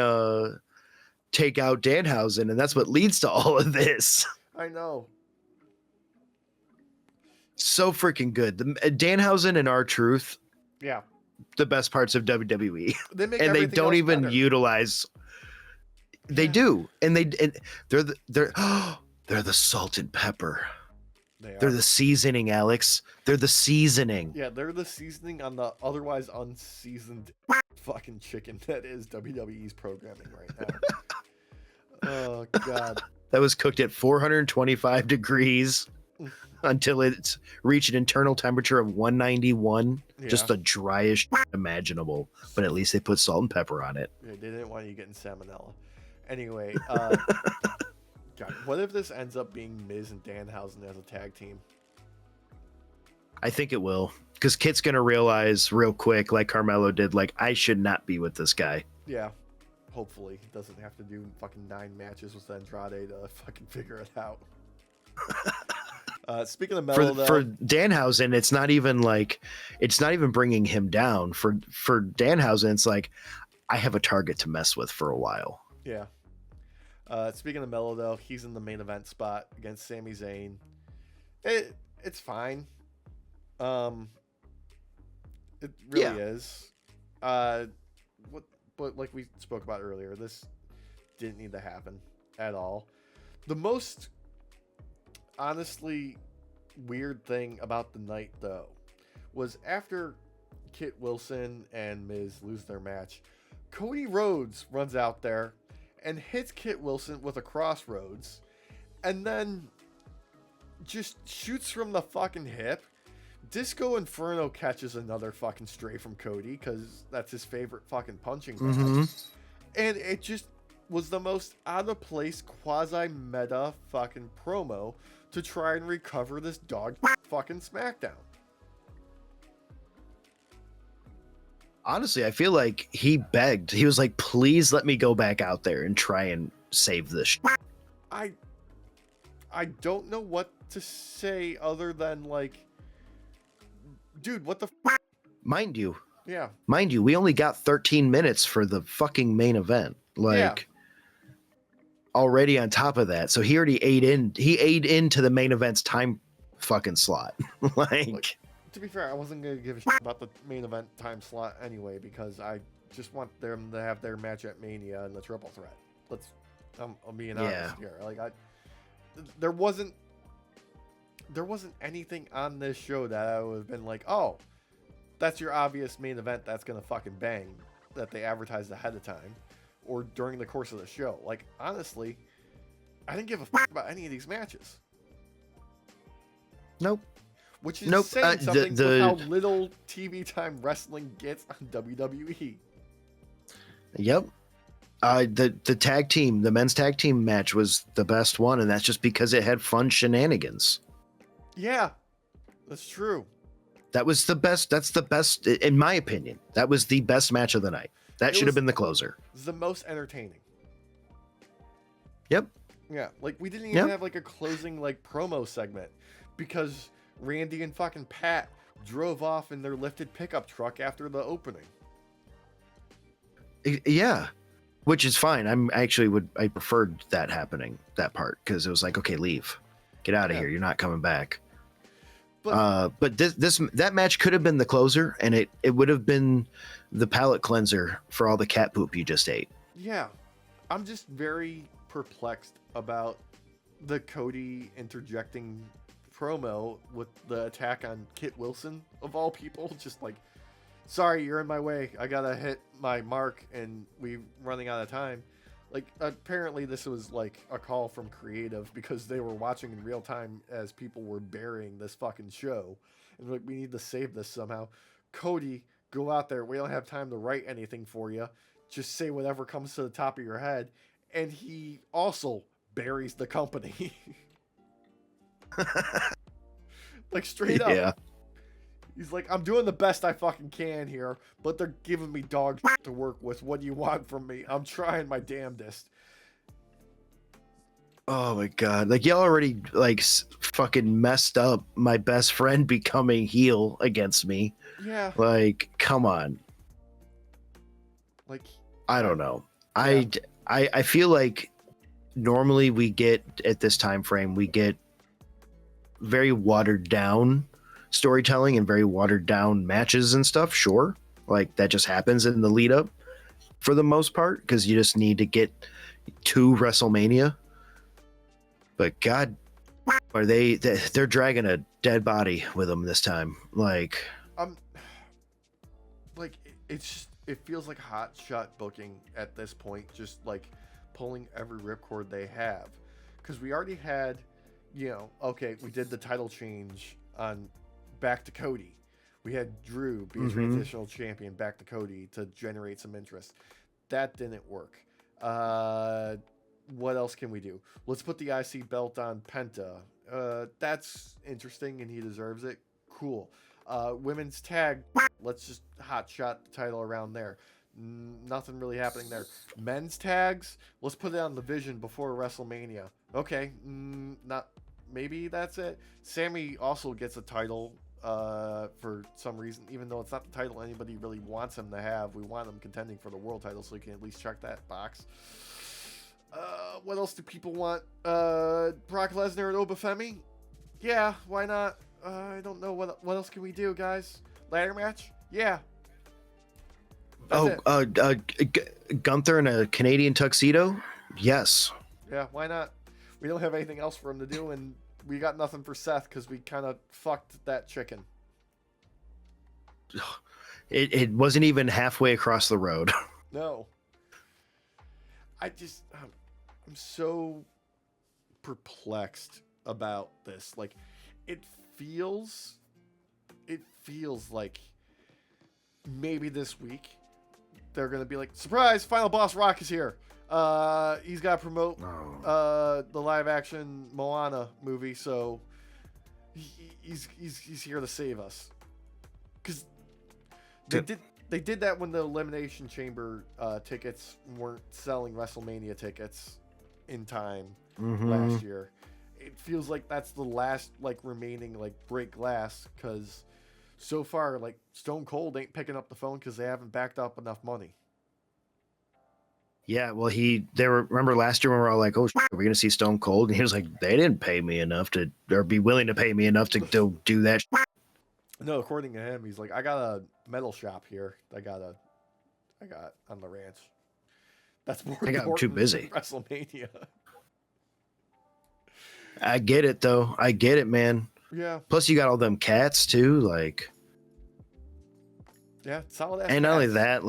take out Danhausen, and that's what leads to all of this. I know. So freaking good. Danhausen and R-Truth. Yeah. The best parts of WWE. They don't even better. Utilize. They do, and they're the salt and pepper. They're the seasoning, Alex. They're the seasoning. Yeah, they're the seasoning on the otherwise unseasoned fucking chicken that is WWE's programming right now. Oh God. That was cooked at 425 degrees until it's reached an internal temperature of 191. Yeah. Just the driest imaginable. But at least they put salt and pepper on it. Yeah, they didn't want you getting salmonella. Anyway, God, what if this ends up being Miz and Danhausen as a tag team? I think it will. Because Kit's going to realize real quick, like Carmelo did, like, I should not be with this guy. Yeah. Hopefully. He doesn't have to do fucking 9 matches with Andrade to fucking figure it out. Speaking of Melo, for Danhausen, it's not even bringing him down. For Danhausen, it's like, I have a target to mess with for a while. Yeah. Speaking of Melo, though, he's in the main event spot against Sami Zayn. It's fine. It really is. But like we spoke about earlier, this didn't need to happen at all. The most honestly weird thing about the night, though, was after Kit Wilson and Miz lose their match, Cody Rhodes runs out there and hits Kit Wilson with a crossroads, and then just shoots from the fucking hip. Disco Inferno catches another fucking stray from Cody, because that's his favorite fucking punching bag. And it just was the most out of place quasi-meta fucking promo to try and recover this dog fucking SmackDown. Honestly, I feel like he begged. He was like, please let me go back out there and try and save this. I don't know what to say other than, like, dude, what the Mind you, yeah. Mind you, we only got 13 minutes for the fucking main event. Like, already on top of that. So he already ate into the main event's time fucking slot. Like, to be fair, I wasn't going to give a shit about the main event time slot anyway, because I just want them to have their match at Mania and the triple threat. I'm being honest here. Like, there wasn't anything on this show that I would have been like, oh, that's your obvious main event that's going to fucking bang, that they advertised ahead of time. or during the course of the show. Like, honestly, I didn't give a fuck about any of these matches. Nope. Which is saying something with how little TV time wrestling gets on WWE. Yep. The tag team, the men's tag team match was the best one, and that's just because it had fun shenanigans. Yeah, that's true. That was the best. That's the best, in my opinion. That was the best match of the night. That should have been the closer. It was the most entertaining. Yep. Yeah, like we didn't even have like a closing like promo segment because Randy and fucking Pat drove off in their lifted pickup truck after the opening. Yeah, which is fine. I preferred that happening, that part, because it was like, okay, leave, get out of here. You're not coming back. But that match could have been the closer, and it would have been the palate cleanser for all the cat poop you just ate. Yeah, I'm just very perplexed about the Cody interjecting promo with the attack on Kit Wilson of all people. Just like, sorry, you're in my way. I gotta hit my mark, and we're running out of time. Like, apparently this was like a call from creative because they were watching in real time as people were burying this fucking show, and like, we need to save this somehow. Cody, go out there. We don't have time to write anything for you. Just say whatever comes to the top of your head. And he also buries the company. Like, straight up. Yeah. He's like, I'm doing the best I fucking can here, but they're giving me dog shit to work with. What do you want from me? I'm trying my damnedest. Oh my God. Like, y'all already like fucking messed up my best friend becoming heel against me. Yeah. Like, come on. Like, I don't know. Yeah. I feel like normally we get at this time frame, we get very watered down storytelling and very watered down matches and stuff. Sure. Like, that just happens in the lead up for the most part, because you just need to get to WrestleMania. But God, they're dragging a dead body with them this time. Like, it feels like hot shot booking at this point, just like pulling every ripcord they have. Because we already had, okay, we did the title change on back to Cody. We had Drew be a transitional champion back to Cody to generate some interest. That didn't work. What else can we do? Let's put the IC belt on Penta. That's interesting and he deserves it. Cool. Women's tag, let's just hot shot the title around there. Nothing really happening there. Men's tags, let's put it on the Vision before WrestleMania. Okay, maybe that's it. Sammy also gets a title for some reason, even though it's not the title anybody really wants him to have. We want him contending for the world title, so he can at least check that box. What else do people want? Brock Lesnar and Femi? Yeah, why not? I don't know what else can we do, guys. Ladder match? Yeah. Gunther in a Canadian tuxedo? Yes. Yeah, why not? We don't have anything else for him to do, and we got nothing for Seth because we kind of fucked that chicken. It wasn't even halfway across the road. No. I'm so perplexed about this. Like, it feels like maybe this week they're gonna be like, surprise, Final Boss Rock is here. He's got to promote the live action Moana movie, so he's here to save us. Because they did that when the Elimination Chamber tickets weren't selling WrestleMania tickets in time last year. It feels like that's the last remaining break glass, because so far Stone Cold ain't picking up the phone because they haven't backed up enough money. Yeah, well, remember last year when we were all like, oh, we're going to see Stone Cold? And he was like, they didn't pay me enough or be willing to pay me enough to do that. No, according to him, he's like, I got a metal shop here. I got on the ranch. That's more important. I got too busy. Than WrestleMania. I get it, though. I get it, man. Yeah. Plus, you got all them cats, too. Yeah, solid ass. And not only that,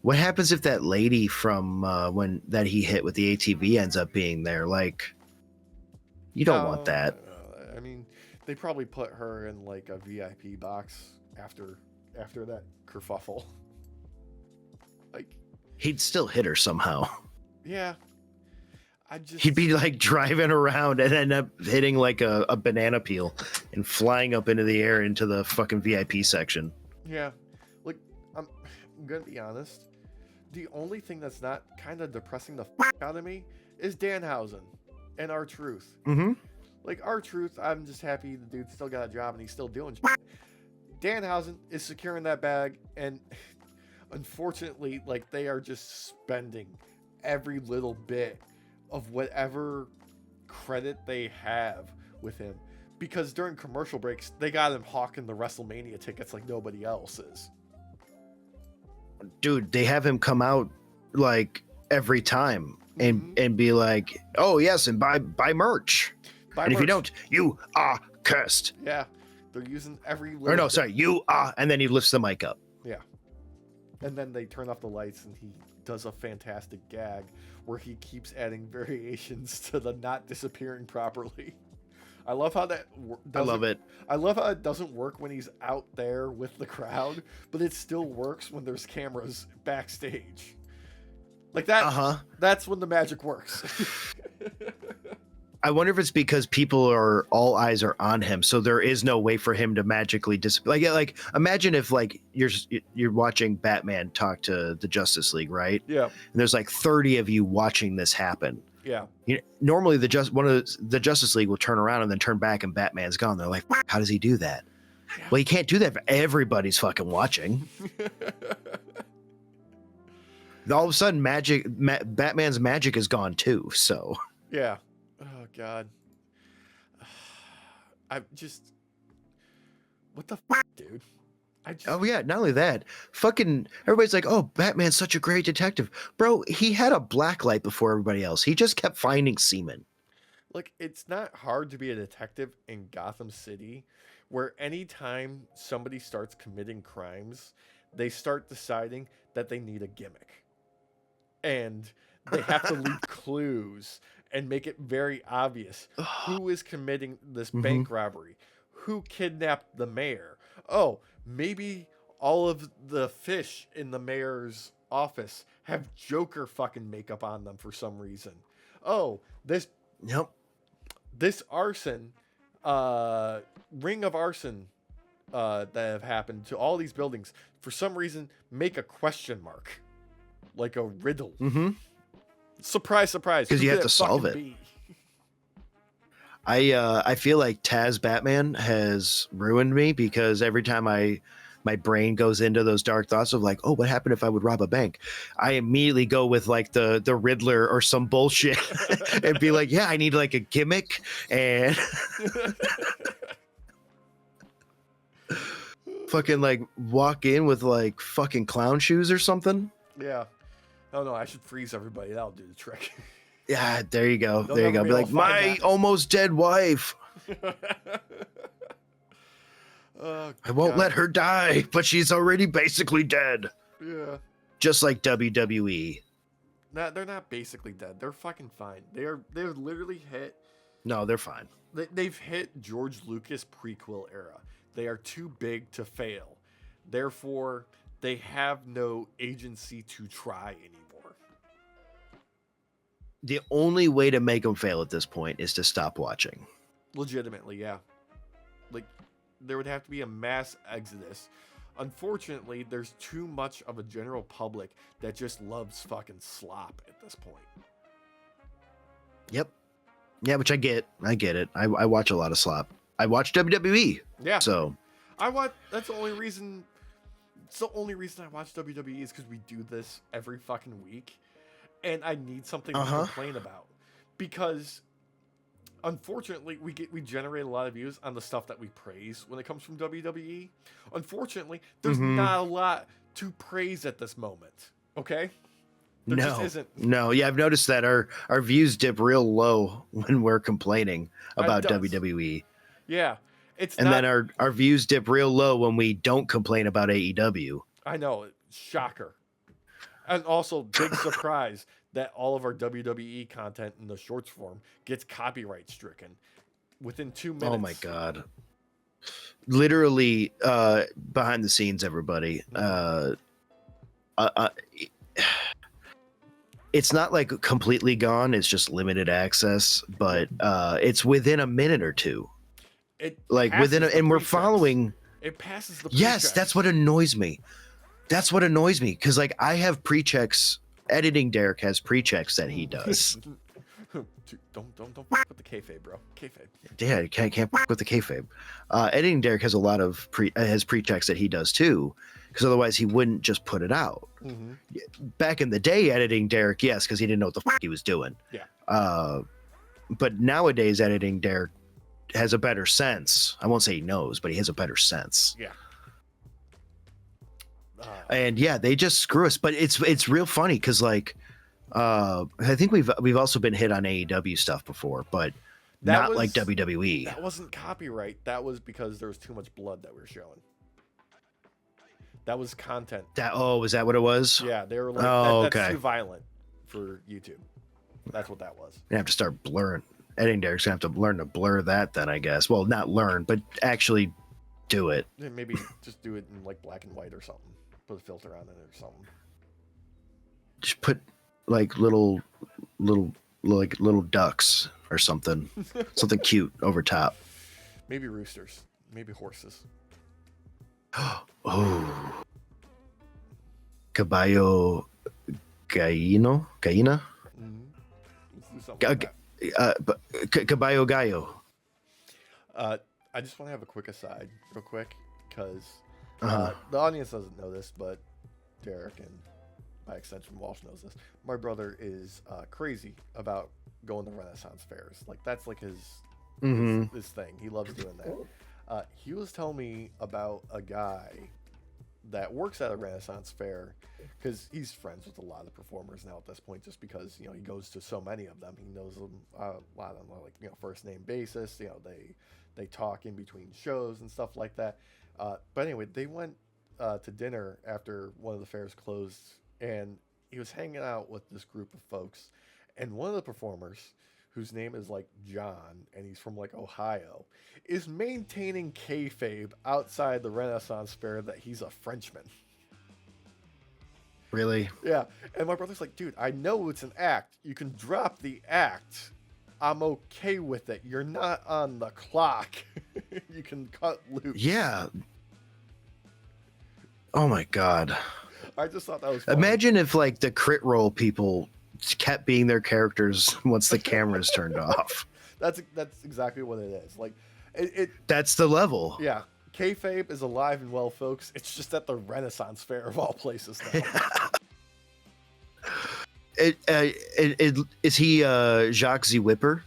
What happens if that lady from when that he hit with the ATV ends up being there? Like, you don't want that. I mean, they probably put her in like a VIP box after that kerfuffle. Like, he'd still hit her somehow. Yeah. He'd be like driving around and end up hitting like a banana peel and flying up into the air into the fucking VIP section. Yeah. Like, I'm going to be honest. The only thing that's not kind of depressing the out of me is Danhausen and R-Truth. Mm-hmm. Like, R-Truth, I'm just happy the dude still got a job and he's still doing shit. Danhausen is securing that bag, and unfortunately, like, they are just spending every little bit of whatever credit they have with him, because during commercial breaks they got him hawking the WrestleMania tickets like nobody else is. Dude, they have him come out like every time and be like, oh yes, and buy merch. If you don't, you are cursed. Yeah, they're using every or no sorry you are, and then he lifts the mic up. Yeah, and then they turn off the lights and he does a fantastic gag where he keeps adding variations to the not disappearing properly. I love how that I love it. I love how it doesn't work when he's out there with the crowd, but it still works when there's cameras backstage. Like that. That's when the magic works. I wonder if it's because all eyes are on him, so there is no way for him to magically disappear. Like imagine if like you're watching Batman talk to the Justice League, right? Yeah. And there's like 30 of you watching this happen. Yeah. Normally one of the Justice League will turn around and then turn back and Batman's gone. They're like, how does he do that? Yeah. Well, he can't do that if everybody's fucking watching. All of a sudden, Batman's magic is gone too. So yeah. Oh God. I just. What the fuck, dude? Oh yeah, not only that, fucking everybody's like, oh, Batman's such a great detective. Bro, he had a black light before everybody else. He just kept finding semen. Look, it's not hard to be a detective in Gotham City, where anytime somebody starts committing crimes, they start deciding that they need a gimmick. And they have to leave clues and make it very obvious who is committing this bank robbery, who kidnapped the mayor. Oh, maybe all of the fish in the mayor's office have Joker fucking makeup on them for some reason. Oh, this arson, ring of arson that have happened to all these buildings, for some reason, make a question mark. Like a riddle. Surprise, surprise. Because you have to solve it. I feel like Taz Batman has ruined me, because every time my brain goes into those dark thoughts of like, oh, what happened if I would rob a bank? I immediately go with like the Riddler or some bullshit and be like, yeah, I need like a gimmick and fucking like walk in with like fucking clown shoes or something. Yeah. Oh no, I should freeze everybody. That'll do the trick. Yeah, there you go. There you go. Be like, my almost dead wife. I won't let her die, but she's already basically dead. Yeah. Just like WWE. Nah, they're not basically dead. They're fucking fine. They're literally hit. No, they're fine. They've hit George Lucas prequel era. They are too big to fail. Therefore, they have no agency to try anymore. The only way to make them fail at this point is to stop watching. Legitimately, yeah. Like, there would have to be a mass exodus. Unfortunately, there's too much of a general public that just loves fucking slop at this point. Yep. Yeah, which I get. I get it. I watch a lot of slop. I watch WWE. Yeah. So that's the only reason. It's the only reason I watch WWE is because we do this every fucking week, and I need something to complain about. Because unfortunately, we generate a lot of views on the stuff that we praise when it comes from WWE. Unfortunately, there's not a lot to praise at this moment. Okay? There just isn't. No, yeah, I've noticed that our views dip real low when we're complaining about WWE. Yeah. Then our views dip real low when we don't complain about AEW. I know. Shocker. And also, big surprise that all of our WWE content in the shorts form gets copyright stricken within 2 minutes. Oh my God. Literally, behind the scenes, everybody. It's not like completely gone. It's just limited access, but it's within a minute or two. It Like within, and we're following. It passes the. Yes, that's what annoys me. That's what annoys me because like I have pre-checks. Editing Derek has pre-checks that he does. Dude, don't fuck with the kayfabe, bro. Kayfabe. Yeah, can't fuck with the kayfabe. Editing Derek has a lot of pre-checks that he does too, because otherwise he wouldn't just put it out. Back in the day, editing Derek, yes, because he didn't know what the fuck he was doing. Yeah. But nowadays, editing Derek has a better sense. I won't say he knows, but he has a better sense. Yeah. And yeah, they just screw us. But it's real funny because like I think we've also been hit on AEW stuff before, but not like WWE. That wasn't copyright. That was because there was too much blood that we were showing. That was content. Was that what it was? Yeah, they were like, that's too violent for YouTube. That's what that was. You have to start blurring. Editing Derek's gonna have to learn to blur that then, I guess. Well, not learn, but actually do it. Maybe just do it in like black and white or something. Put a filter on it or something. Just put like little ducks or something. Something cute over top. Maybe roosters. Maybe horses. Oh. Caballo Gallina? Let's do something like Caballo Gallo. I just want to have a quick aside real quick because the audience doesn't know this, but Derek and by extension Walsh knows this. My brother is crazy about going to Renaissance fairs. Like that's like his thing. He loves doing that. He was telling me about a guy that works at a Renaissance fair because he's friends with a lot of performers now at this point, just because he goes to so many of them. He knows them a lot on like first name basis. They talk in between shows and stuff like that. But anyway, they went to dinner after one of the fairs closed, and he was hanging out with this group of folks, and one of the performers, whose name is like John, and he's from like Ohio, is maintaining kayfabe outside the Renaissance fair that he's a Frenchman. Really? Yeah. And my brother's like, dude, I know it's an act. You can drop the act. I'm okay with it. You're not on the clock. You can cut loose. Yeah. Oh my God. I just thought that was funny. Imagine if like the crit roll people kept being their characters once the cameras turned off. That's exactly what it is. Like that's the level. Yeah. Kayfabe is alive and well, folks. It's just at the Renaissance fair of all places now. Is he Jacques Z Whipper?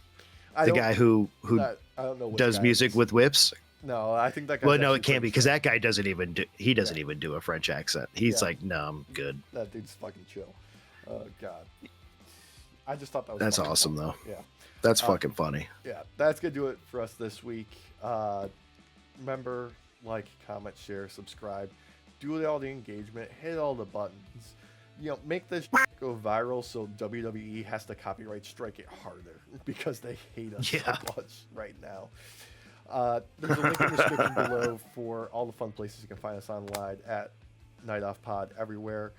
The guy who I don't know does music with whips? No, I think that guy. Well, no, it can't be because that guy doesn't even do a French accent. He's like, no, I'm good. That dude's fucking chill. Oh God. I just thought that was That's awesome fun. though. Yeah. That's fucking funny. Yeah, that's gonna do it for us this week. Remember, like, comment, share, subscribe, do all the engagement, hit all the buttons. Make this go viral so WWE has to copyright strike it harder because they hate us so much right now. There's a link in the description below for all the fun places you can find us online at Night Off Pod everywhere.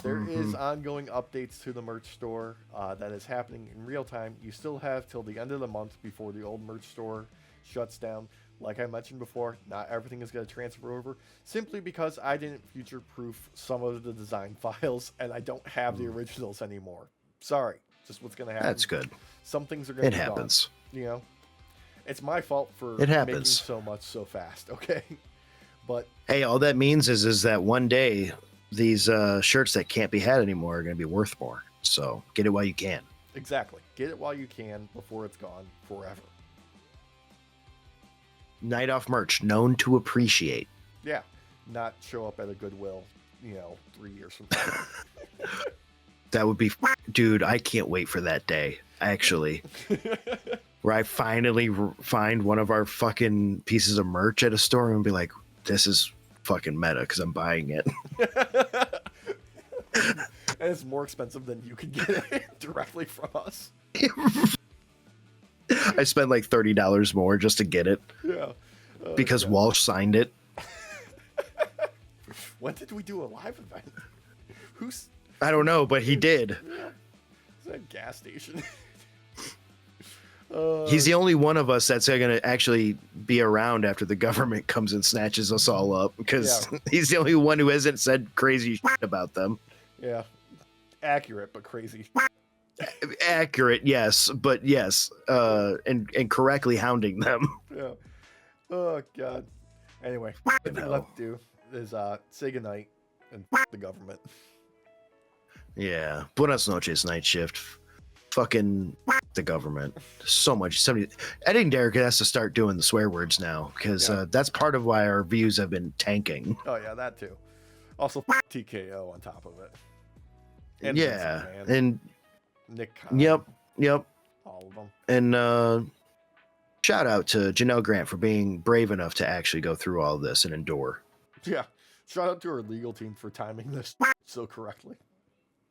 There is ongoing updates to the merch store that is happening in real time. You still have till the end of the month before the old merch store shuts down. Like I mentioned before, not everything is going to transfer over simply because I didn't future-proof some of the design files and I don't have the originals anymore. Sorry, just what's going to happen. That's good. Some things are going to be happens. Gone, It's my fault for making so much so fast, okay? But hey, all that means is that one day these shirts that can't be had anymore are going to be worth more. So get it while you can. Exactly. Get it while you can before it's gone forever. Night Off merch, known to appreciate. Yeah. Not show up at a Goodwill, 3 years from now. That would be... Dude, I can't wait for that day, actually. Where I finally find one of our fucking pieces of merch at a store and be like, this is fucking meta because I'm buying it. And it's more expensive than you could get it directly from us. I spent like $30 more just to get it. Yeah. Because God. Walsh signed it. When did we do a live event? Who's... I don't know, but he did. Yeah. Is that a gas station? He's the only one of us that's going to actually be around after the government comes and snatches us all up, because he's the only one who hasn't said crazy shit about them. Yeah. Accurate, but crazy. Accurate, yes, but yes, and correctly hounding them. Yeah. Oh, God. Anyway, the thing left to do is say goodnight and the government. Yeah. Buenas noches, night shift. Fucking the government. So much. I think Derek has to start doing the swear words now, because that's part of why our views have been tanking. Oh, yeah, that too. Also, TKO on top of it. And yeah. Vincent, and Nick Khan. Yep. All of them. And shout out to Janelle Grant for being brave enough to actually go through all this and endure. Yeah. Shout out to our legal team for timing this so correctly.